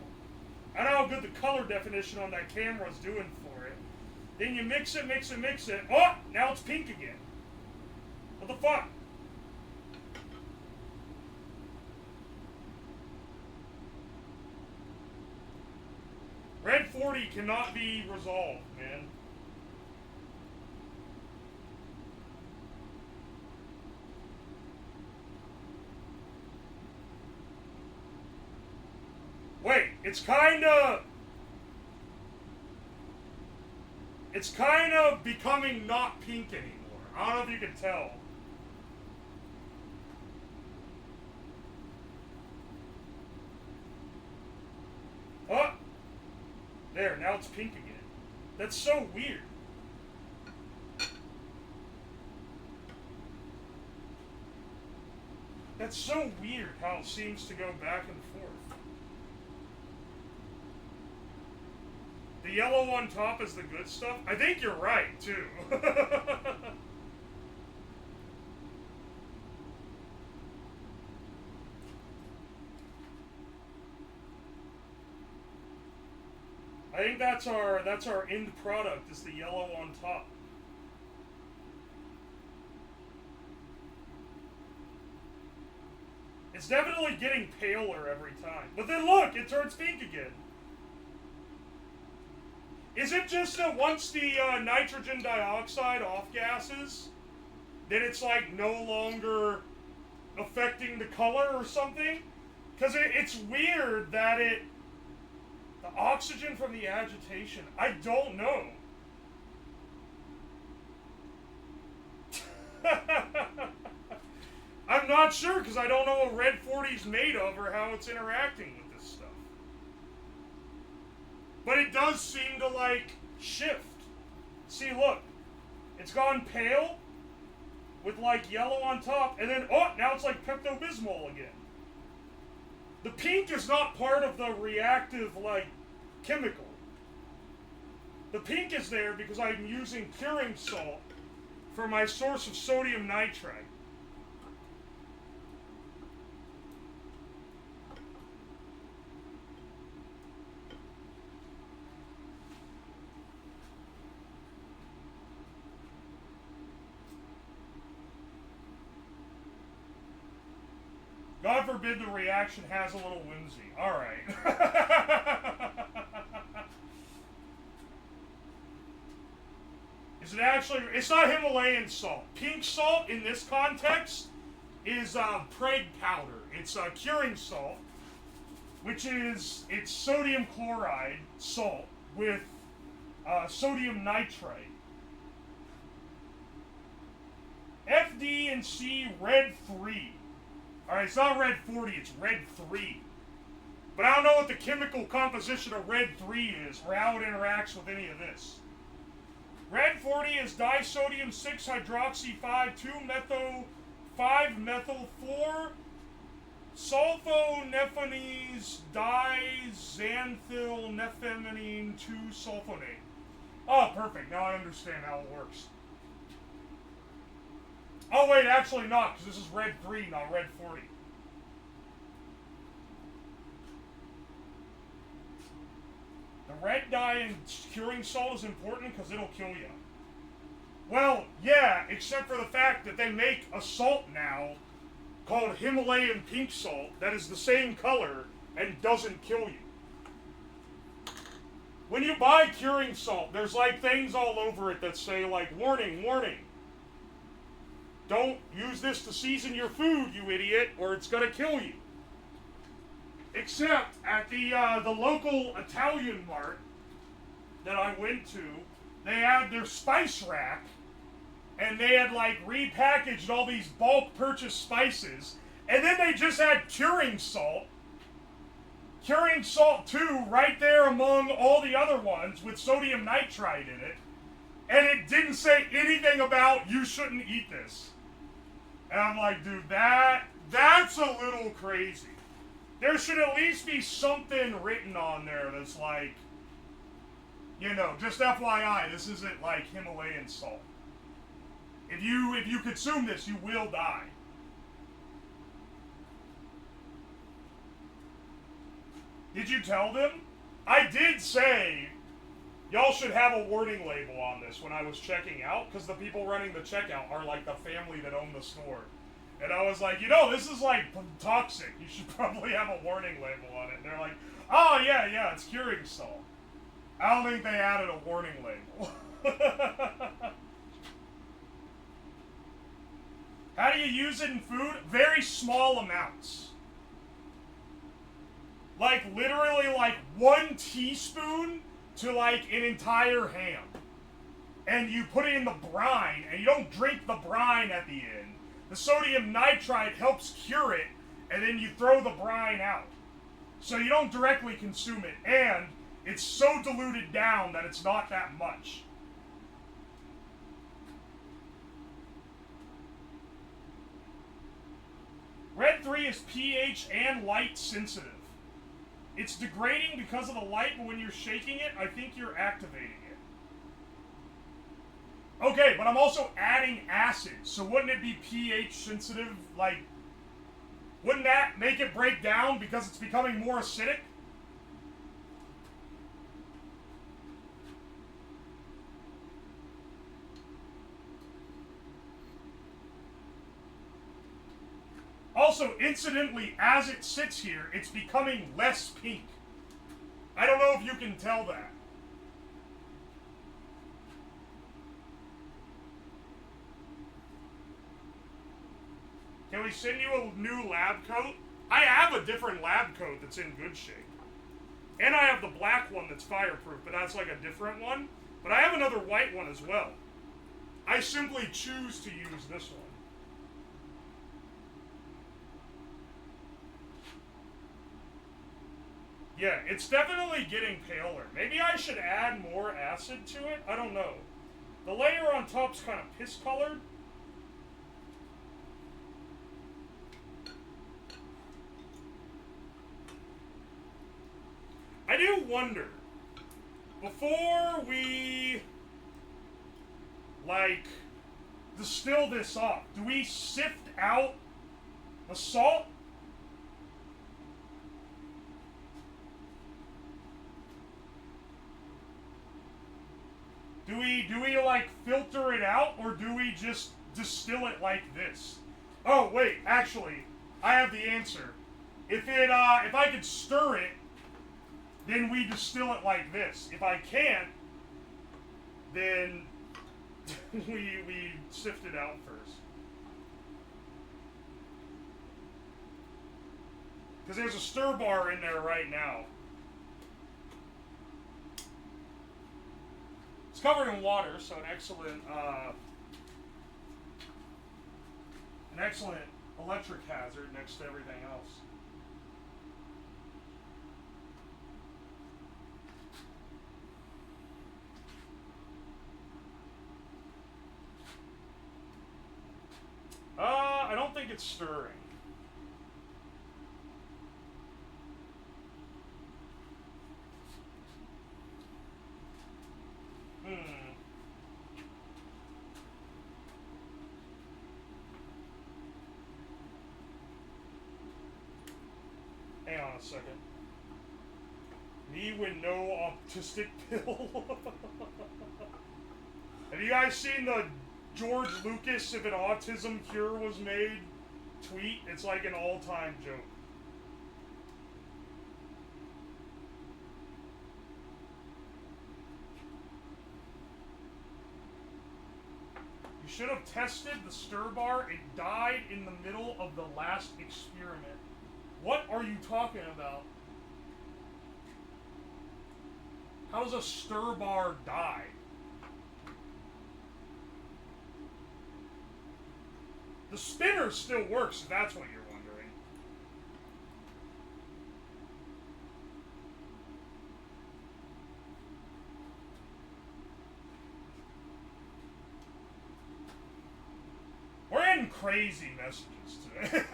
I don't know how good the color definition on that camera is doing for it. Then you mix it, mix it, mix it. Oh, now it's pink again. What the fuck? Red 40 cannot be resolved, man. It's kind of becoming not pink anymore. I don't know if you can tell. Oh! There, now it's pink again. That's so weird. That's so weird how it seems to go back and forth. The yellow on top is the good stuff? I think you're right, too. I think that's our end product, is the yellow on top. It's definitely getting paler every time. But then look, it turns pink again. Is it just that once the nitrogen dioxide off-gasses, then it's like no longer affecting the color or something? Because it's weird that the oxygen from the agitation, I don't know. I'm not sure because I don't know what Red 40's made of or how it's interacting with this stuff. But it does seem to, like, shift. See, look. It's gone pale with, like, yellow on top. And then, oh, now it's like Pepto-Bismol again. The pink is not part of the reactive, like, chemical. The pink is there because I'm using curing salt for my source of sodium nitrite. God forbid the reaction has a little whimsy. Alright. Is it actually... It's not Himalayan salt. Pink salt, in this context, is Prague powder. It's curing salt, which is... It's sodium chloride salt with sodium nitrite. FD and C Red 3. Alright, it's not Red 40, it's Red 3. But I don't know what the chemical composition of Red 3 is, or how it interacts with any of this. Red 40 is disodium 6-hydroxy 5-2-methyl 5-methyl-4-sulfonephenese dixanthylnephenine 2-sulfonate. Oh, perfect. Now I understand how it works. Oh, wait, actually not, because this is Red 3, not Red 40. The red dye in curing salt is important because it'll kill you. Well, yeah, except for the fact that they make a salt now called Himalayan pink salt that is the same color and doesn't kill you. When you buy curing salt, there's like things all over it that say like, warning, warning. Don't use this to season your food, you idiot, or it's gonna kill you. Except at the local Italian mart that I went to, they had their spice rack, and they had like repackaged all these bulk purchase spices, and then they just had curing salt 2 right there among all the other ones with sodium nitrite in it, and it didn't say anything about you shouldn't eat this. And I'm like, dude, that's a little crazy. There should at least be something written on there that's like, you know, just FYI, this isn't like Himalayan salt. If you consume this, you will die. Did you tell them? I did say y'all should have a warning label on this when I was checking out, because the people running the checkout are like the family that own the store. And I was like, you know, this is like toxic. You should probably have a warning label on it. And they're like, oh, yeah, it's curing salt. I don't think they added a warning label. How do you use it in food? Very small amounts. Like, literally, like, 1 teaspoon to, like, an entire ham. And you put it in the brine, and you don't drink the brine at the end. The sodium nitrite helps cure it, and then you throw the brine out. So you don't directly consume it, and it's so diluted down that it's not that much. Red 3 is pH and light sensitive. It's degrading because of the light, but when you're shaking it, I think you're activating it. Okay, but I'm also adding acid, so wouldn't it be pH sensitive? Like, wouldn't that make it break down because it's becoming more acidic? Also, incidentally, as it sits here, it's becoming less pink. I don't know if you can tell that. Can we send you a new lab coat? I have a different lab coat that's in good shape. And I have the black one that's fireproof, but that's like a different one. But I have another white one as well. I simply choose to use this one. Yeah, it's definitely getting paler. Maybe I should add more acid to it? I don't know. The layer on top's kind of piss-colored. I do wonder, before we, like, distill this off, do we sift out the salt? Do we like filter it out, or do we just distill it like this? Oh wait, actually, I have the answer. If I could stir it, then we distill it like this. If I can't, then we sift it out first. Because there's a stir bar in there right now. It's covered in water, so an excellent electric hazard next to everything else. I don't think it's stirring. Hang on a second. Me with no autistic pill. Have you guys seen the George Lucas, if an autism cure was made, tweet? It's like an all-time joke. You should have tested the stir bar. It died in the middle of the last experiment. What are you talking about? How does a stir bar die? The spinner still works, if that's what you're wondering. We're in crazy messages today.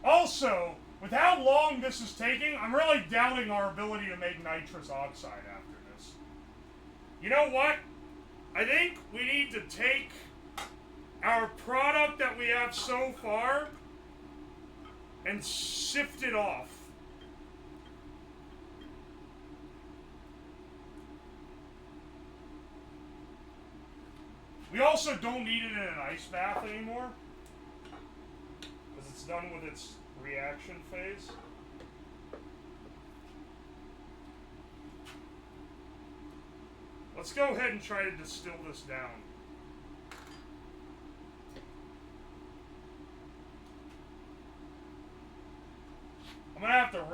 Also, with how long this is taking, I'm really doubting our ability to make nitrous oxide after this. You know what? I think we need to take our product that we have so far and sift it off. We also don't need it in an ice bath anymore, because it's done with its reaction phase. Let's go ahead and try to distill this down.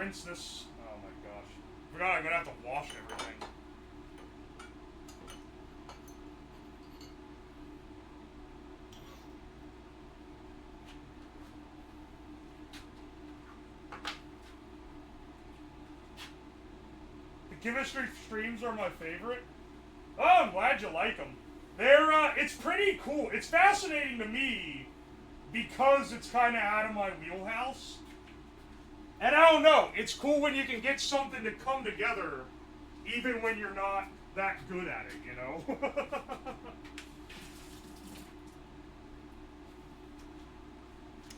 rinse this. Oh my gosh. Forgot I'm gonna have to wash everything. The chemistry streams are my favorite. Oh, I'm glad you like them. They're, it's pretty cool. It's fascinating to me because it's kind of out of my wheelhouse. And I don't know, it's cool when you can get something to come together even when you're not that good at it, you know?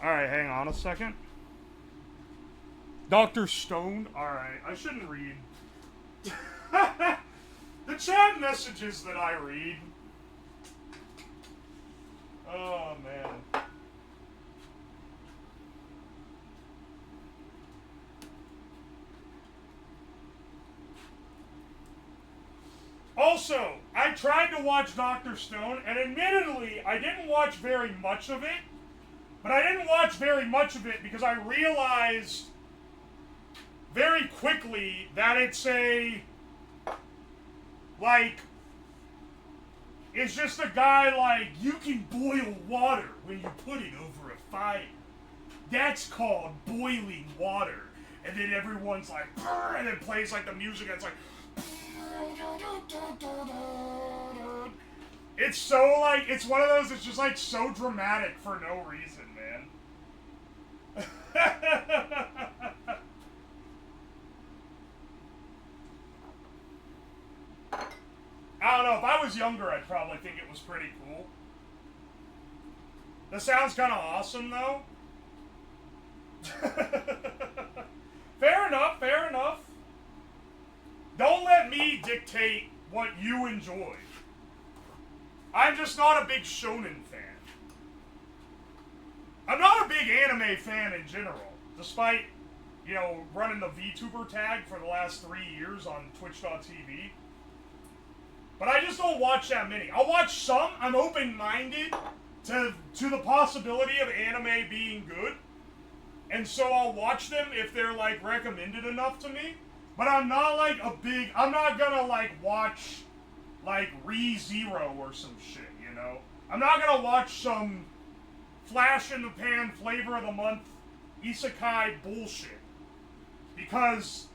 Alright, hang on a second. Dr. Stone? Alright, I shouldn't read. The chat messages that I read. Oh, man. Also, I tried to watch Dr. Stone, and admittedly, I didn't watch very much of it. But I didn't watch very much of it because I realized very quickly that it's it's just a guy like, you can boil water when you put it over a fire. That's called boiling water. And then everyone's like, and it plays like the music, and it's like, it's so like, it's one of those that's just like so dramatic for no reason, man. I don't know, if I was younger, I'd probably think it was pretty cool. That sounds kind of awesome, though. Fair enough, fair enough. Don't let me dictate what you enjoy. I'm just not a big shonen fan. I'm not a big anime fan in general, despite, you know, running the VTuber tag for the last 3 years on Twitch.tv. But I just don't watch that many. I'll watch some. I'm open-minded to the possibility of anime being good. And so I'll watch them if they're, like, recommended enough to me. But I'm not, like, I'm not gonna, like, watch, like, ReZero or some shit, you know? I'm not gonna watch some flash-in-the-pan, flavor-of-the-month, isekai bullshit. Because,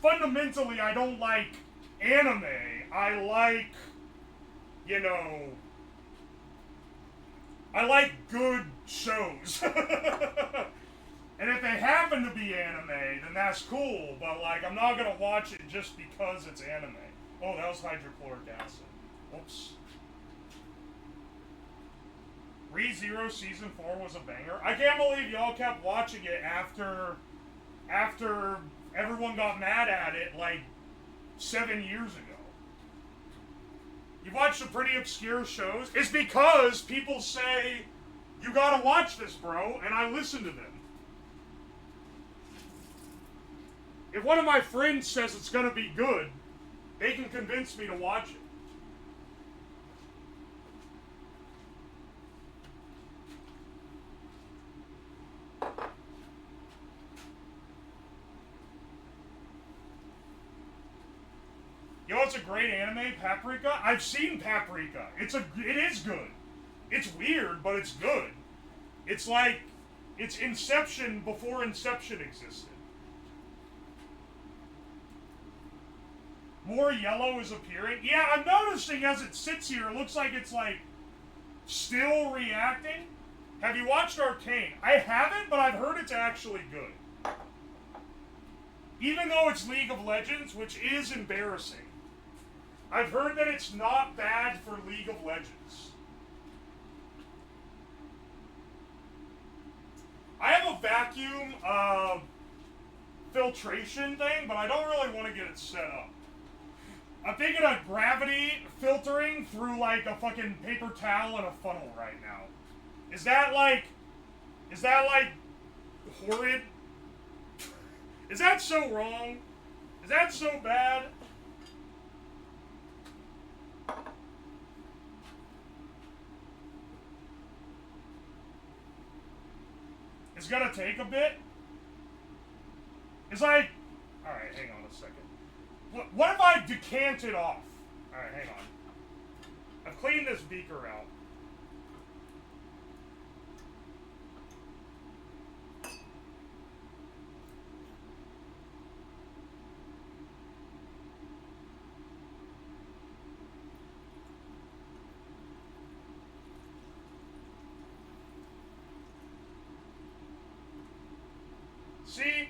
fundamentally, I don't like anime. I like, you know, I like good shows. And if they happen to be anime, then that's cool, but, like, I'm not gonna watch it just because it's anime. Oh, that was hydrochloric acid. Oops. ReZero Season 4 was a banger. I can't believe y'all kept watching it after everyone got mad at it, like, 7 years ago. You've watched some pretty obscure shows. It's because people say, you gotta watch this, bro, and I listen to them. If one of my friends says it's gonna be good, they can convince me to watch it. You know what's a great anime? Paprika? I've seen Paprika. It is good. It's weird, but it's good. It's like, it's Inception before Inception existed. More yellow is appearing. Yeah, I'm noticing as it sits here, it looks like it's like still reacting. Have you watched Arcane? I haven't, but I've heard it's actually good. Even though it's League of Legends, which is embarrassing. I've heard that it's not bad for League of Legends. I have a vacuum filtration thing, but I don't really want to get it set up. I'm thinking of gravity filtering through, like, a fucking paper towel and a funnel right now. Is that, like, horrid? Is that so wrong? Is that so bad? It's gonna take a bit. Is I... Alright, hang on a second. What if I decant it off? Alright, hang on. I've cleaned this beaker out. See?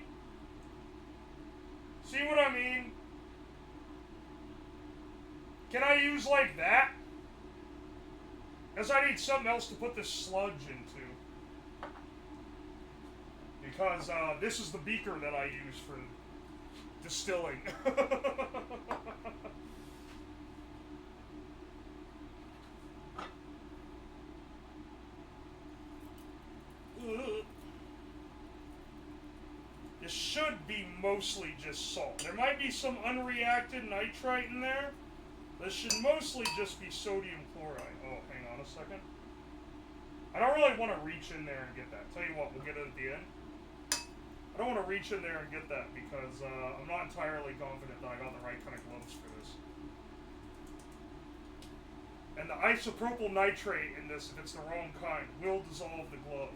See what I mean? Can I use like that? Because I need something else to put this sludge into. Because this is the beaker that I use for distilling. This should be mostly just salt. There might be some unreacted nitrite in there. This should mostly just be sodium chloride. Oh, hang on a second. I don't really want to reach in there and get that. Tell you what, we'll get it at the end. I don't want to reach in there and get that because I'm not entirely confident that I got the right kind of gloves for this. And the isopropyl nitrate in this, if it's the wrong kind, will dissolve the glove.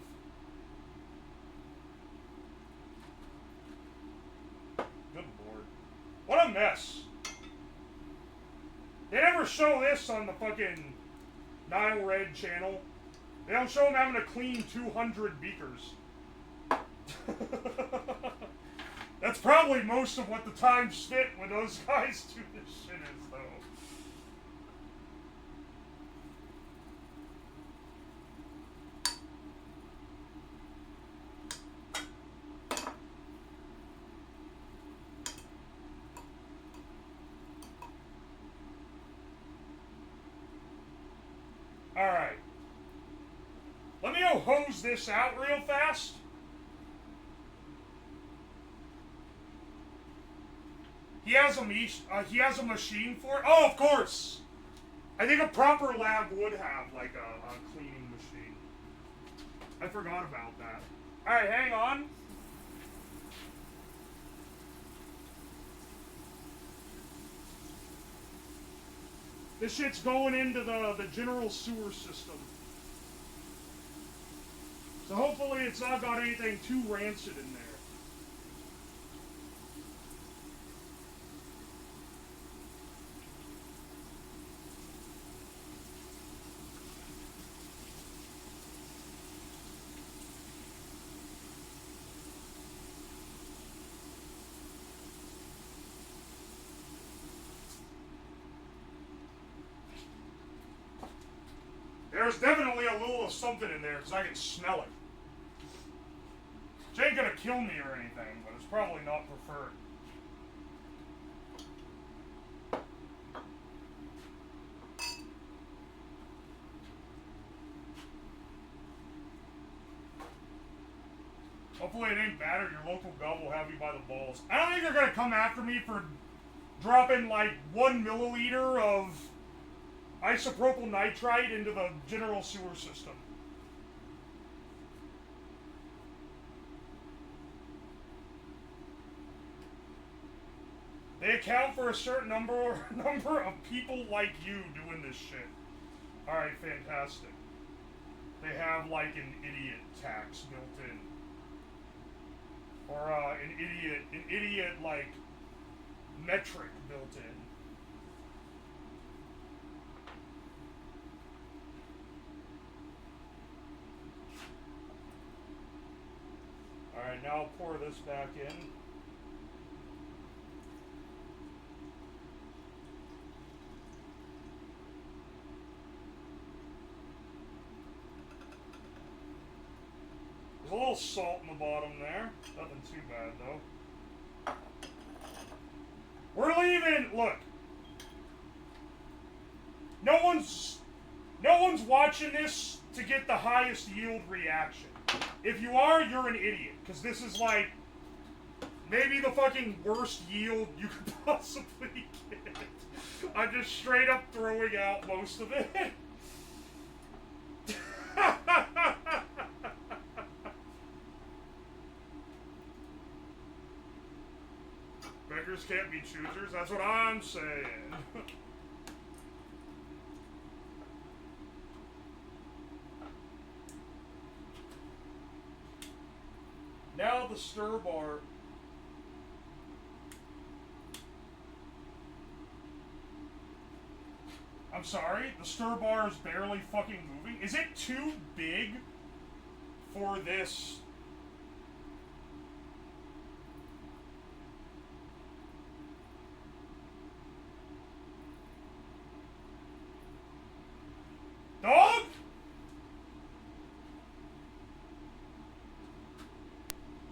Good lord. What a mess. They never show this on the fucking Nile Red channel. They don't show them having to clean 200 beakers. That's probably most of what the time spent when those guys do this shit is, though. Alright. Let me go hose this out real fast. He has a machine for it. Oh, of course. I think a proper lab would have like a cleaning machine. I forgot about that. All right, hang on. This shit's going into the general sewer system. So hopefully it's not got anything too rancid in there. There's definitely a little of something in there because I can smell it. Which ain't gonna kill me or anything, but it's probably not preferred. Hopefully it ain't bad or your local gov will have you by the balls. I don't think they're gonna come after me for dropping like 1 milliliter of isopropyl nitrite into the general sewer system. They account for a certain number of people like you doing this shit. Alright, fantastic. They have like an idiot tax built in. Or an idiot like metric built in. Alright, now I'll pour this back in. There's a little salt in the bottom there. Nothing too bad, though. We're leaving. Look. No one's watching this to get the highest yield reaction. If you are, you're an idiot. Because this is like maybe the fucking worst yield you could possibly get. I'm just straight up throwing out most of it. beggars can't be choosers. That's what I'm saying. Now the stir bar. I'm sorry, the stir bar is barely fucking moving. Is it too big for this? Dog?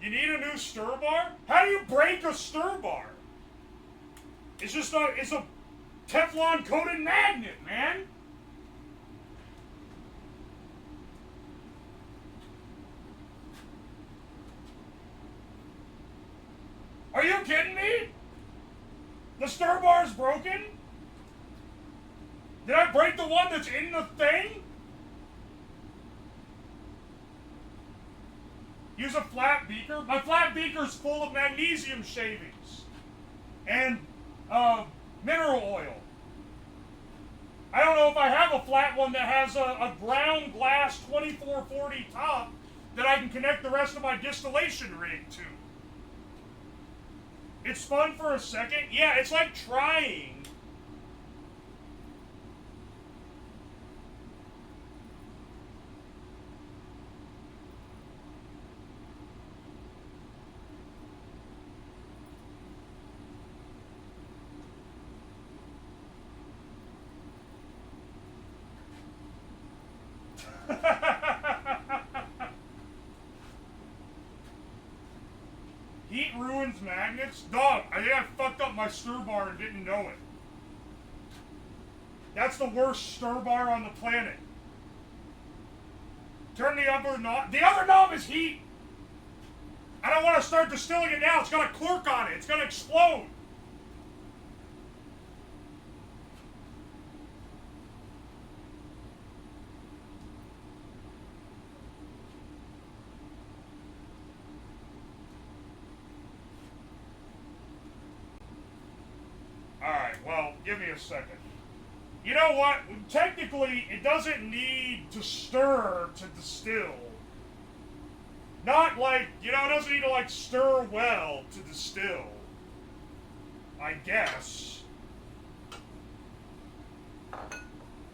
You need a new stir bar? How do you break a stir bar? It's just it's a Teflon coated magnet, man. Are you kidding me? The stir bar's broken? Did I break the one that's in the thing? Use a flat beaker? My flat beaker's full of magnesium shavings. And, mineral oil. I don't know if I have a flat one that has a ground glass 2440 top that I can connect the rest of my distillation rig to. It spun for a second? Yeah, it's like trying. Heat ruins magnets? Dog, I think I fucked up my stir bar and didn't know it. That's the worst stir bar on the planet. Turn the other knob. The other knob is heat. I don't want to start distilling it now. It's got a cork on it. It's going to explode. Alright, well, give me a second. You know what? Technically, it doesn't need to stir to distill. Not like, you know, it doesn't need to, like, stir well to distill. I guess. Oh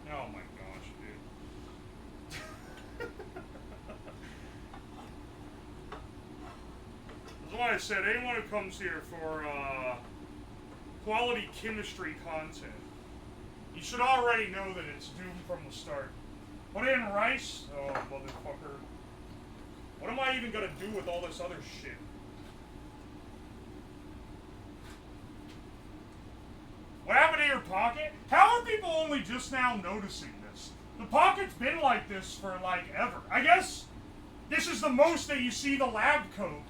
my gosh, dude. That's why I said anyone who comes here for, quality chemistry content, you should already know that it's doomed from the start. Put in rice? Oh, motherfucker. What am I even gonna do with all this other shit? What happened to your pocket? How are people only just now noticing this? The pocket's been like this for, like, ever. I guess this is the most that you see the lab coat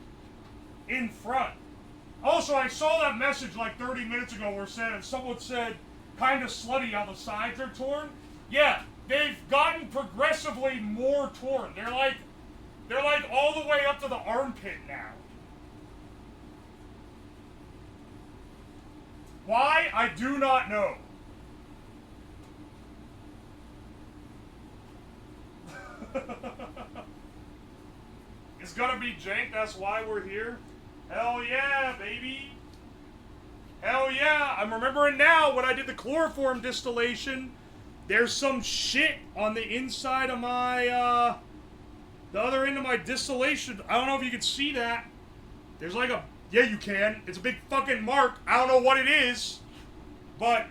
in front. Also, I saw that message like 30 minutes ago where someone said, kind of slutty how the sides are torn. Yeah, they've gotten progressively more torn. They're like all the way up to the armpit now. Why? I do not know. It's gonna be jank, that's why we're here. Hell yeah, baby. Hell yeah. I'm remembering now when I did the chloroform distillation, there's some shit on the inside of my, the other end of my distillation. I don't know if you can see that. There's like a, yeah, you can. It's a big fucking mark. I don't know what it is, but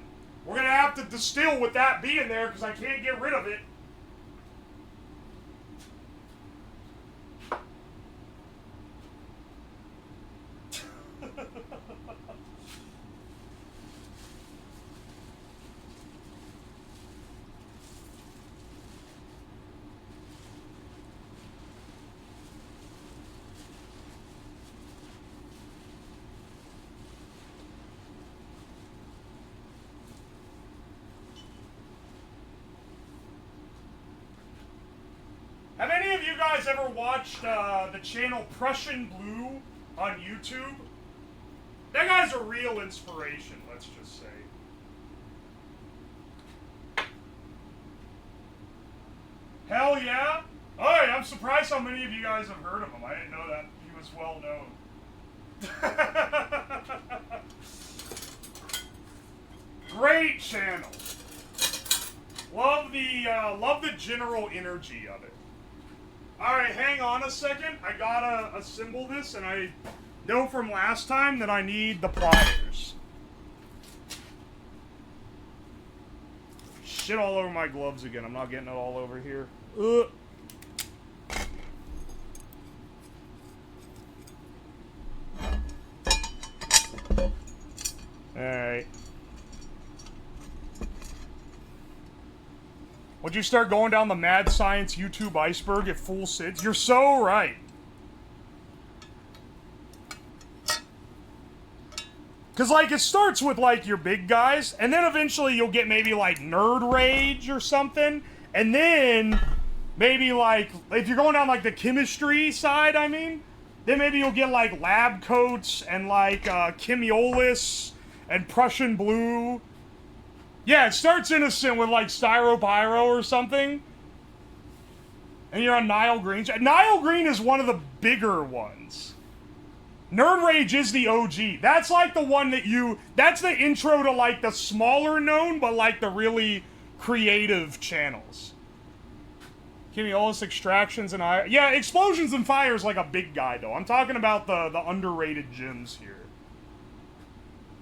we're gonna have to distill with that being there because I can't get rid of it. Have any of you guys ever watched the channel Prussian Blue on YouTube? That guy's a real inspiration, let's just say. Hell yeah! Alright, I'm surprised how many of you guys have heard of him. I didn't know that he was well known. Great channel. Love the general energy of it. Alright, hang on a second. I gotta assemble this, and I know from last time that I need the pliers. Shit all over my gloves again. I'm not getting it all over here. Ugh. Alright. Would you start going down the mad science YouTube iceberg at full SIDS? You're so right. Because, like, it starts with, like, your big guys, and then eventually you'll get maybe, like, Nerd Rage or something, and then maybe, like, if you're going down, like, the chemistry side, I mean, then maybe you'll get, like, Lab Coats and, like, Chemiolis and Prussian Blue. Yeah, it starts innocent with, like, Styropyro or something. And you're on Nile Green. Nile Green is one of the bigger ones. Nerd Rage is the OG. That's, like, the one that you... That's the intro to, like, the smaller known, but, like, the really creative channels. Chemiolis, Extractions, and Yeah, Explosions and Fire is, like, a big guy, though. I'm talking about the underrated gyms here.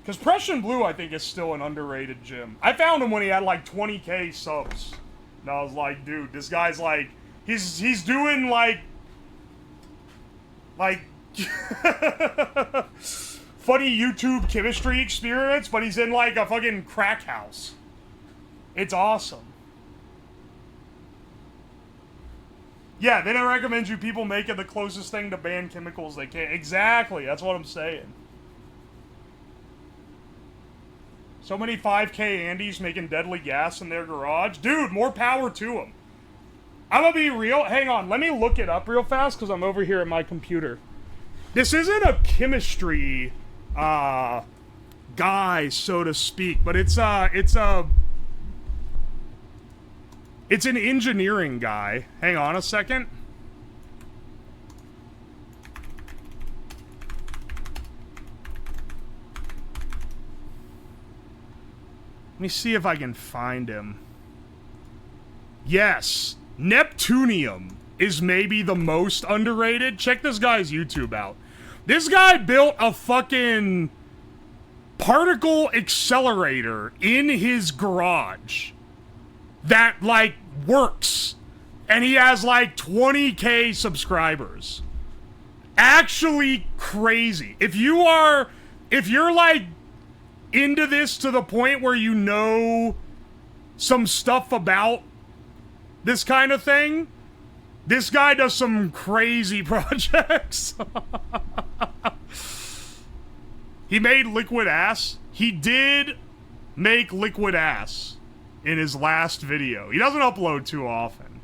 Because Prussian Blue, I think, is still an underrated gym. I found him when he had, like, 20k subs. And I was like, dude, this guy's, like... He's doing, like... funny YouTube chemistry experiments, but he's in, like, a fucking crack house. It's awesome. Yeah, then I recommend you people make it the closest thing to banned chemicals they can. Exactly, that's what I'm saying. So many 5k Andes making deadly gas in their garage. Dude, more power to them. I'm gonna be real. Hang on, let me look it up real fast because I'm over here at my computer. This isn't a chemistry guy, so to speak, but it's an engineering guy. Hang on a second. Let me see if I can find him. Yes, Neptunium is maybe the most underrated. Check this guy's YouTube out. This guy built a fucking particle accelerator in his garage that, like, works. And he has, like, 20k subscribers. Actually crazy. If you're, like, into this to the point where you know some stuff about this kind of thing, this guy does some crazy projects. He made liquid ass. He did make liquid ass in his last video. He doesn't upload too often.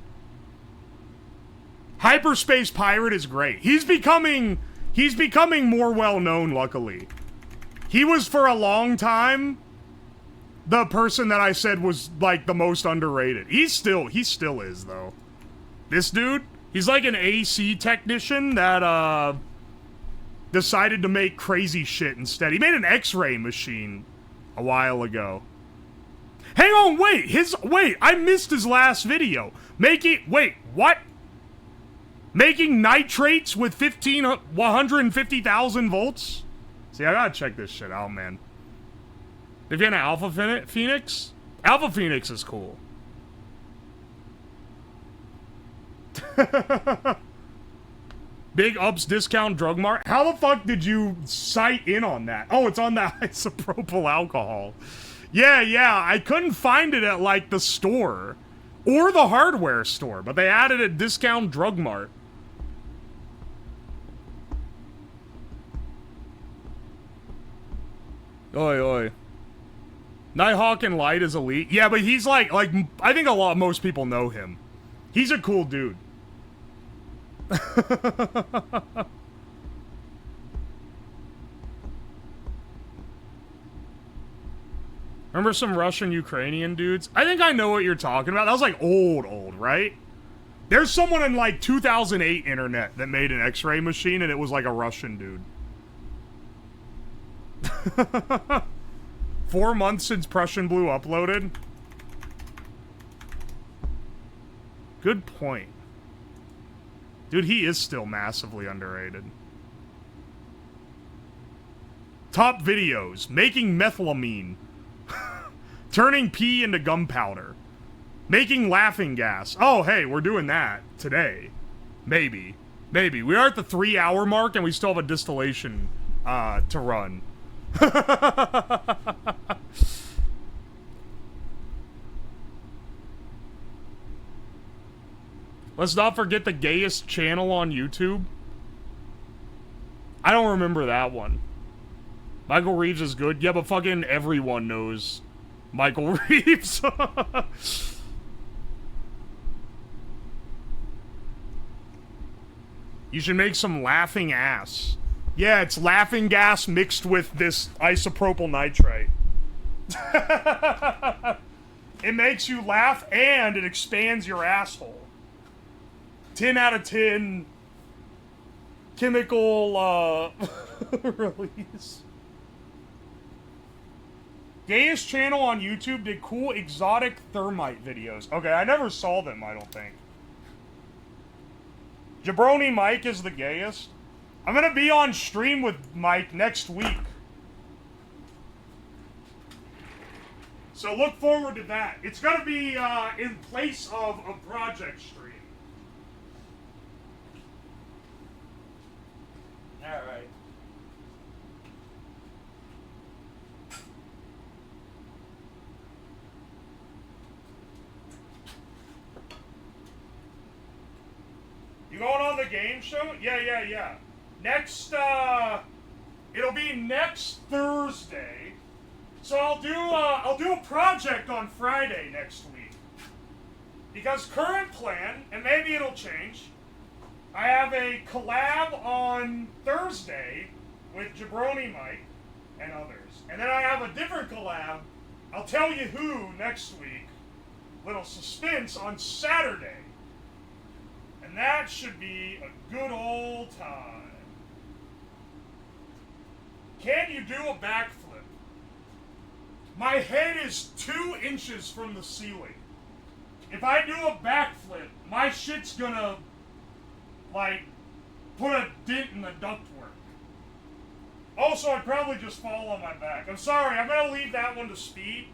Hyperspace Pirate is great. He's becoming more well known, luckily. He was, for a long time, the person that I said was, like, the most underrated. He still is, though. This dude, he's like an AC technician that, decided to make crazy shit instead. He made an X-ray machine a while ago. Hang on, wait, I missed his last video. Wait, what? Making nitrates with 150,000 volts? See, I gotta check this shit out, man. If you're an Alpha Phoenix? Alpha Phoenix is cool. Big Ups Discount Drug Mart. How the fuck did you cite in on that? Oh, it's on that isopropyl alcohol. Yeah, I couldn't find it at, like, the store. Or the hardware store, but they added a Discount Drug Mart. Oi, oi. Nighthawk and Light is elite. Yeah, but he's like, I think most people know him. He's a cool dude. Remember some Russian Ukrainian dudes? I think I know what you're talking about. That was like old, right? There's someone in like 2008 internet that made an X-ray machine and it was like a Russian dude. 4 months since Prussian Blue uploaded? Good point. Dude, he is still massively underrated. Top videos. Making methylamine. Turning pee into gunpowder. Making laughing gas. Oh, hey, we're doing that today. Maybe. Maybe. We are at the 3-hour mark and we still have a distillation to run. Let's not forget the gayest channel on YouTube. I don't remember that one. Michael Reeves is good. Yeah, but fucking everyone knows Michael Reeves. You should make some laughing ass. Yeah, it's laughing gas mixed with this isopropyl nitrite. It makes you laugh and it expands your asshole. 10 out of 10 chemical release. Gayest channel on YouTube did cool exotic thermite videos. Okay, I never saw them, I don't think. Jabroni Mike is the gayest. I'm gonna be on stream with Mike next week. So look forward to that. It's gonna be in place of a project stream. Alright. You going on the game show? Yeah. Next, it'll be next Thursday. So I'll do a project on Friday next week. Because current plan, and maybe it'll change, I have a collab on Thursday with Jabroni Mike and others. And then I have a different collab, I'll tell you who next week, little suspense, on Saturday. And that should be a good old time. Can you do a backflip? My head is 2 inches from the ceiling. If I do a backflip, my shit's gonna, like, put a dent in the ductwork. Also, I'd probably just fall on my back. I'm sorry, I'm gonna leave that one to Speed.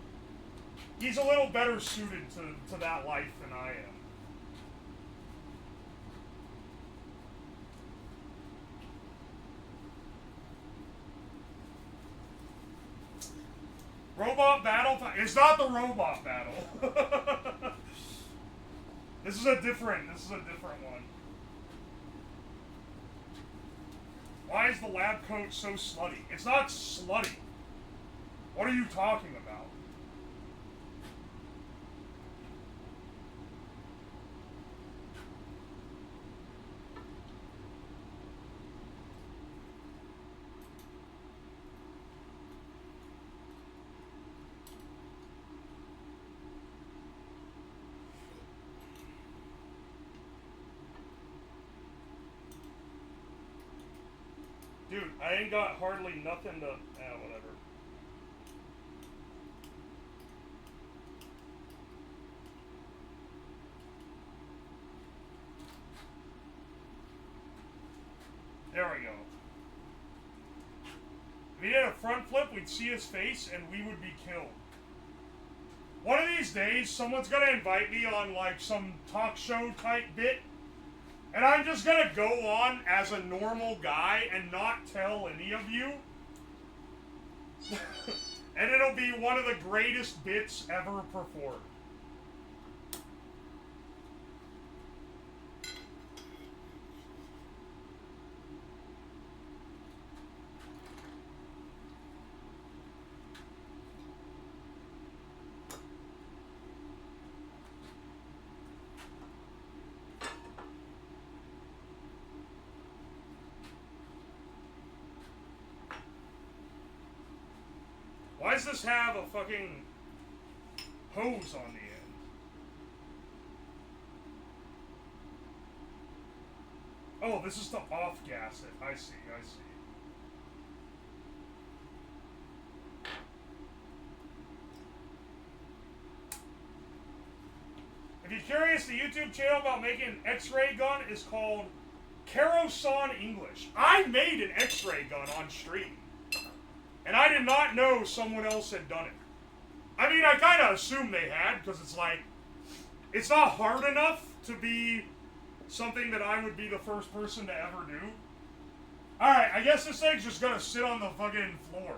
He's a little better suited to that life than I am. Robot battle? It's not the robot battle. This is a different one. Why is the lab coat so slutty? It's not slutty. What are you talking about? Dude, I ain't got hardly nothing to... whatever. There we go. If he did a front flip, we'd see his face and we would be killed. One of these days, someone's gonna invite me on, like, some talk show type bit. And I'm just gonna go on as a normal guy and not tell any of you. And it'll be one of the greatest bits ever performed. Why does this have a fucking hose on the end? Oh, this is to off-gas it. I see, I see. If you're curious, the YouTube channel about making an X-ray gun is called Karasan English. I made an X-ray gun on stream. And I did not know someone else had done it. I mean, I kind of assumed they had, because it's like, it's not hard enough to be something that I would be the first person to ever do. Alright, I guess this thing's just gonna sit on the fucking floor.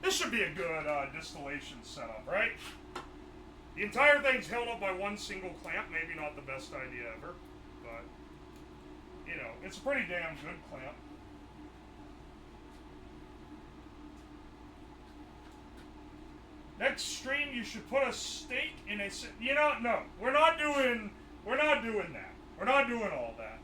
This should be a good distillation setup, right? The entire thing's held up by one single clamp. Maybe not the best idea ever, but, you know, it's a pretty damn good clamp. Next stream, you should put a steak in a... You know, no. We're not doing that. We're not doing all that.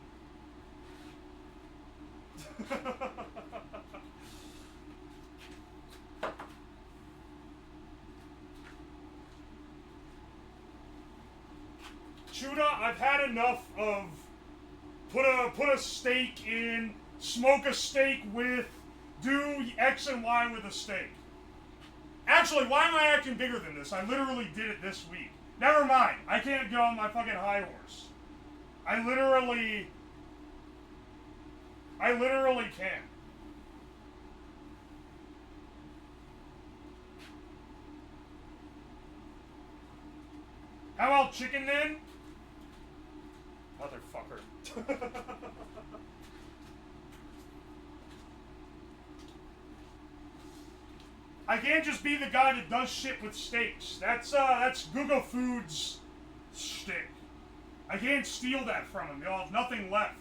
Chuda, I've had enough of put a steak in, smoke a steak with, do X and Y with a steak. Actually, why am I acting bigger than this? I literally did it this week. Never mind. I can't get on my fucking high horse. I literally can. How about chicken then? Motherfucker. I can't just be the guy that does shit with steaks. That's Google Foods' shtick. I can't steal that from him. You'll have nothing left.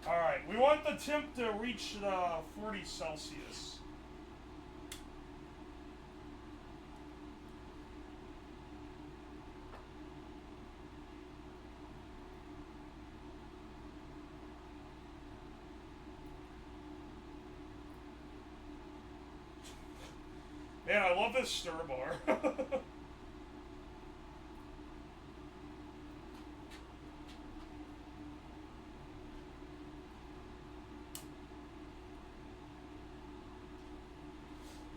Alright, we want the temp to reach 40 Celsius. Man, I love this stir bar.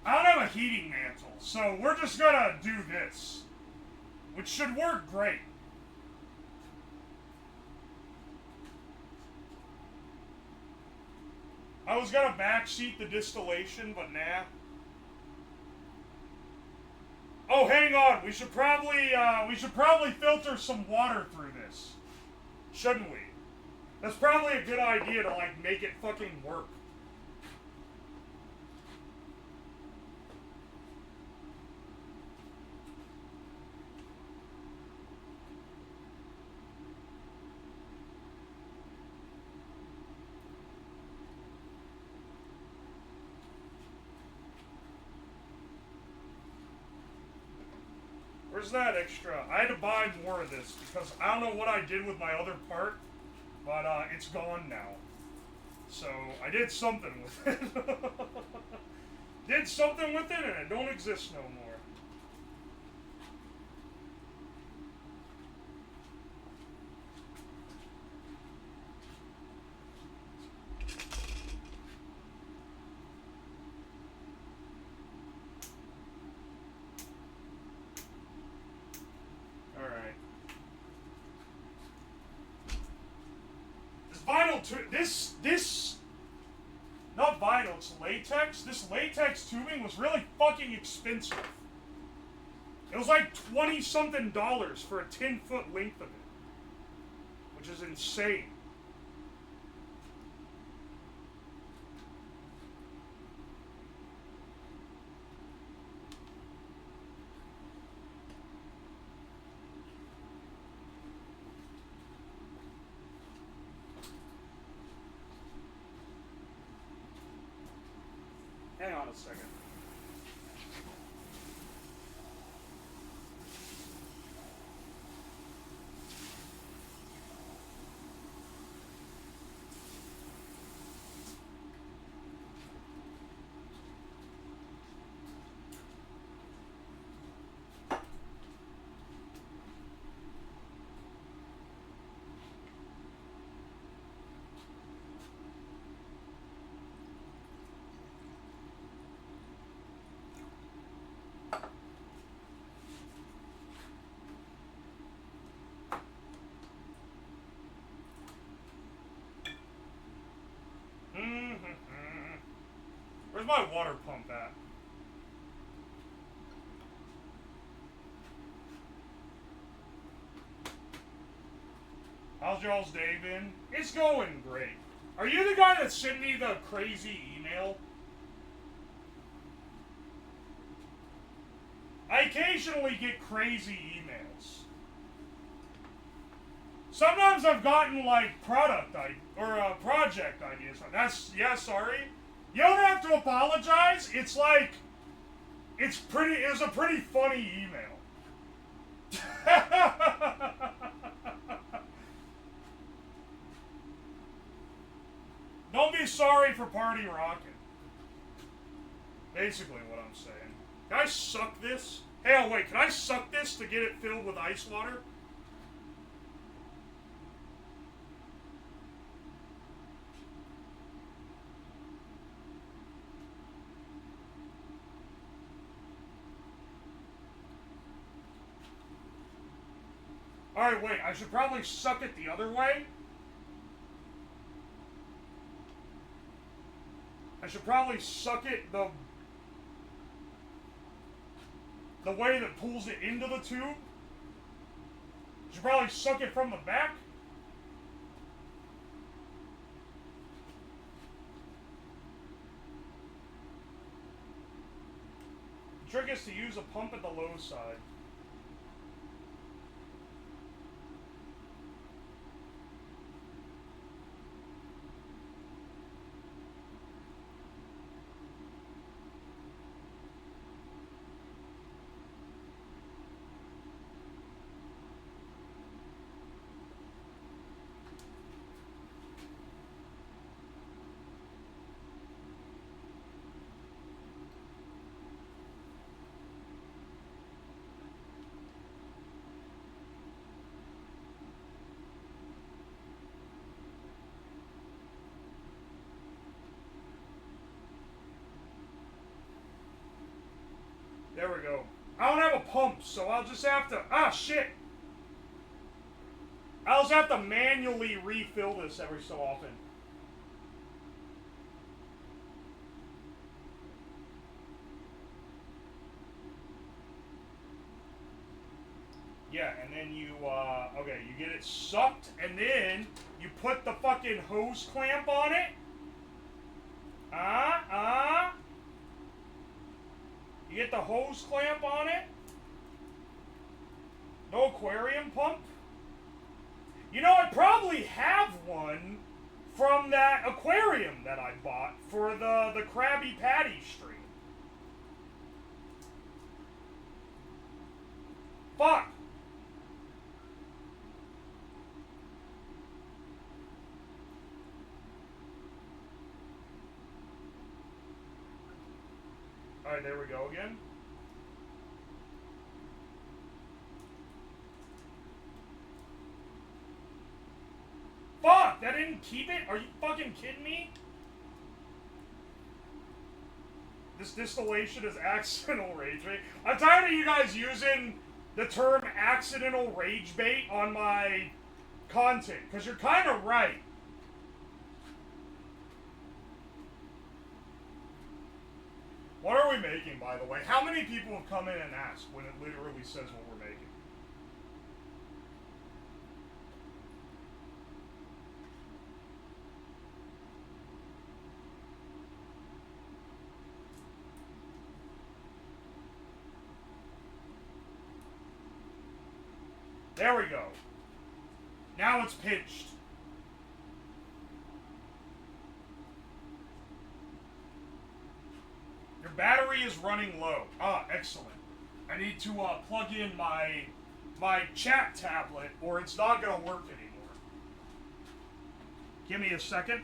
I don't have a heating mantle, so we're just gonna do this, which should work great. I was gonna backseat the distillation, but nah. Oh, hang on. We should probably filter some water through this, shouldn't we? That's probably a good idea to like make it fucking work. Where's that extra? I had to buy more of this because I don't know what I did with my other part, but it's gone now. So I did something with it. Did something with it and it don't exist no more. This, not vinyl, it's latex. This latex tubing was really fucking expensive. It was like $20-something for a 10-foot length of it, which is insane. Hang on a second. Where's my water pump at? How's y'all's day been? It's going great. Are you the guy that sent me the crazy email? I occasionally get crazy emails. Sometimes I've gotten like project ideas. Sorry. You don't have to apologize. It's like, it was a pretty funny email. Don't be sorry for party rocking. Basically what I'm saying. Can I suck this? Hey, oh wait, can I suck this to get it filled with ice water? Alright, wait, I should probably suck it the other way. I should probably suck it the way that pulls it into the tube. I should probably suck it from the back. The trick is to use a pump at the low side. There we go. I don't have a pump, so I'll just have to... Ah, shit! I'll just have to manually refill this every so often. Yeah, and then you, okay, you get it sucked, and then you put the fucking hose clamp on it. You get the hose clamp on it. No aquarium pump. You know, I probably have one from that aquarium that I bought for the Krabby Patty stream. Fuck. Alright, there we go again. Fuck! That didn't keep it? Are you fucking kidding me? This distillation is accidental rage bait. I'm tired of you guys using the term accidental rage bait on my content, because you're kind of right. What are we making, by the way? How many people have come in and asked when it literally says what we're making? There we go. Now it's pinched. Your battery is running low. Ah, excellent. I need to plug in my chat tablet, or it's not going to work anymore. Give me a second.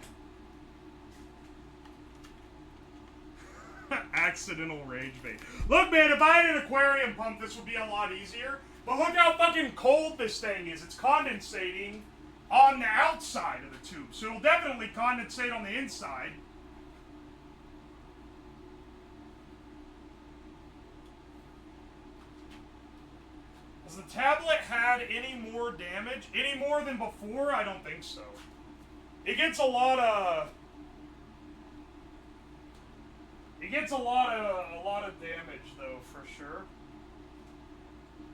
Accidental rage bait. Look, man, if I had an aquarium pump, this would be a lot easier. But look how fucking cold this thing is. It's condensating on the outside of the tube. So it'll definitely condensate on the inside. Has the tablet had any more damage? Any more than before? I don't think so. It gets a lot of... It gets a lot of damage though, for sure.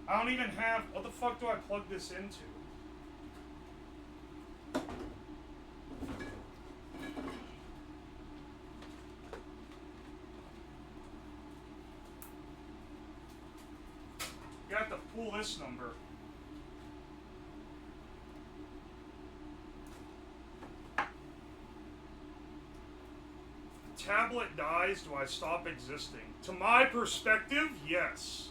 I don't even have. What the fuck do I plug this into? You have to pull this number. If the tablet dies, do I stop existing? To my perspective, yes.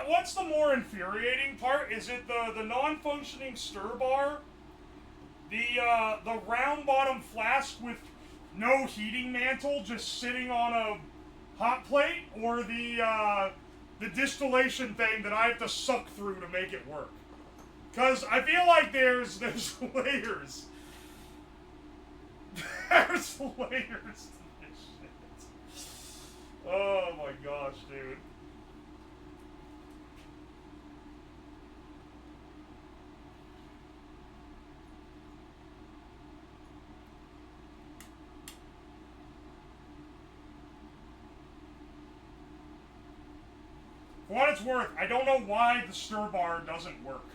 What's the more infuriating part? Is it the non-functioning stir bar? The round bottom flask with no heating mantle just sitting on a hot plate, or the distillation thing that I have to suck through to make it work? Cause I feel like there's layers. There's layers to this shit. Oh my gosh, dude. For what it's worth, I don't know why the stir bar doesn't work.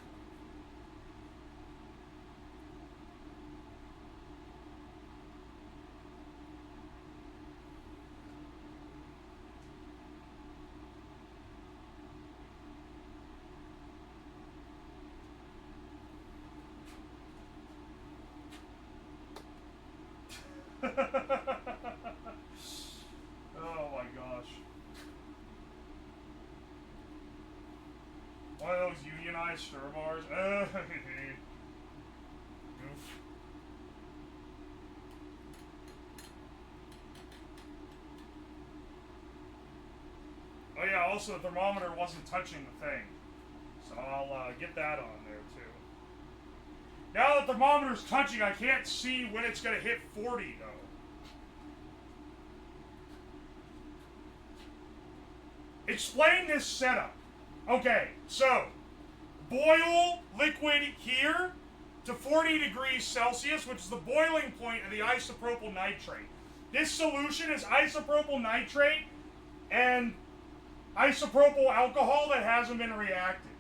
Oh my gosh. One of those unionized stir bars. Goof. Oh yeah, also the thermometer wasn't touching the thing. So I'll get that on there too. Now the thermometer's touching, I can't see when it's going to hit 40 though. Explain this setup. Okay, so boil liquid here to 40 degrees Celsius, which is the boiling point of the isopropyl nitrate. This solution is isopropyl nitrate and isopropyl alcohol that hasn't been reacted.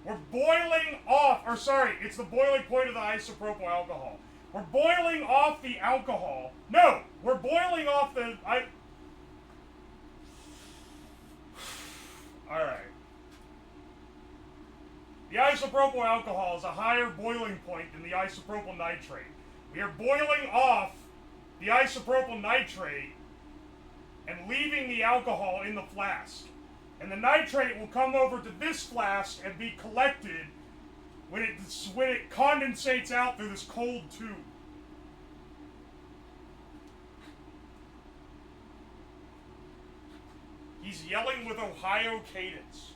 We're boiling off, or sorry, it's the boiling point of the isopropyl alcohol. We're boiling off the alcohol. No, we're boiling off the... Alright. The isopropyl alcohol is a higher boiling point than the isopropyl nitrate. We are boiling off the isopropyl nitrate and leaving the alcohol in the flask. And the nitrate will come over to this flask and be collected when it condensates out through this cold tube. He's yelling with Ohio cadence.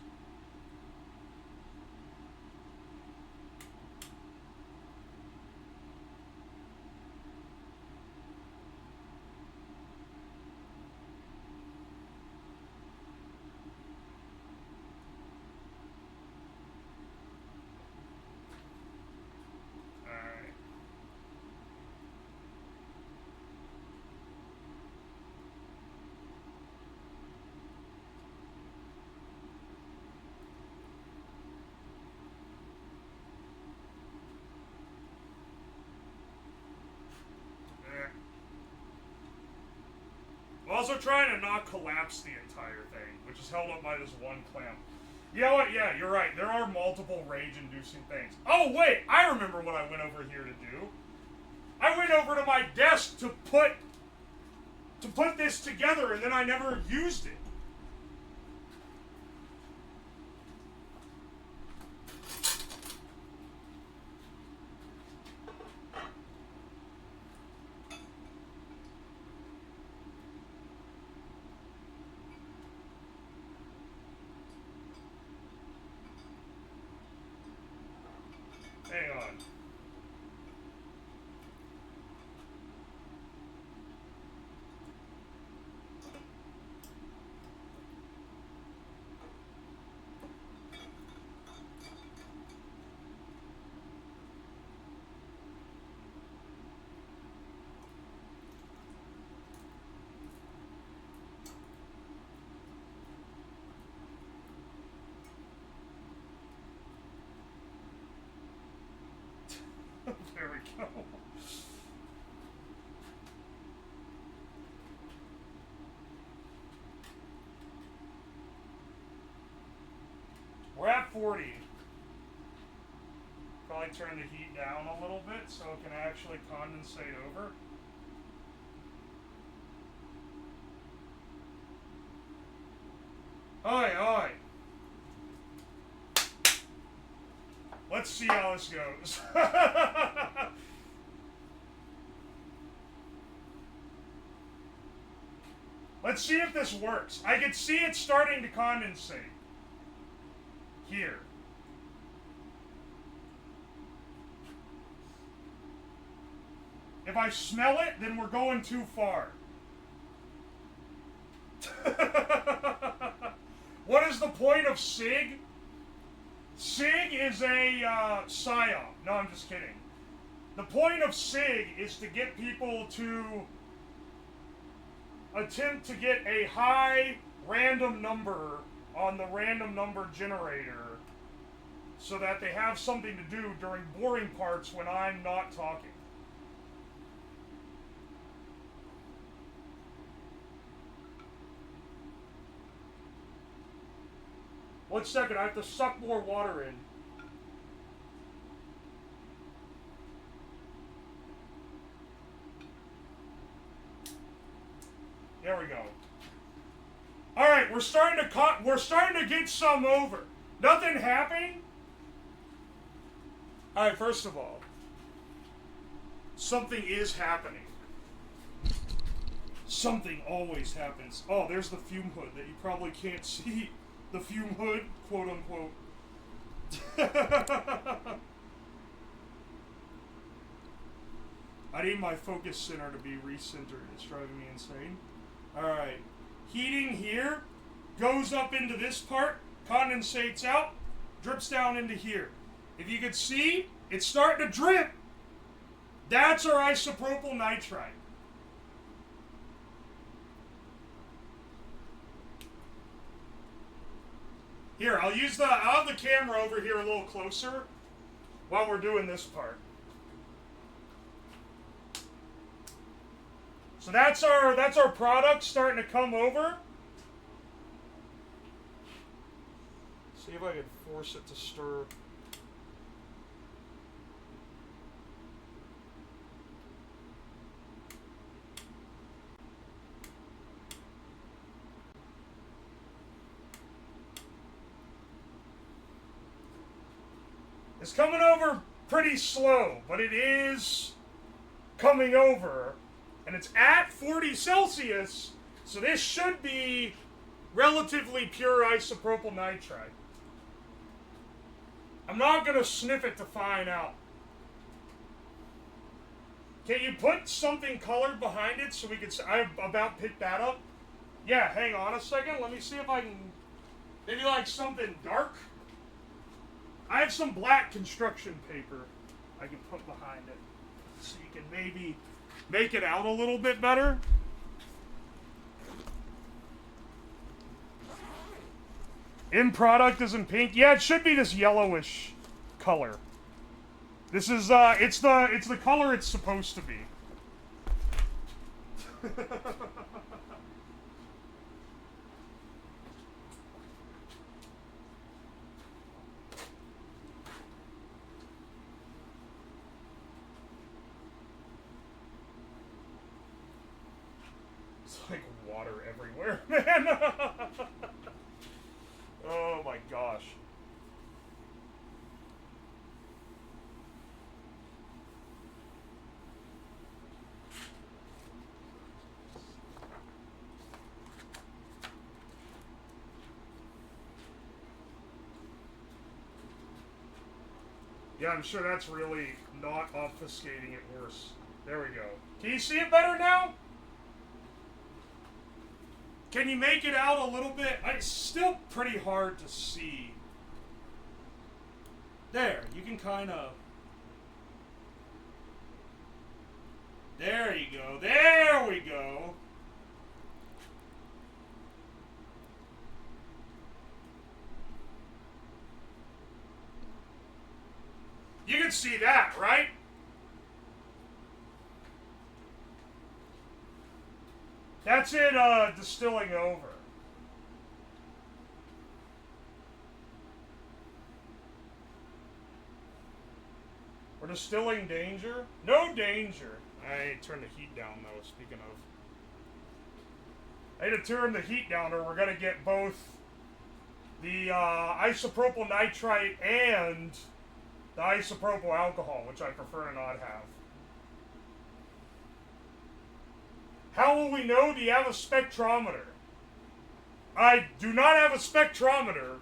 Also trying to not collapse the entire thing, which is held up by this one clamp. You know what? Yeah, you're right. There are multiple rage-inducing things. Oh, wait! I remember what I went over here to do. I went over to my desk to put this together, and then I never used it. Hang on. 40. Probably turn the heat down a little bit so it can actually condensate over. Oi, oi. Let's see how this goes. Let's see if this works. I can see it starting to condensate. Here. If I smell it, then we're going too far. What is the point of SIG? SIG is a psyop. No, I'm just kidding. The point of SIG is to get people to attempt to get a high random number on the random number generator so that they have something to do during boring parts when I'm not talking. One second, I have to suck more water in. There we go. All right, we're starting to get some over. Nothing happening. All right, first of all, something is happening. Something always happens. Oh, there's the fume hood that you probably can't see. The fume hood, quote unquote. I need my focus center to be recentered. It's driving me insane. Alright. Heating here, goes up into this part, condensates out, drips down into here. If you could see, it's starting to drip. That's our isopropyl nitrite. Here, I'll have the camera over here a little closer while we're doing this part. So that's our product starting to come over. See if I can force it to stir. It's coming over pretty slow, but it is coming over. And it's at 40 Celsius, so this should be relatively pure isopropyl nitrite. I'm not going to sniff it to find out. Can you put something colored behind it so we can... I about picked that up. Yeah, hang on a second. Let me see if I can... Maybe like something dark. I have some black construction paper I can put behind it. So you can maybe make it out a little bit better. End product is in pink. Yeah, it should be this yellowish color. This is it's the color it's supposed to be. It's like water everywhere, man. Oh my gosh. Yeah, I'm sure that's really not obfuscating it worse. There we go. Can you see it better now? Can you make it out a little bit? It's still pretty hard to see. There, you can kind of... There you go. There we go. You can see that, right? That's it distilling over. distilling danger? No danger. I turn the heat down though, speaking of. I need to turn the heat down or we're gonna get both the isopropyl nitrite and the isopropyl alcohol, which I prefer to not have. How will we know? Do you have a spectrometer? I do not have a spectrometer.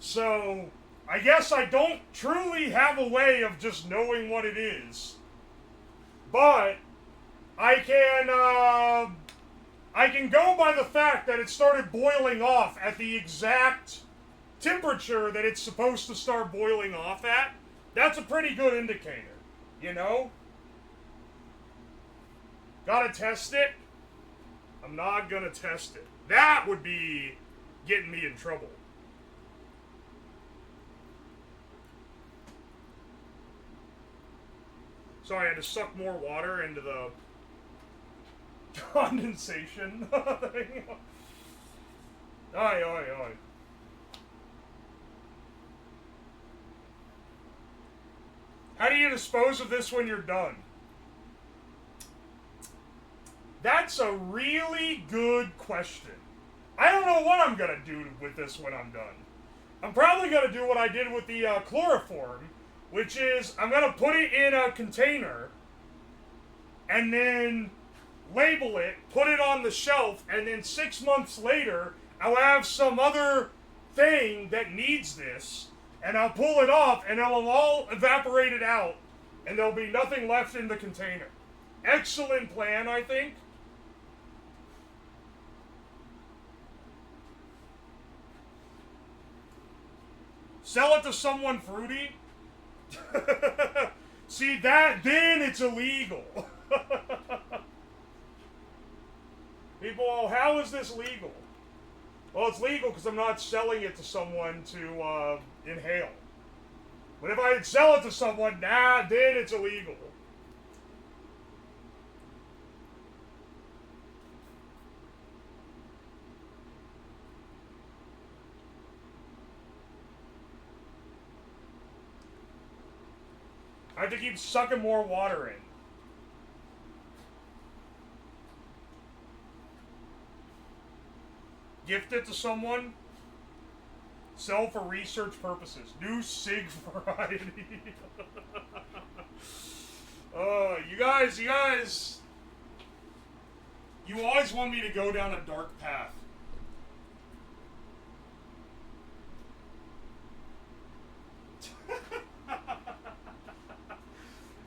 So, I guess I don't truly have a way of just knowing what it is. But, I can go by the fact that it started boiling off at the exact temperature that it's supposed to start boiling off at. That's a pretty good indicator, you know? Gotta test it? I'm not gonna test it. That would be getting me in trouble. Sorry, I had to suck more water into the condensation thing. Oi, oi, oi. How do you dispose of this when you're done? That's a really good question. I don't know what I'm gonna do with this when I'm done. I'm probably gonna do what I did with the chloroform, which is I'm gonna put it in a container and then label it, put it on the shelf, and then 6 months later, I'll have some other thing that needs this, and I'll pull it off, and it'll all evaporate it out, and there'll be nothing left in the container. Excellent plan, I think. Sell it to someone fruity? See, then it's illegal. People, oh, how is this legal? Well, it's legal because I'm not selling it to someone to inhale. But if I sell it to someone, then it's illegal. I have to keep sucking more water in. Gift it to someone. Sell for research purposes. New cig variety. You guys. You always want me to go down a dark path.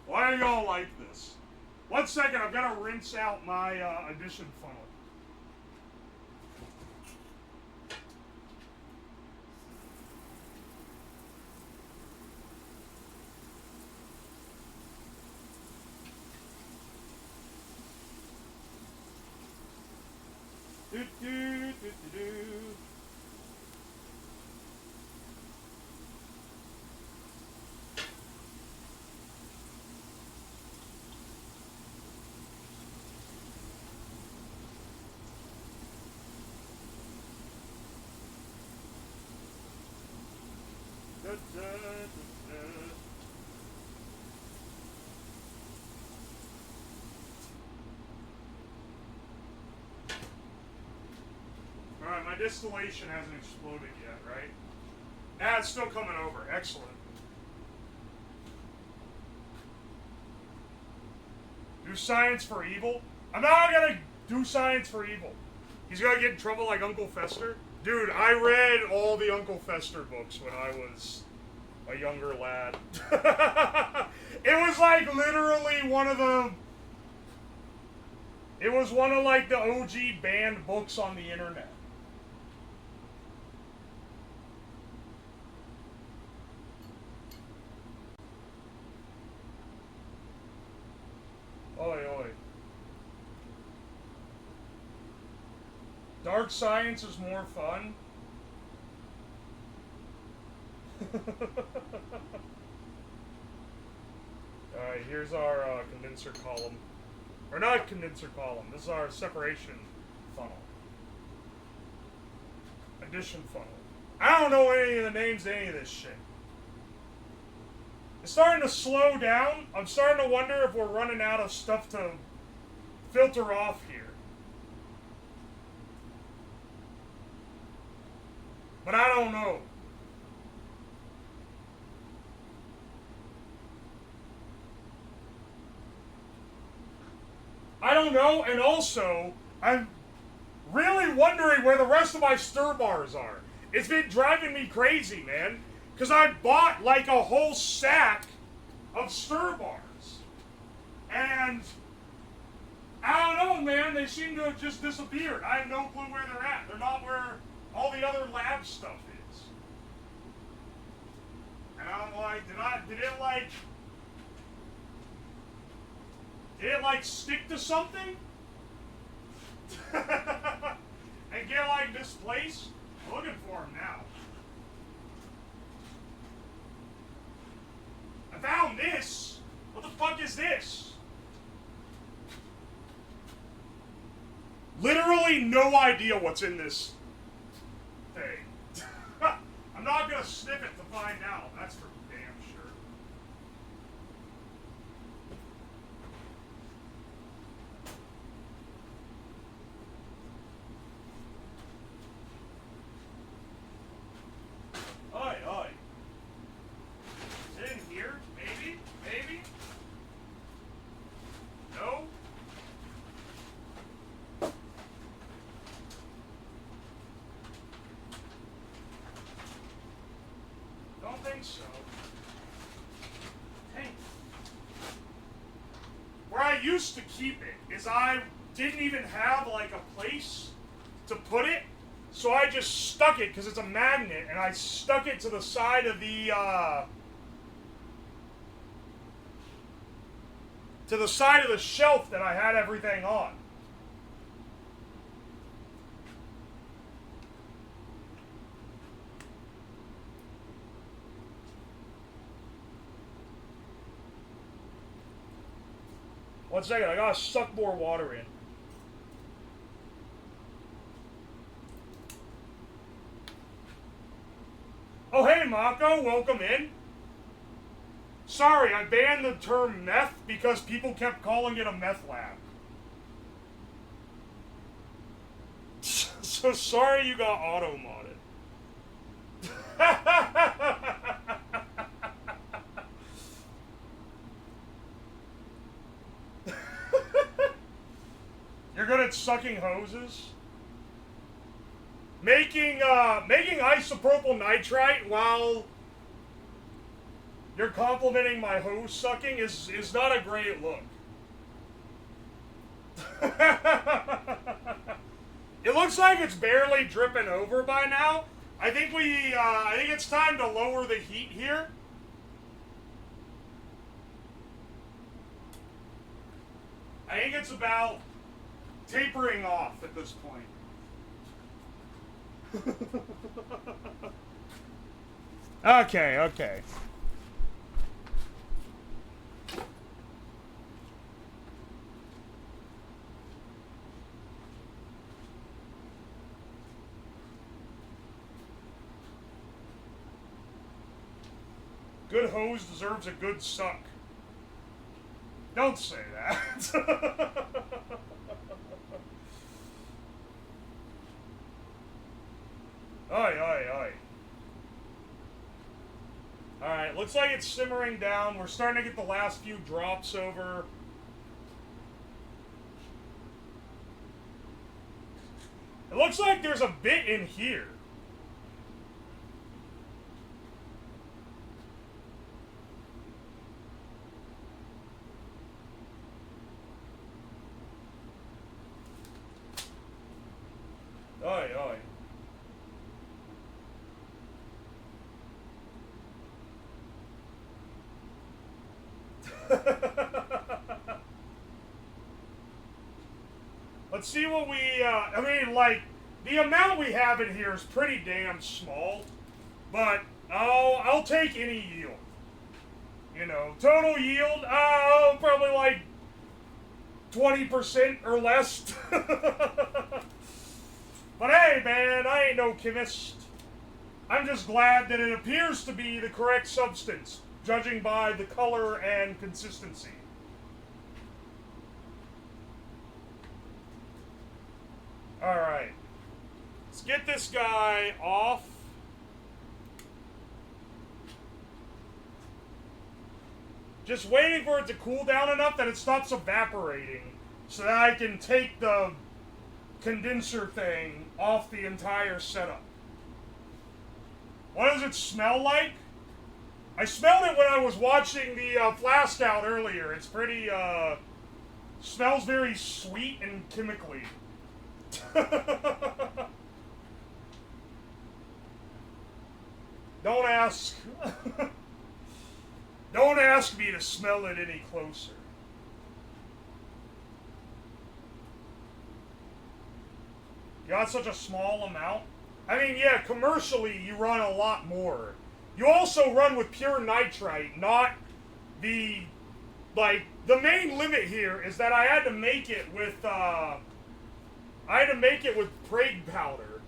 Why are y'all like this? 1 second, I've got to rinse out my addition funnel. Alright, my distillation hasn't exploded yet, right? Nah, it's still coming over. Excellent. Do science for evil? I'm not gonna do science for evil. He's gonna get in trouble like Uncle Fester? Dude, I read all the Uncle Fester books when I was a younger lad. It was like literally one of the... It was one of like the OG banned books on the internet. Oi, oi. Dark science is more fun. Alright, here's our condenser column. Or not condenser column, this is our separation funnel. Addition funnel. I don't know any of the names to any of this shit. It's starting to slow down. I'm starting to wonder if we're running out of stuff to filter off here. But I don't know. I don't know, and also, I'm really wondering where the rest of my stir bars are. It's been driving me crazy, man. Because I bought like a whole sack of stir bars. And I don't know, man. They seem to have just disappeared. I have no clue where they're at. They're not where all the other lab stuff is. And I'm like, did it like stick to something? And get like misplaced? I'm looking for them now. I found this. What the fuck is this? Literally no idea what's in this thing. I'm not gonna sniff it to find out. That's for damn sure. Oi, oi. Is it in here? Maybe? Maybe? No? Don't think so. Hey. Where I used to keep it is I didn't even have like a place to put it. So I just stuck it, because it's a magnet, and I stuck it to the side of the, shelf that I had everything on. One second, I gotta suck more water in. Oh, hey, Mako, welcome in. Sorry, I banned the term meth because people kept calling it a meth lab. So sorry you got auto-modded. You're good at sucking hoses? Making isopropyl nitrite while you're complimenting my hose sucking is not a great look. It looks like it's barely dripping over by now. I think it's time to lower the heat here. I think it's about tapering off at this point. Okay. Good hose deserves a good suck. Don't say that. Oi. Alright, looks like it's simmering down. We're starting to get the last few drops over. It looks like there's a bit in here. Oi. Let's see what we, I mean, like, the amount we have in here is pretty damn small, but I'll take any yield. You know, total yield, probably like 20% or less. But hey, man, I ain't no chemist. I'm just glad that it appears to be the correct substance. judging by the color and consistency. Alright. Let's get this guy off. Just waiting for it to cool down enough that it stops evaporating so that I can take the condenser thing off the entire setup. What does it smell like? I smelled it when I was watching the flask out earlier. It's pretty, smells very sweet and chemically. Don't ask. Don't ask me to smell it any closer. You got such a small amount? I mean, yeah, commercially you run a lot more. You also run with pure nitrite, not the, like, the main limit here is that I had to make it with, Prague powder.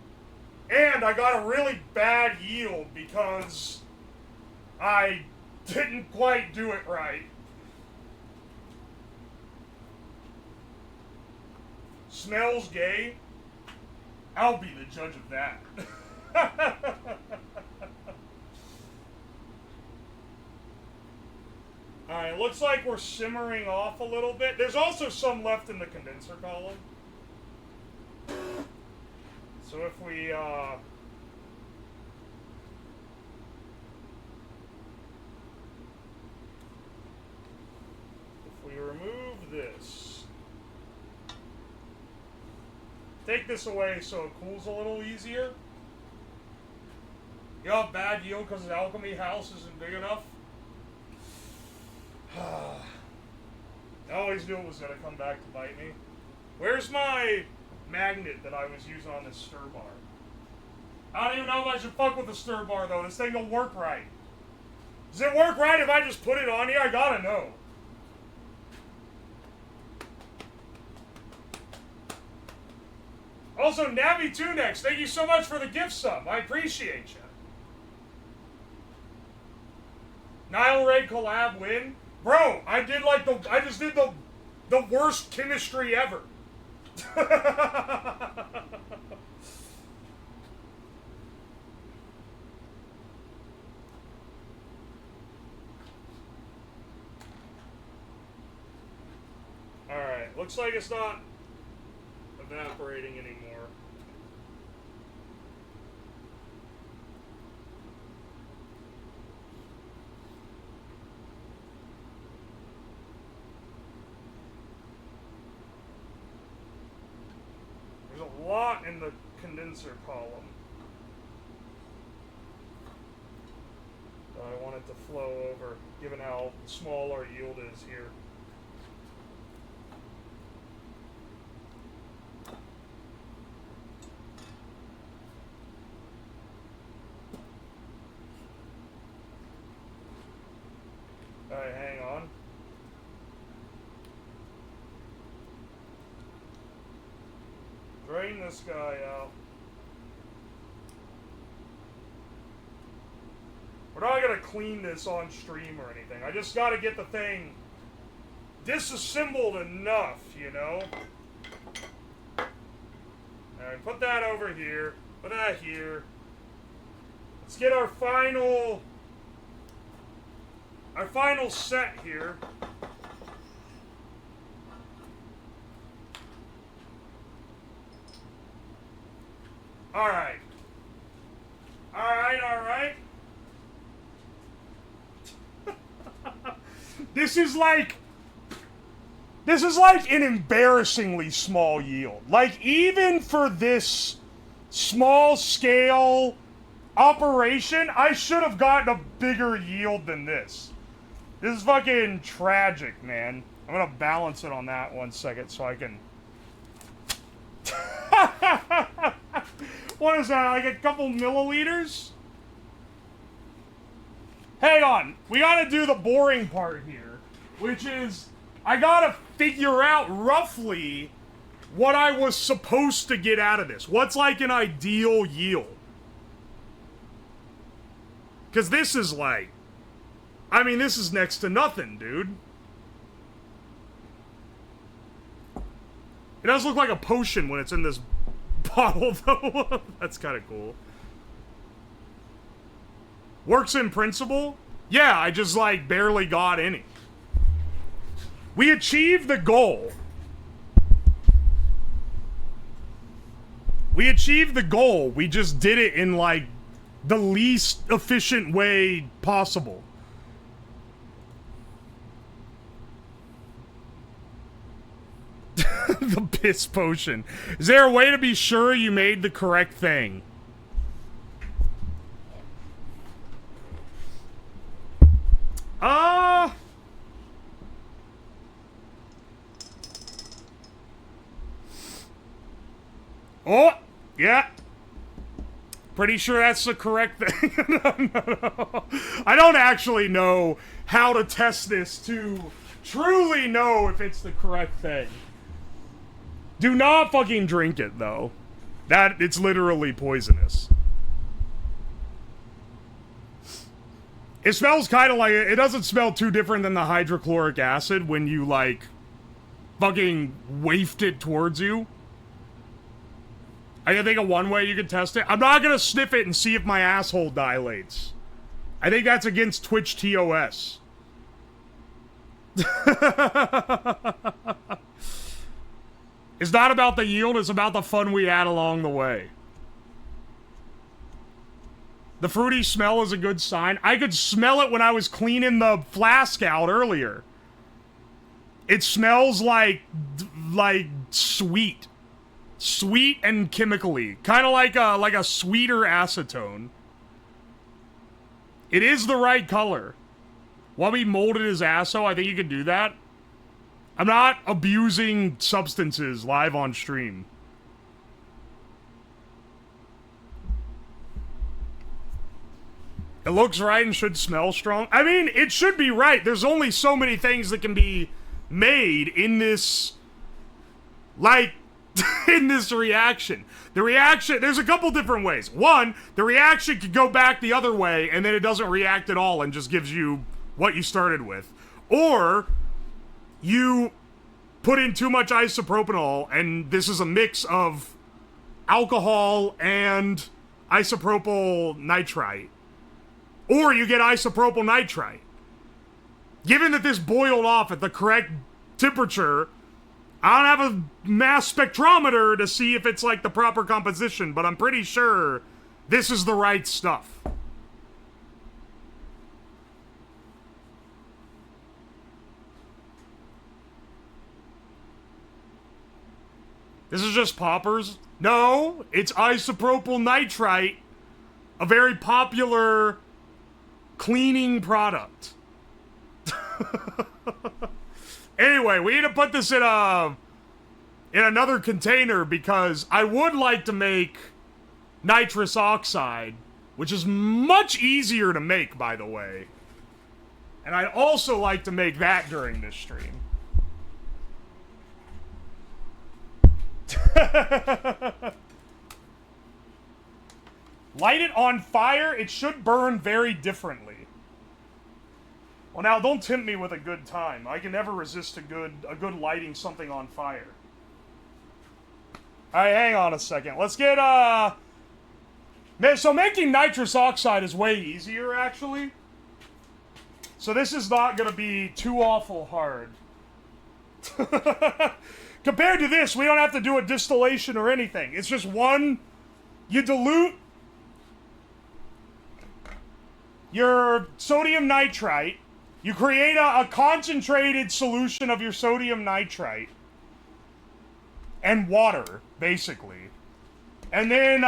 And I got a really bad yield because I didn't quite do it right. Smells gay? I'll be the judge of that. Alright, looks like we're simmering off a little bit. There's also some left in the condenser column. So if we, remove this, take this away so it cools a little easier. You have bad yield because the alchemy house isn't big enough. I always knew it was going to come back to bite me. Where's my magnet that I was using on this stir bar? I don't even know if I should fuck with the stir bar though. This thing don't work right. Does it work right if I just put it on here? I gotta know. Also, Navi2Nex, thank you so much for the gift sub. I appreciate you. Nile Ray collab win? Bro, I just did the worst chemistry ever. Alright, looks like it's not evaporating anymore. There's a lot in the condenser column. But I want it to flow over, given how small our yield is here. Alright, hang on. Drain this guy out. We're not gonna clean this on stream or anything. I just gotta get the thing disassembled enough, you know? Alright, put that over here. Put that here. Let's get our final set here. Alright. Alright. This is like an embarrassingly small yield. Like, even for this small scale operation, I should have gotten a bigger yield than this. This is fucking tragic, man. I'm gonna balance it on that 1 second so I can... What is that, like a couple milliliters? Hang on, we gotta do the boring part here, which is, I gotta figure out roughly what I was supposed to get out of this. What's like an ideal yield? Because this is like... I mean, this is next to nothing, dude. It does look like a potion when it's in this bottle, though. That's kind of cool. Works in principle? Yeah, I just, like, barely got any. We achieved the goal. We achieved the goal. We just did it in, like, the least efficient way possible. The piss potion. Is there a way to be sure you made the correct thing? Oh, yeah. Pretty sure that's the correct thing. No. I don't actually know how to test this to truly know if it's the correct thing. Do not fucking drink it, though. It's literally poisonous. It smells kind of like... It doesn't smell too different than the hydrochloric acid when you, like, fucking waft it towards you. I can think of one way you could test it. I'm not gonna sniff it and see if my asshole dilates. I think that's against Twitch TOS. It's not about the yield, it's about the fun we had along the way. The fruity smell is a good sign. I could smell it when I was cleaning the flask out earlier. It smells like sweet. Sweet and chemically. Kind of like a sweeter acetone. It is the right color. Want me molded as asso? I think you can do that. I'm not abusing substances live on stream. It looks right and should smell strong. I mean, it should be right. There's only so many things that can be made in this, like, in this reaction. The reaction, there's a couple different ways. One, the reaction could go back the other way and then it doesn't react at all and just gives you what you started with. Or you put in too much isopropyl and this is a mix of alcohol and isopropyl nitrite. Or you get isopropyl nitrite. Given that this boiled off at the correct temperature, I don't have a mass spectrometer to see if it's like the proper composition, but I'm pretty sure this is the right stuff. This is just poppers? No, it's isopropyl nitrite, a very popular cleaning product. Anyway, we need to put this in another container because I would like to make nitrous oxide, which is much easier to make, by the way. And I'd also like to make that during this stream. Light it on fire, it should burn very differently. Well, now, don't tempt me with a good time. I can never resist a good lighting something on fire. Alright, hang on a second. Let's get, so making nitrous oxide is way easier, actually. So this is not gonna be too awful hard. Compared to this, we don't have to do a distillation or anything. It's just one, you dilute your sodium nitrite. You create a concentrated solution of your sodium nitrite and water, basically. And then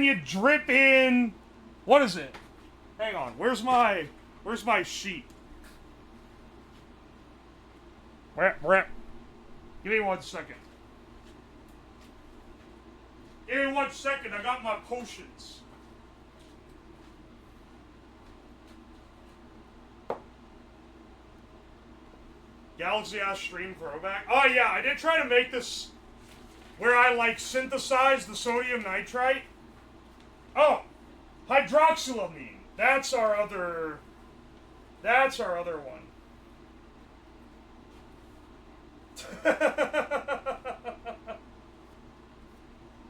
you drip in, what is it? Hang on, where's my sheet? Give me 1 second. Give me 1 second, I got my potions. Galaxy Ash stream throwback. Oh yeah, I did try to make this where I like synthesize the sodium nitrite. Oh, hydroxylamine. That's our other That's our other one.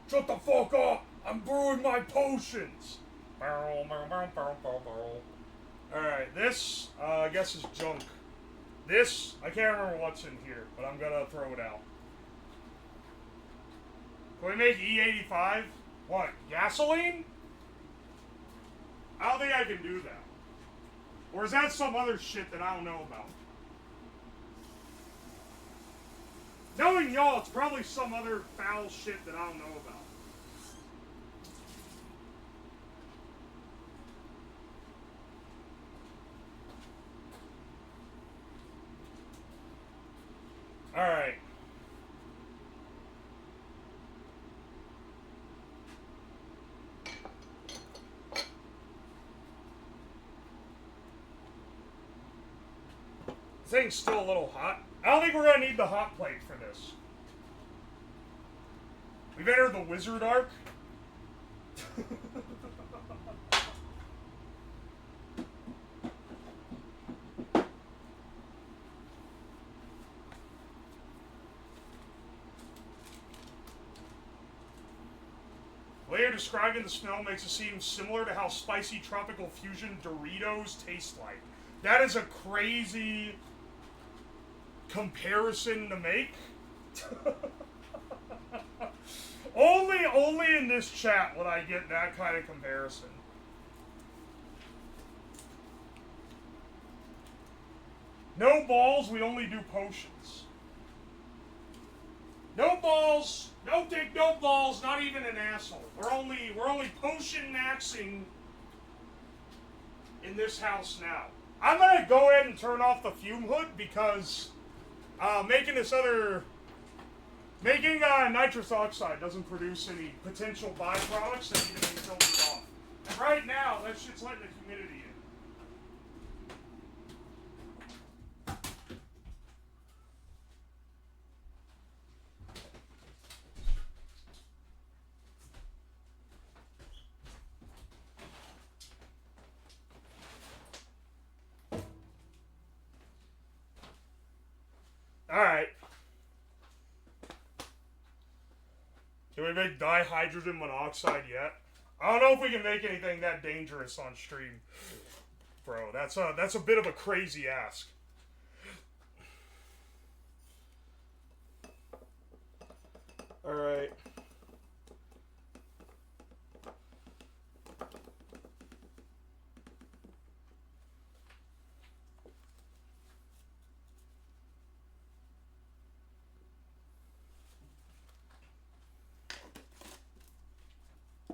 Shut the fuck up! I'm brewing my potions! Alright, this, I guess is junk. This, I can't remember what's in here, but I'm gonna throw it out. Can we make E85? What, gasoline? I don't think I can do that. Or is that some other shit that I don't know about? Knowing y'all, it's probably some other foul shit that I don't know about. Alright. This thing's still a little hot. I don't think we're gonna need the hot plate for this. We've entered the wizard arc. The way you're describing the smell makes it seem similar to how spicy tropical fusion Doritos taste like. That is a crazy comparison to make. Only in this chat would I get that kind of comparison. No balls, we only do potions. No balls, no dick, no balls, not even an asshole. We're only potion maxing in this house now. I'm gonna go ahead and turn off the fume hood because making nitrous oxide doesn't produce any potential byproducts that need to be filtered off. And right now, that shit's letting the humidity in. Alright. Can we make dihydrogen monoxide yet? I don't know if we can make anything that dangerous on stream. Bro, that's a bit of a crazy ask. Alright.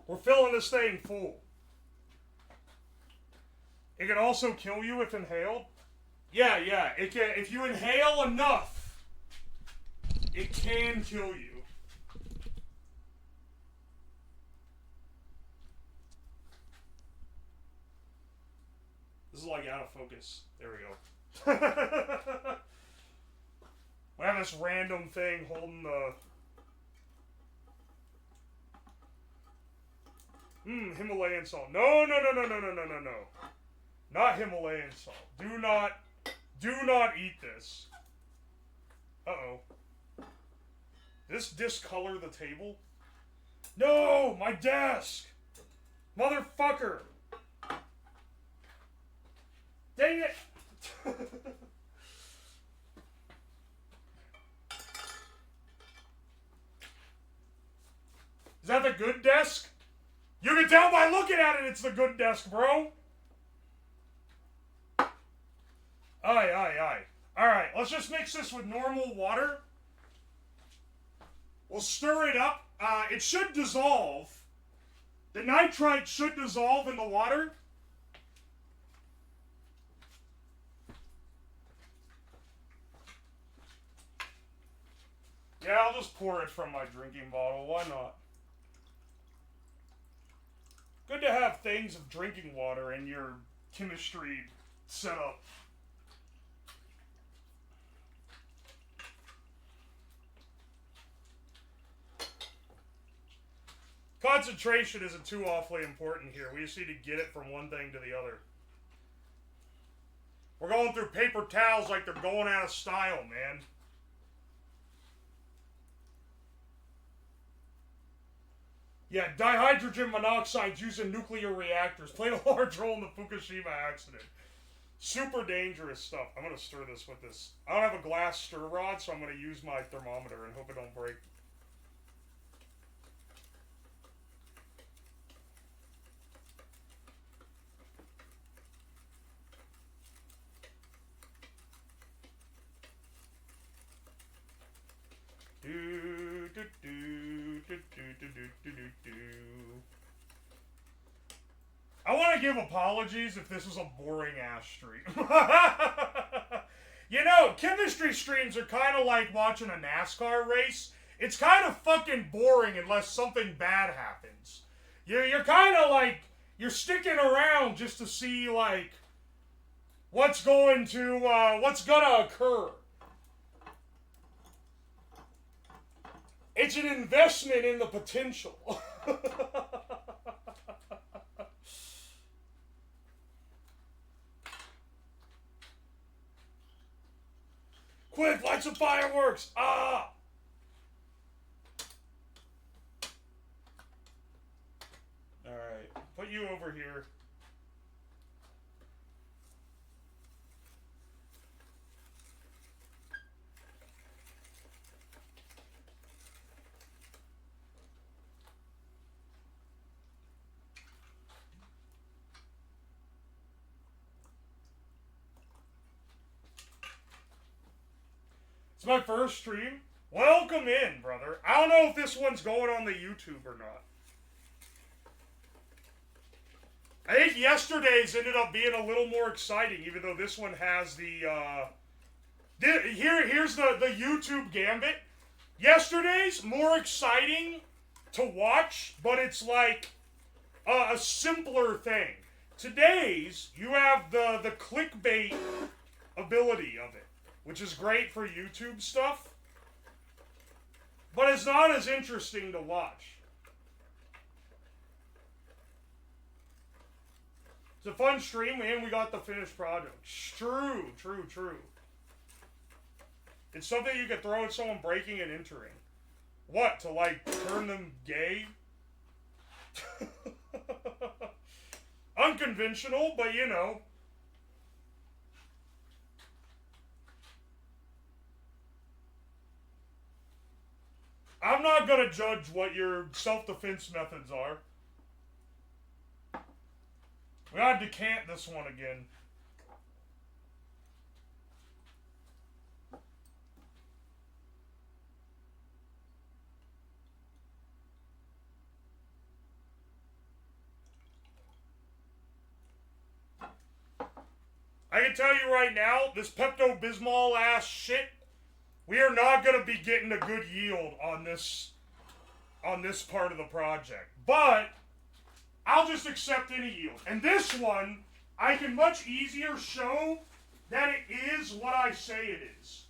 We're filling this thing full. It can also kill you if inhaled. Yeah, it can. If you inhale enough, it can kill you. This is like out of focus. There we go. We have this random thing holding the... Himalayan salt. No. Not Himalayan salt. Do not eat this. Uh-oh. This discolor the table? No! My desk! Motherfucker! Dang it! Is that the good desk? You can tell by looking at it it's the good desk, bro. Aye. Alright, let's just mix this with normal water. We'll stir it up. It should dissolve. The nitrite should dissolve in the water. Yeah, I'll just pour it from my drinking bottle. Why not? Good to have things of drinking water in your chemistry setup. Concentration isn't too awfully important here. We just need to get it from one thing to the other. We're going through paper towels like they're going out of style, man. Yeah, dihydrogen monoxide used in nuclear reactors played a large role in the Fukushima accident. Super dangerous stuff. I'm going to stir this with this. I don't have a glass stir rod, so I'm going to use my thermometer and hope it don't break. I want to give apologies if this was a boring ass stream. You know, chemistry streams are kind of like watching a NASCAR race. It's kind of fucking boring unless something bad happens. You're kind of like, you're sticking around just to see like what's gonna occur. It's an investment in the potential. Quick, light some fireworks! Ah! Alright, put you over here. It's my first stream. Welcome in, brother. I don't know if this one's going on the YouTube or not. I think yesterday's ended up being a little more exciting, even though this one has the, here's the YouTube gambit. Yesterday's more exciting to watch, but it's like a simpler thing. Today's, you have the clickbait ability of it, which is great for YouTube stuff, but it's not as interesting to watch. It's a fun stream, and we got the finished product. True. It's something you could throw at someone breaking and entering. What, to like turn them gay? Unconventional, but you know. I'm not gonna judge what your self-defense methods are. We gotta decant this one again. I can tell you right now, this Pepto-Bismol ass shit, we are not going to be getting a good yield on this part of the project. But I'll just accept any yield. And this one, I can much easier show that it is what I say it is.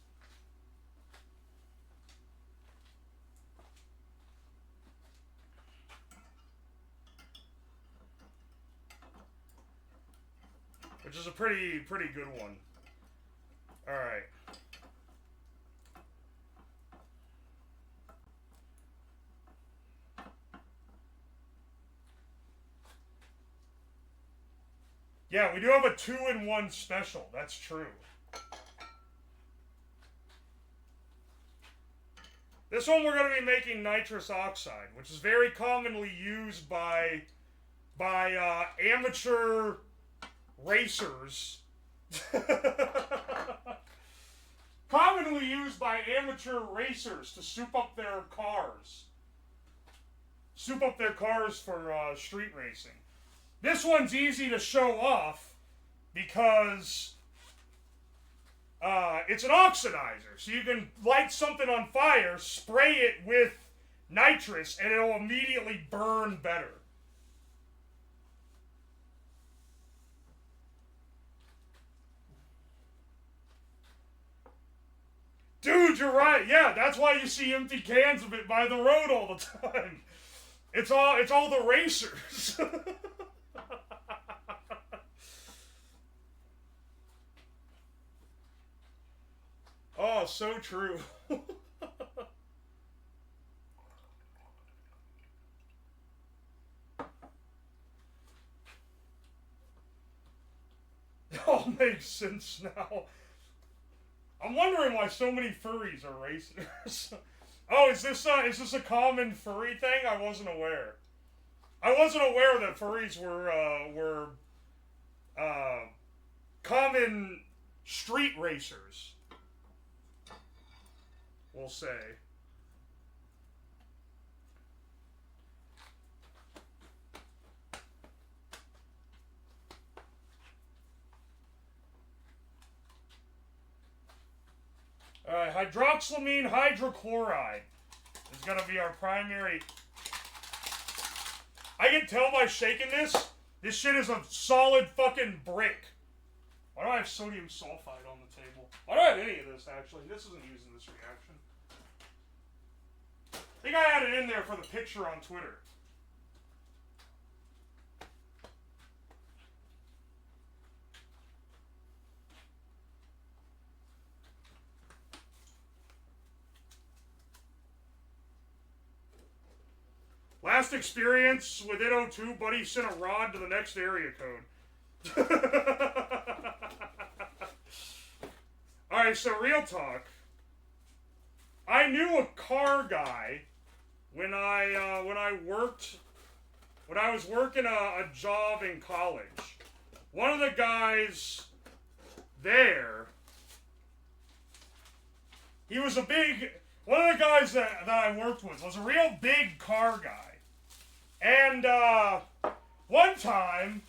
Which is a pretty good one. Alright. Yeah, we do have a 2-in-1 special. That's true. This one we're going to be making nitrous oxide, which is very commonly used by amateur racers. Commonly used by amateur racers to soup up their cars. Soup up their cars for street racing. This one's easy to show off because it's an oxidizer. So you can light something on fire, spray it with nitrous, and it'll immediately burn better. Dude, you're right. Yeah, that's why you see empty cans of it by the road all the time. It's all the racers. so true. It all makes sense now. I'm wondering why so many furries are racers. Oh, is this a common furry thing? I wasn't aware. I wasn't aware that furries were common street racers. We'll say. Alright, hydroxylamine hydrochloride is going to be our primary. I can tell by shaking this, this shit is a solid fucking brick. Why do I have sodium sulfide on the table? Why do I have any of this, actually? This isn't using this reaction. I think I had it in there for the picture on Twitter. Last experience with It02, buddy sent a rod to the next area code. Alright, so real talk. I knew a car guy when I was working a job in college. One of the guys there, he was a big, one of the guys that I worked with was a real big car guy. And one time,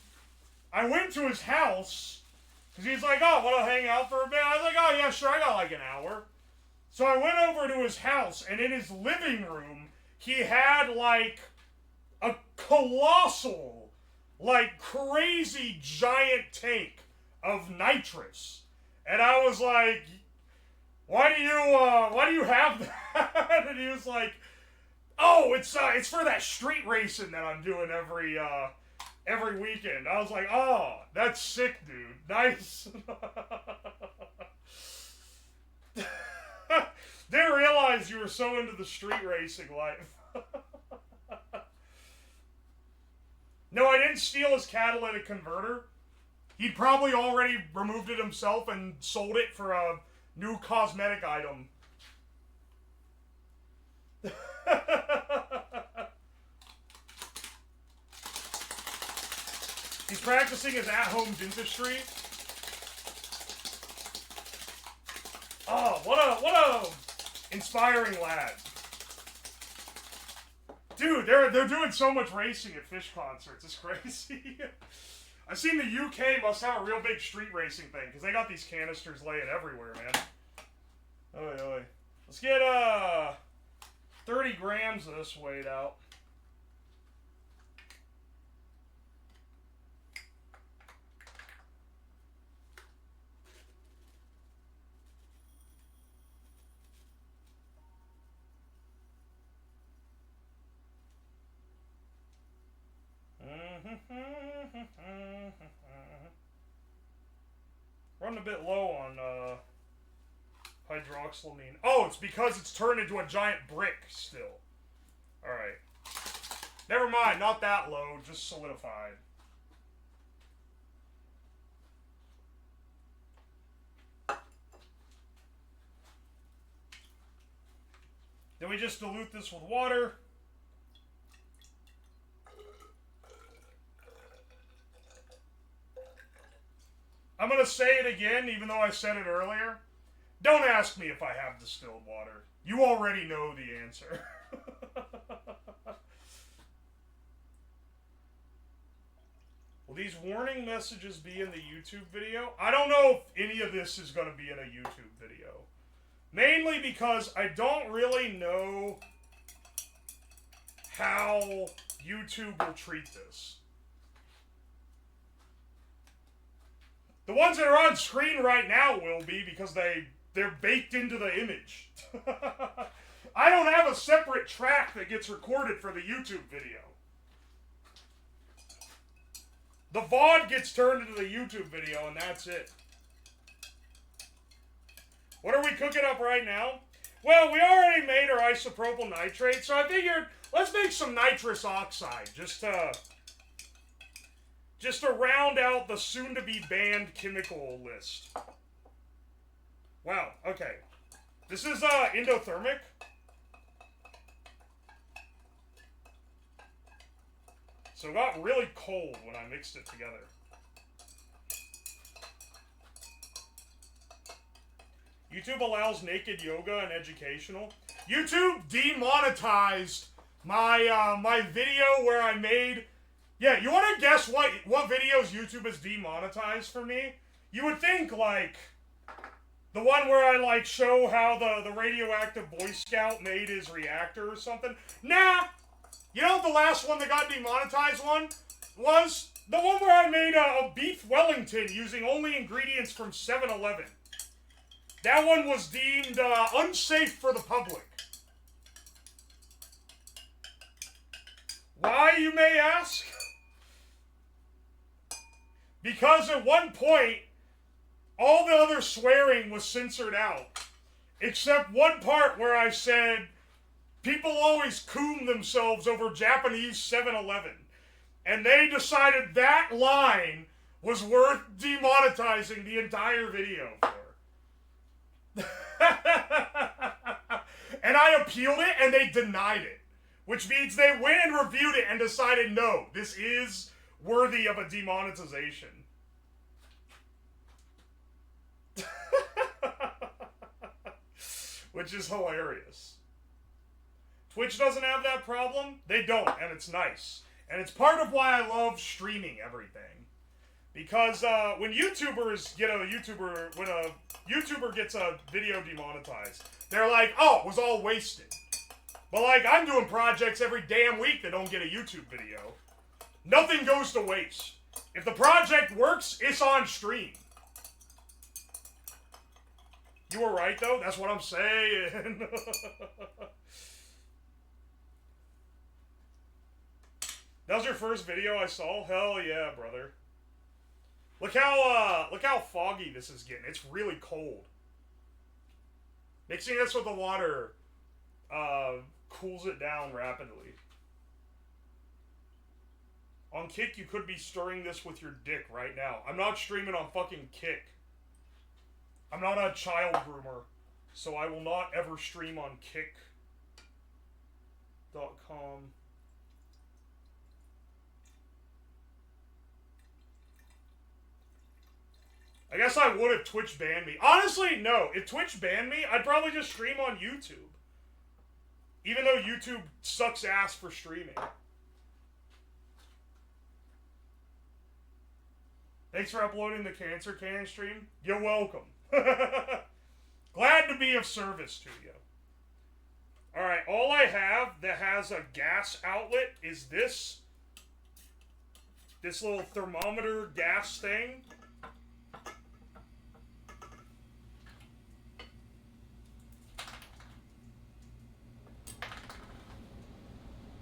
I went to his house, because he's like, oh, want to hang out for a bit? I was like, oh, yeah, sure, I got like an hour. So I went over to his house, and in his living room, he had like a colossal, like crazy giant tank of nitrous. And I was like, why do you have that? And he was like, oh, it's for that street racing that I'm doing every weekend. I was like, oh, that's sick, dude. Nice. Didn't realize you were so into the street racing life. No, I didn't steal his catalytic converter. He'd probably already removed it himself and sold it for a new cosmetic item. He's practicing his at-home dentistry. Oh, what a inspiring lad. Dude, they're doing so much racing at fish concerts. It's crazy. I've seen the UK must have a real big street racing thing, because they got these canisters laying everywhere, man. Oy, oy. Let's get 30 grams of this weighed out. Running a bit low on hydroxylamine. Oh, it's because it's turned into a giant brick still. Alright. Never mind, not that low, just solidified. Then we just dilute this with water. I'm going to say it again, even though I said it earlier. Don't ask me if I have distilled water. You already know the answer. Will these warning messages be in the YouTube video? I don't know if any of this is going to be in a YouTube video. Mainly because I don't really know how YouTube will treat this. The ones that are on screen right now will be, because they're baked into the image. I don't have a separate track that gets recorded for the YouTube video. The VOD gets turned into the YouTube video, and that's it. What are we cooking up right now? Well, we already made our isopropyl nitrate, so I figured let's make some nitrous oxide just to round out the soon-to-be banned chemical list. Wow, okay. This is endothermic. So it got really cold when I mixed it together. YouTube allows naked yoga and educational. YouTube demonetized my my video where I made... Yeah, you want to guess what videos YouTube has demonetized for me? You would think, like, the one where I, like, show how the radioactive Boy Scout made his reactor or something. Nah! You know what the last one that got demonetized was? The one where I made a beef Wellington using only ingredients from 7-Eleven. That one was deemed unsafe for the public. Why, you may ask? Because at one point, all the other swearing was censored out. Except one part where I said, people always coom themselves over Japanese 7-Eleven. And they decided that line was worth demonetizing the entire video for. And I appealed it and they denied it. Which means they went and reviewed it and decided, no, this is worthy of a demonetization. Which is hilarious. Twitch doesn't have that problem. They don't, and it's nice. And it's part of why I love streaming everything. Because when a YouTuber gets a video demonetized, they're like, oh, it was all wasted. But like, I'm doing projects every damn week that don't get a YouTube video. Nothing goes to waste. If the project works, it's on stream. You were right, though. That's what I'm saying. That was your first video I saw? Hell yeah, brother. Look how foggy this is getting. It's really cold. Mixing this with the water cools it down rapidly. On Kick, you could be stirring this with your dick right now. I'm not streaming on fucking Kick. I'm not a child groomer, so I will not ever stream on Kick.com. I guess I would if Twitch banned me. Honestly, no. If Twitch banned me, I'd probably just stream on YouTube. Even though YouTube sucks ass for streaming. Thanks for uploading the Cancer Can stream. You're welcome. Glad to be of service to you. Alright, all I have that has a gas outlet is this little thermometer gas thing.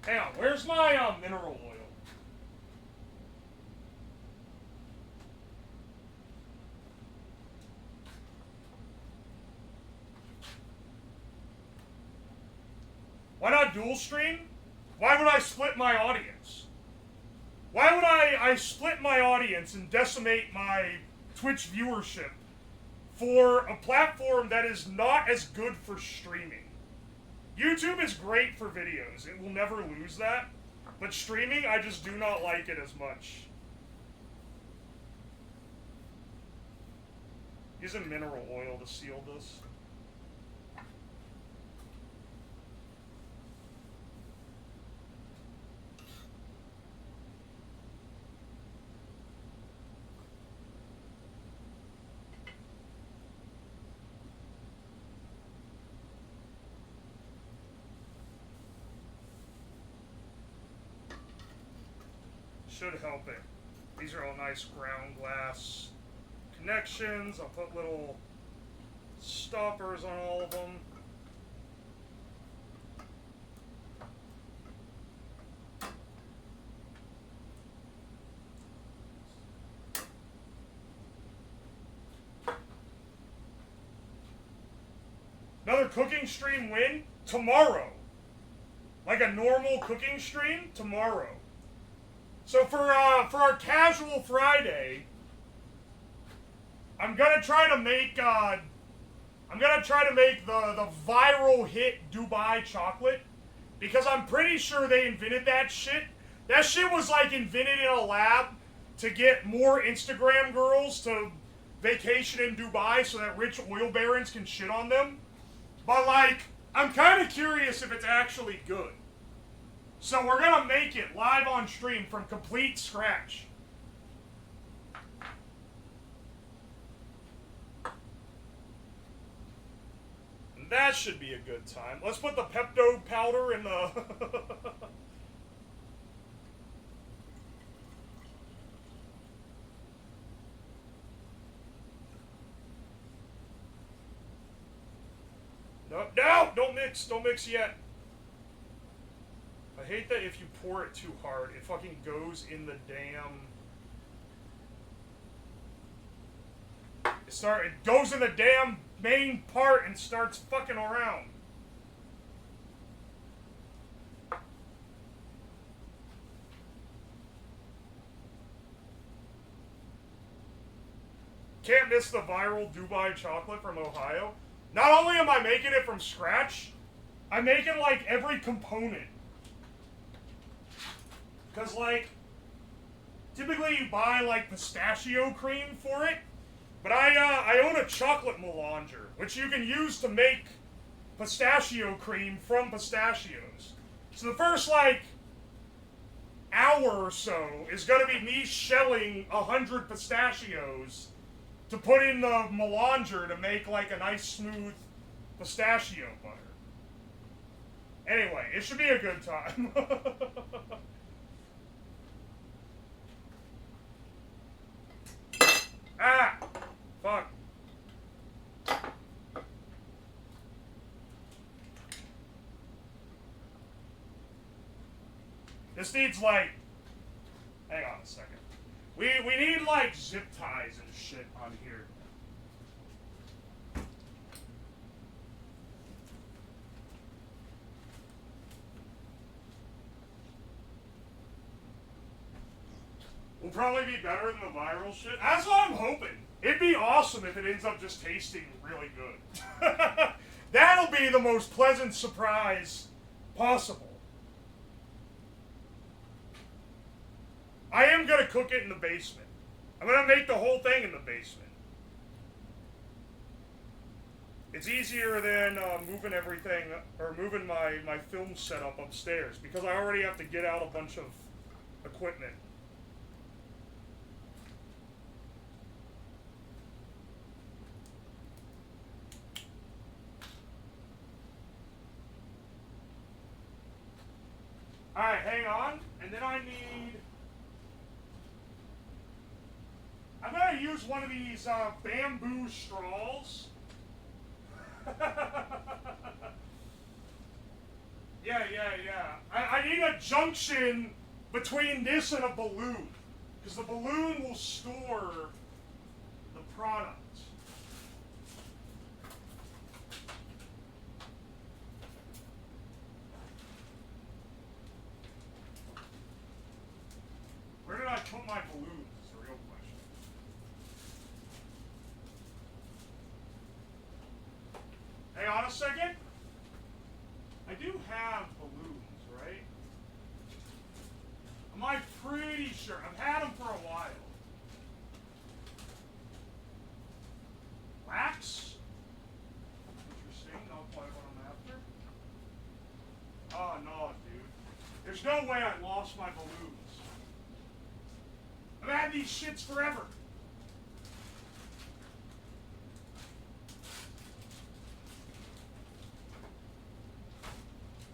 Hang on, where's my mineral oil? Why not dual stream? Why would I split my audience? Why would I split my audience and decimate my Twitch viewership for a platform that is not as good for streaming? YouTube is great for videos. It will never lose that. But streaming, I just do not like it as much. Using mineral oil to seal this. Should help it. These are all nice ground glass connections. I'll put little stoppers on all of them. Another cooking stream win tomorrow. Like a normal cooking stream tomorrow. So for our casual Friday, I'm gonna try to make the viral hit Dubai chocolate, because I'm pretty sure they invented that shit. That shit was like invented in a lab to get more Instagram girls to vacation in Dubai so that rich oil barons can shit on them. But like, I'm kind of curious if it's actually good. So we're gonna make it live on stream from complete scratch. And that should be a good time. Let's put the Pepto powder in the... No, don't mix yet. I hate that if you pour it too hard, it fucking goes in the damn... It goes in the damn main part and starts fucking around. Can't miss the viral Dubai chocolate from Ohio. Not only am I making it from scratch, I'm making like every component. Because like, typically you buy like pistachio cream for it, but I own a chocolate melanger, which you can use to make pistachio cream from pistachios. So the first like hour or so is going to be me shelling 100 pistachios to put in the melanger to make like a nice smooth pistachio butter. Anyway, it should be a good time. Ah! Fuck. This needs like... Hang on a second. We need like zip ties and shit on here. Will probably be better than the viral shit. That's what I'm hoping. It'd be awesome if it ends up just tasting really good. That'll be the most pleasant surprise possible. I am going to cook it in the basement. I'm going to make the whole thing in the basement. It's easier than moving everything, or moving my film setup upstairs, because I already have to get out a bunch of equipment. Alright, hang on, and then I need... I'm going to use one of these bamboo straws. Yeah. I need a junction between this and a balloon, because the balloon will store the product. Where did I put my balloons? Is the real question. Hang on a second. I do have balloons, right? Am I pretty sure? I've had them for a while. Wax? Interesting. Not quite what I'm after. Oh, no, dude. There's no way I lost my balloons. I've had these shits forever.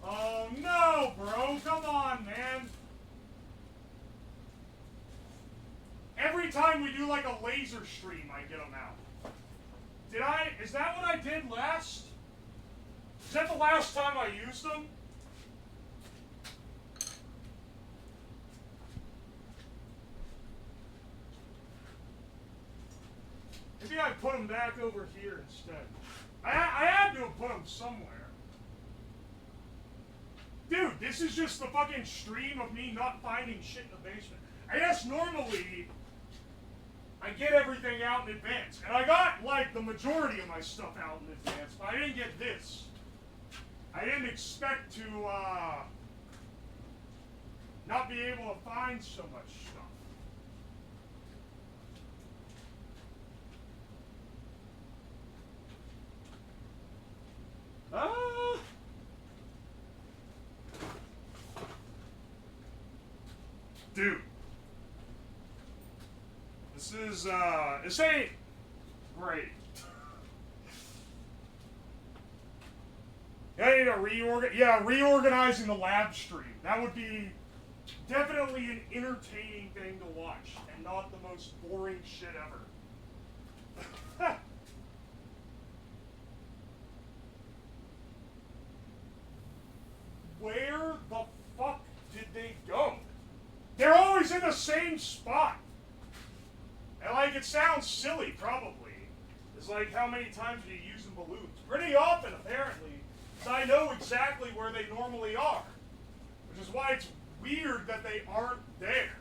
Oh no, bro. Come on, man. Every time we do like a laser stream, I get them out. Is that what I did last? Is that the last time I used them? Maybe I put them back over here instead. I had to have put them somewhere. Dude, this is just the fucking stream of me not finding shit in the basement. I guess normally I get everything out in advance. And I got, like, the majority of my stuff out in advance, but I didn't get this. I didn't expect to, not be able to find so much stuff. Dude. This ain't great. I need to reorganizing the lab stream. That would be definitely an entertaining thing to watch, and not the most boring shit ever. Where the fuck did they go? They're always in the same spot. And like, it sounds silly, probably. It's like, how many times do you use the balloons? Pretty often, apparently. So I know exactly where they normally are. Which is why it's weird that they aren't there.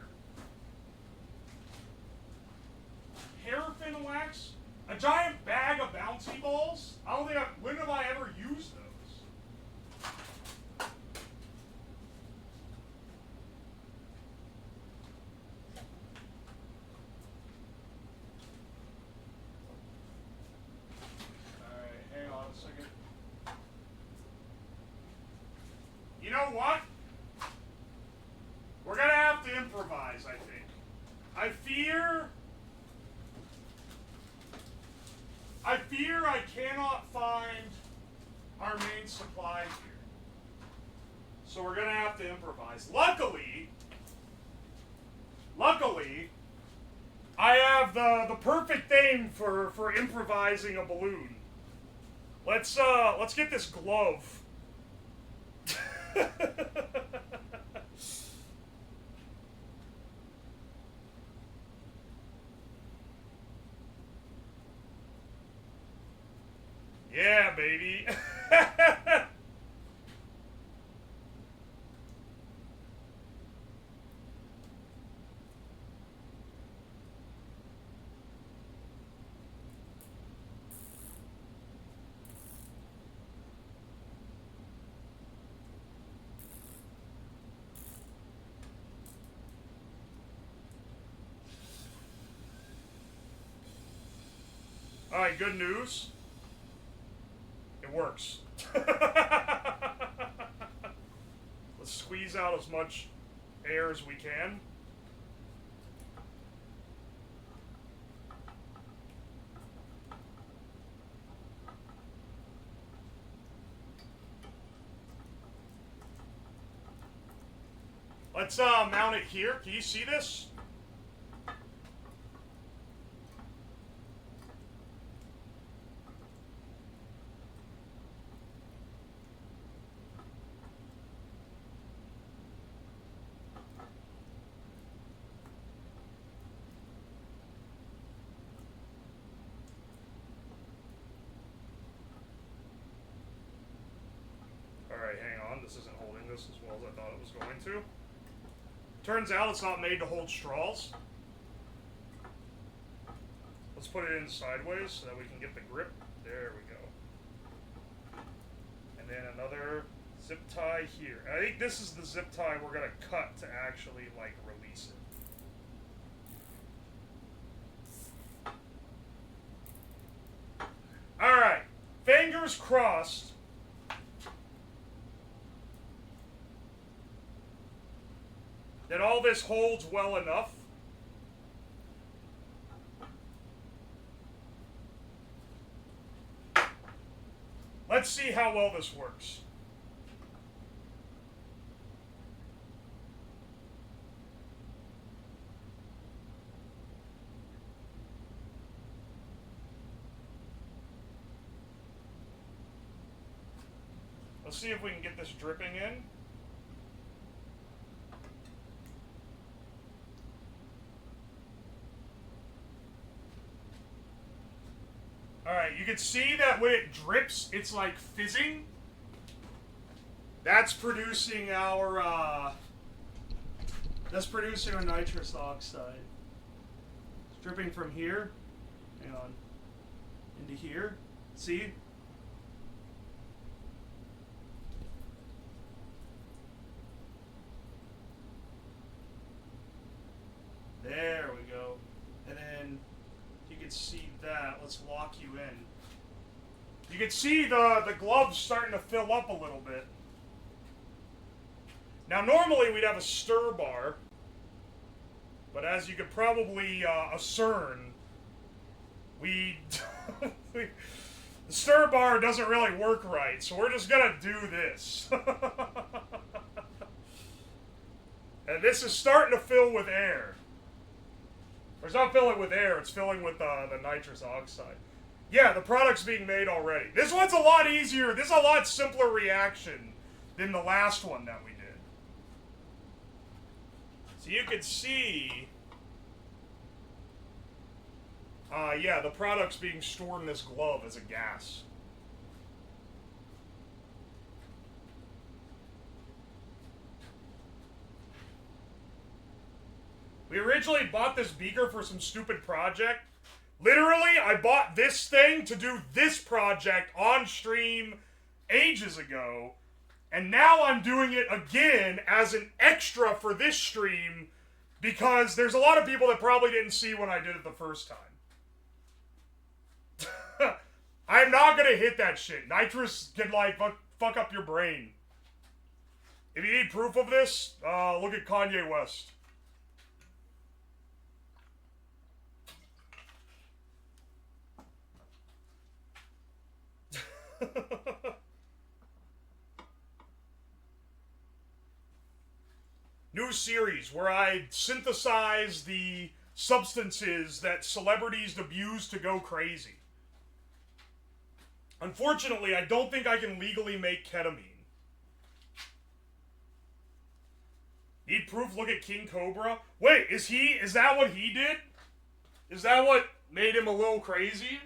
Paraffin wax? A giant bag of bouncy balls? I don't think when have I ever used those? You know what? We're gonna have to improvise, I think. I fear I cannot find our main supply here. So we're gonna have to improvise. Luckily, I have the perfect thing for improvising a balloon. Let's get this glove. Yeah, baby. Alright, good news. It works. Let's squeeze out as much air as we can. Let's mount it here. Can you see this? Alright, hang on. This isn't holding this as well as I thought it was going to. Turns out it's not made to hold straws. Let's put it in sideways so that we can get the grip. There we go. And then another zip tie here. I think this is the zip tie we're going to cut to actually, like, release it. Alright. Fingers crossed. That all this holds well enough. Let's see how well this works. Let's see if we can get this dripping in. Alright, you can see that when it drips, it's like fizzing. That's producing our, nitrous oxide. It's dripping from here. Hang on. Into here. See? There we go. And then you can see that. Let's lock you in. You can see the gloves starting to fill up a little bit. Now normally we'd have a stir bar, but as you could probably discern, the stir bar doesn't really work right, so we're just gonna do this. And this is starting to fill with air. Or it's not filling with air, it's filling with the nitrous oxide. Yeah, the product's being made already. This one's a lot easier, this is a lot simpler reaction than the last one that we did. So you can see, yeah, the product's being stored in this glove as a gas. We originally bought this beaker for some stupid project. Literally, I bought this thing to do this project on stream ages ago. And now I'm doing it again as an extra for this stream because there's a lot of people that probably didn't see when I did it the first time. I'm not gonna hit that shit. Nitrous can, like, fuck up your brain. If you need proof of this, look at Kanye West. New series where I synthesize the substances that celebrities abuse to go crazy. Unfortunately, I don't think I can legally make ketamine. Need proof? Look at King Cobra. Wait, is that what he did? Is that what made him a little crazy?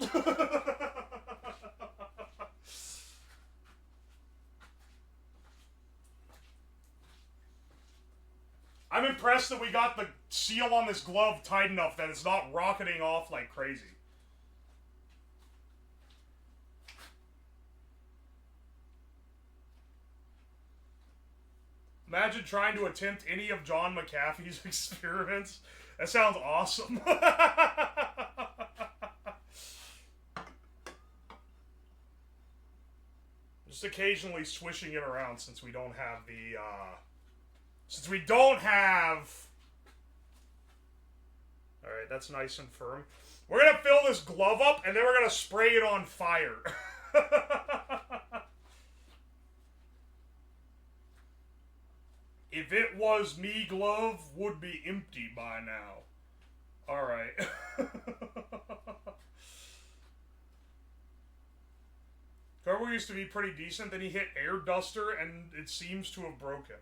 I'm impressed that we got the seal on this glove tight enough that it's not rocketing off like crazy. Imagine trying to attempt any of John McAfee's experiments. That sounds awesome. Just occasionally swishing it around since we don't have the, Alright, that's nice and firm. We're gonna fill this glove up, and then we're gonna spray it on fire. If it was me glove, would be empty by now. Alright. Carver used to be pretty decent, then he hit Air Duster, and it seems to have broken.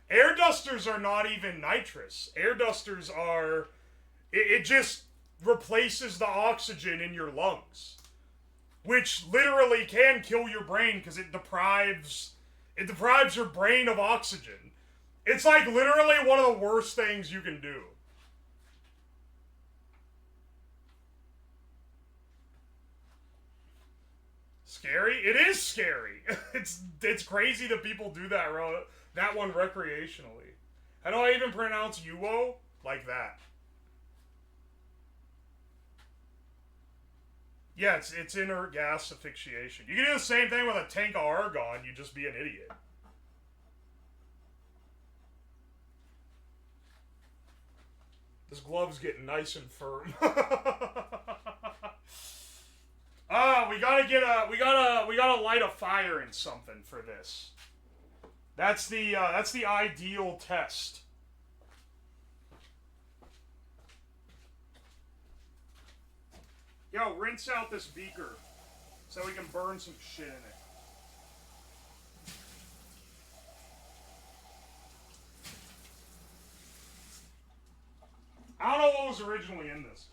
Air Dusters are not even nitrous. Air Dusters are... It just replaces the oxygen in your lungs. Which literally can kill your brain, because it deprives your brain of oxygen. It's like literally one of the worst things you can do. Scary? It is scary. It's crazy that people do that one recreationally. How do I even pronounce Uwo? Like that. Yeah, it's inert gas asphyxiation. You can do the same thing with a tank of argon, you'd just be an idiot. This glove's getting nice and firm. We gotta light a fire in something for this. That's the ideal test. Yo, rinse out this beaker so we can burn some shit in it. I don't know what was originally in this.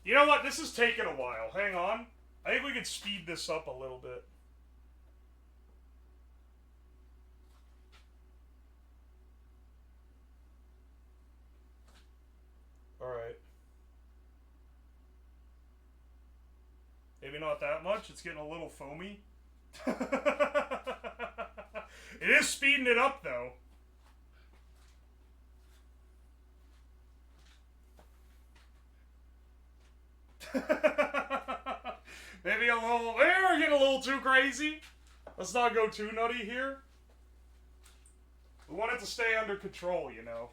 You know what? This is taking a while. Hang on. I think we could speed this up a little bit. Alright. Maybe not that much. It's getting a little foamy. It is speeding it up, though. Maybe a little... We're getting a little too crazy. Let's not go too nutty here. We want it to stay under control, you know.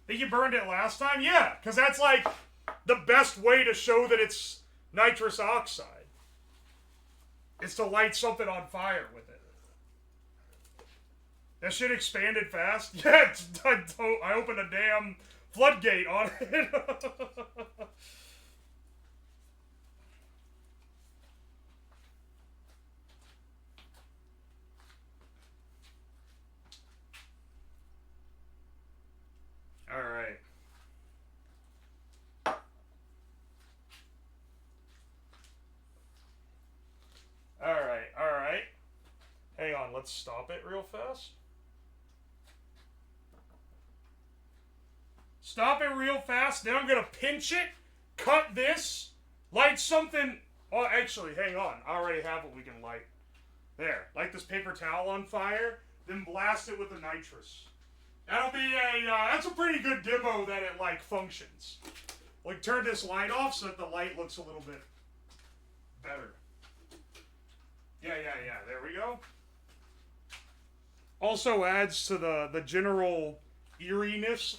Think you burned it last time? Yeah, because that's like the best way to show that it's nitrous oxide. Is to light something on fire with it. That shit expanded fast? Yeah, I opened a damn floodgate on it. Alright. Alright. Hang on, let's stop it real fast. Stop it real fast, then I'm gonna pinch it, cut this, light something. Oh, actually, hang on. I already have what we can light. There. Light this paper towel on fire, then blast it with the nitrous. That'll be a, that's a pretty good demo that it, like, functions. Like, turn this light off so that the light looks a little bit better. Yeah, there we go. Also adds to the general eeriness.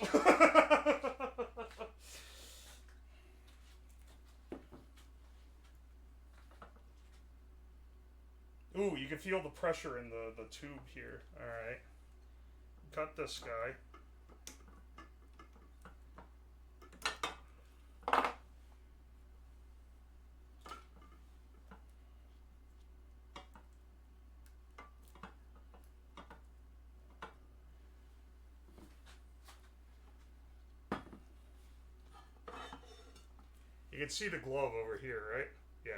Ooh, you can feel the pressure in the tube here. Alright. Cut this guy. You can see the glove over here, right? Yeah.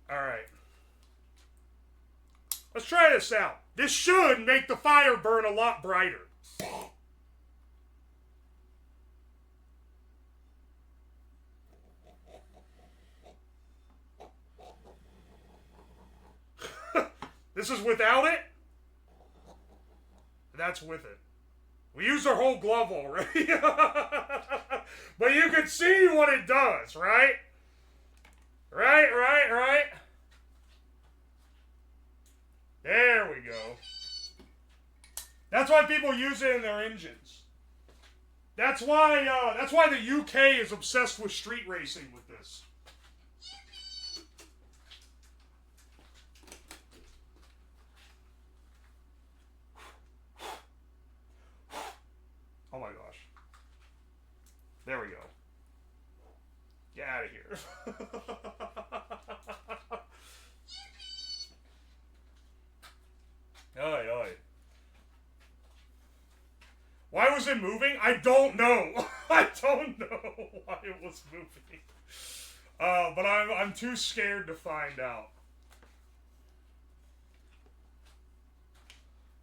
Alright. Let's try this out. This should make the fire burn a lot brighter. This is without it? That's with it. We used our whole glove already. But you can see what it does, right? Right. There we go. That's why people use it in their engines. That's why the UK is obsessed with street racing with this. Oh my gosh. There we go. Get out of here. Oy. Why was it moving? I don't know. I don't know why it was moving. But I'm too scared to find out.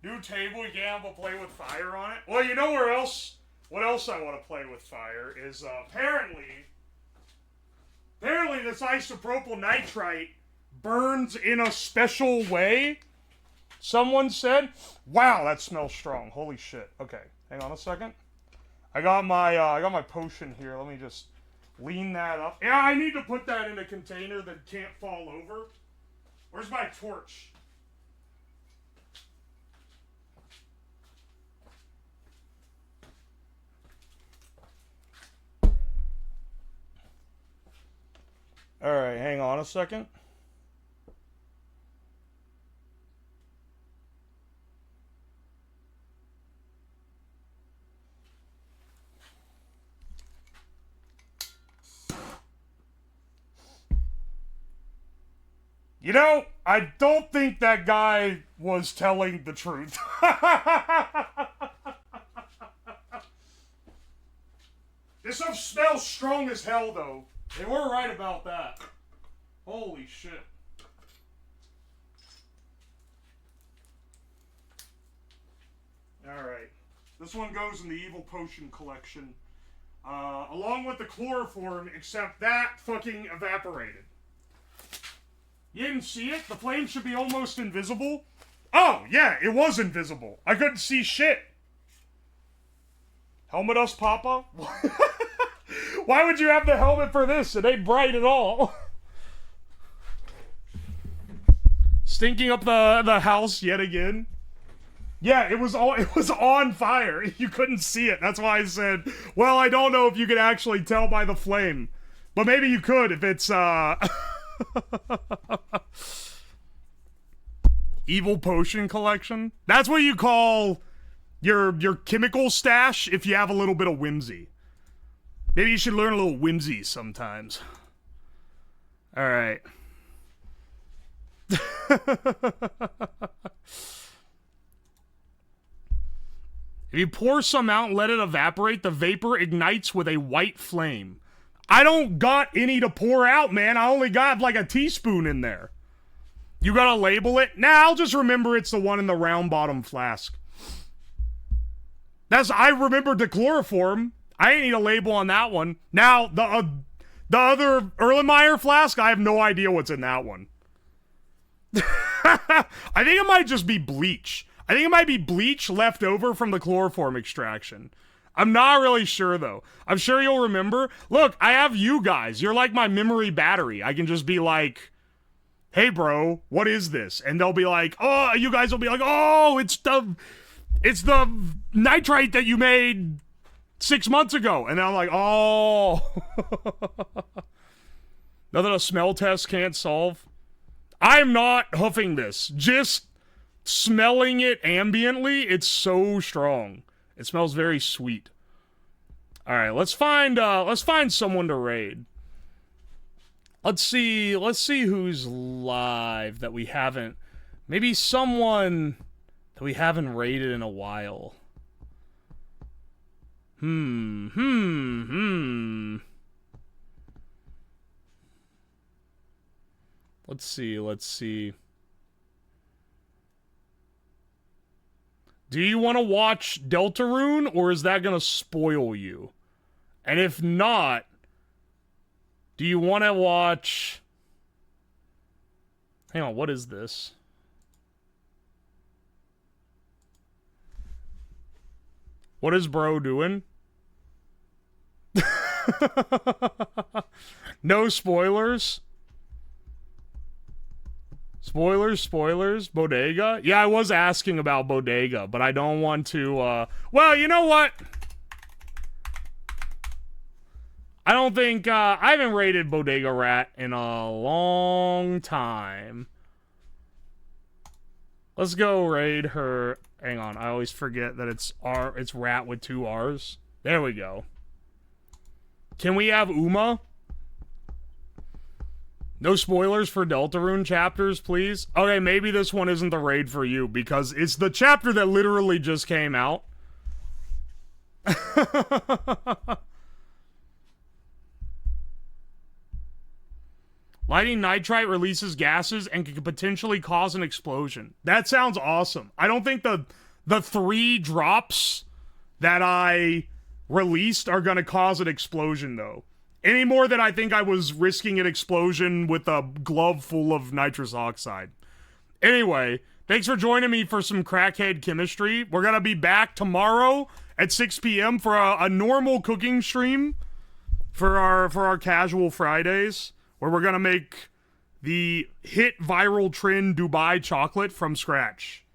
New table, you can't have a play with fire on it? Well, you know what else I want to play with fire is, apparently this isopropyl nitrite burns in a special way. Someone said, wow, that smells strong. Holy shit. Okay, hang on a second. I got my potion here. Let me just lean that up. Yeah, I need to put that in a container that can't fall over. Where's my torch? Alright, hang on a second. You know, I don't think that guy was telling the truth. This stuff smells strong as hell, though. They were right about that. Holy shit. Alright. This one goes in the Evil Potion collection. Along with the chloroform, except that fucking evaporated. You didn't see it? The flame should be almost invisible. Oh, yeah, it was invisible. I couldn't see shit. Helmet us, Papa? Why would you have the helmet for this? It ain't bright at all. Stinking up the house yet again. Yeah, it was on fire. You couldn't see it. That's why I said, well, I don't know if you could actually tell by the flame. But maybe you could if it's, Evil Potion collection? That's what you call your chemical stash if you have a little bit of whimsy. Maybe you should learn a little whimsy sometimes. Alright. If you pour some out and let it evaporate, the vapor ignites with a white flame. I don't got any to pour out, man. I only got like a teaspoon in there. You gotta label it? Nah, I'll just remember it's the one in the round bottom flask. I remembered the chloroform. I didn't need a label on that one. Now, the other Erlenmeyer flask, I have no idea what's in that one. I think it might just be bleach. I think it might be bleach left over from the chloroform extraction. I'm not really sure, though. I'm sure you'll remember. Look, I have you guys. You're like my memory battery. I can just be like, hey, bro, what is this? And they'll be like, oh, you guys will be like, oh, it's the nitrite that you made 6 months ago. And then I'm like, oh. Nothing a smell test can't solve. I'm not huffing this. Just smelling it ambiently, it's so strong. It smells very sweet. All right, let's find someone to raid. Let's see who's live that we haven't. Maybe someone that we haven't raided in a while. Let's see. Do you want to watch Deltarune, or is that going to spoil you? And if not, do you want to watch... Hang on, what is this? What is bro doing? No spoilers? Spoilers, Bodega? Yeah, I was asking about Bodega, but I don't want to, well, you know what? I don't think, I haven't rated Bodega Rat in a long time. Let's go raid her. Hang on, I always forget that it's Rat with 2 R's. There we go. Can we have Uma? No spoilers for Deltarune chapters, please. Okay, maybe this one isn't the raid for you, because it's the chapter that literally just came out. Lighting nitrite releases gases and can potentially cause an explosion. That sounds awesome. I don't think the 3 drops that I released are going to cause an explosion, though. Any more than I think I was risking an explosion with a glove full of nitrous oxide. Anyway, thanks for joining me for some crackhead chemistry. We're going to be back tomorrow at 6 p.m. for a normal cooking stream for our casual Fridays, where we're going to make the hit viral trend Dubai chocolate from scratch.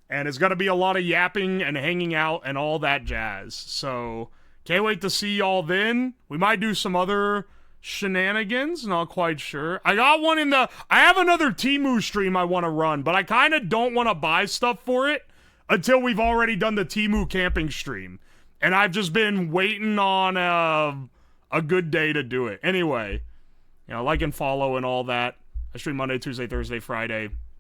And it's going to be a lot of yapping and hanging out and all that jazz. So... can't wait to see y'all then. We might do some other shenanigans, not quite sure. I have another Temu stream I want to run, but I kind of don't want to buy stuff for it until we've already done the Temu camping stream. And I've just been waiting on a good day to do it. Anyway, like and follow and all that. I stream Monday, Tuesday, Thursday, Friday.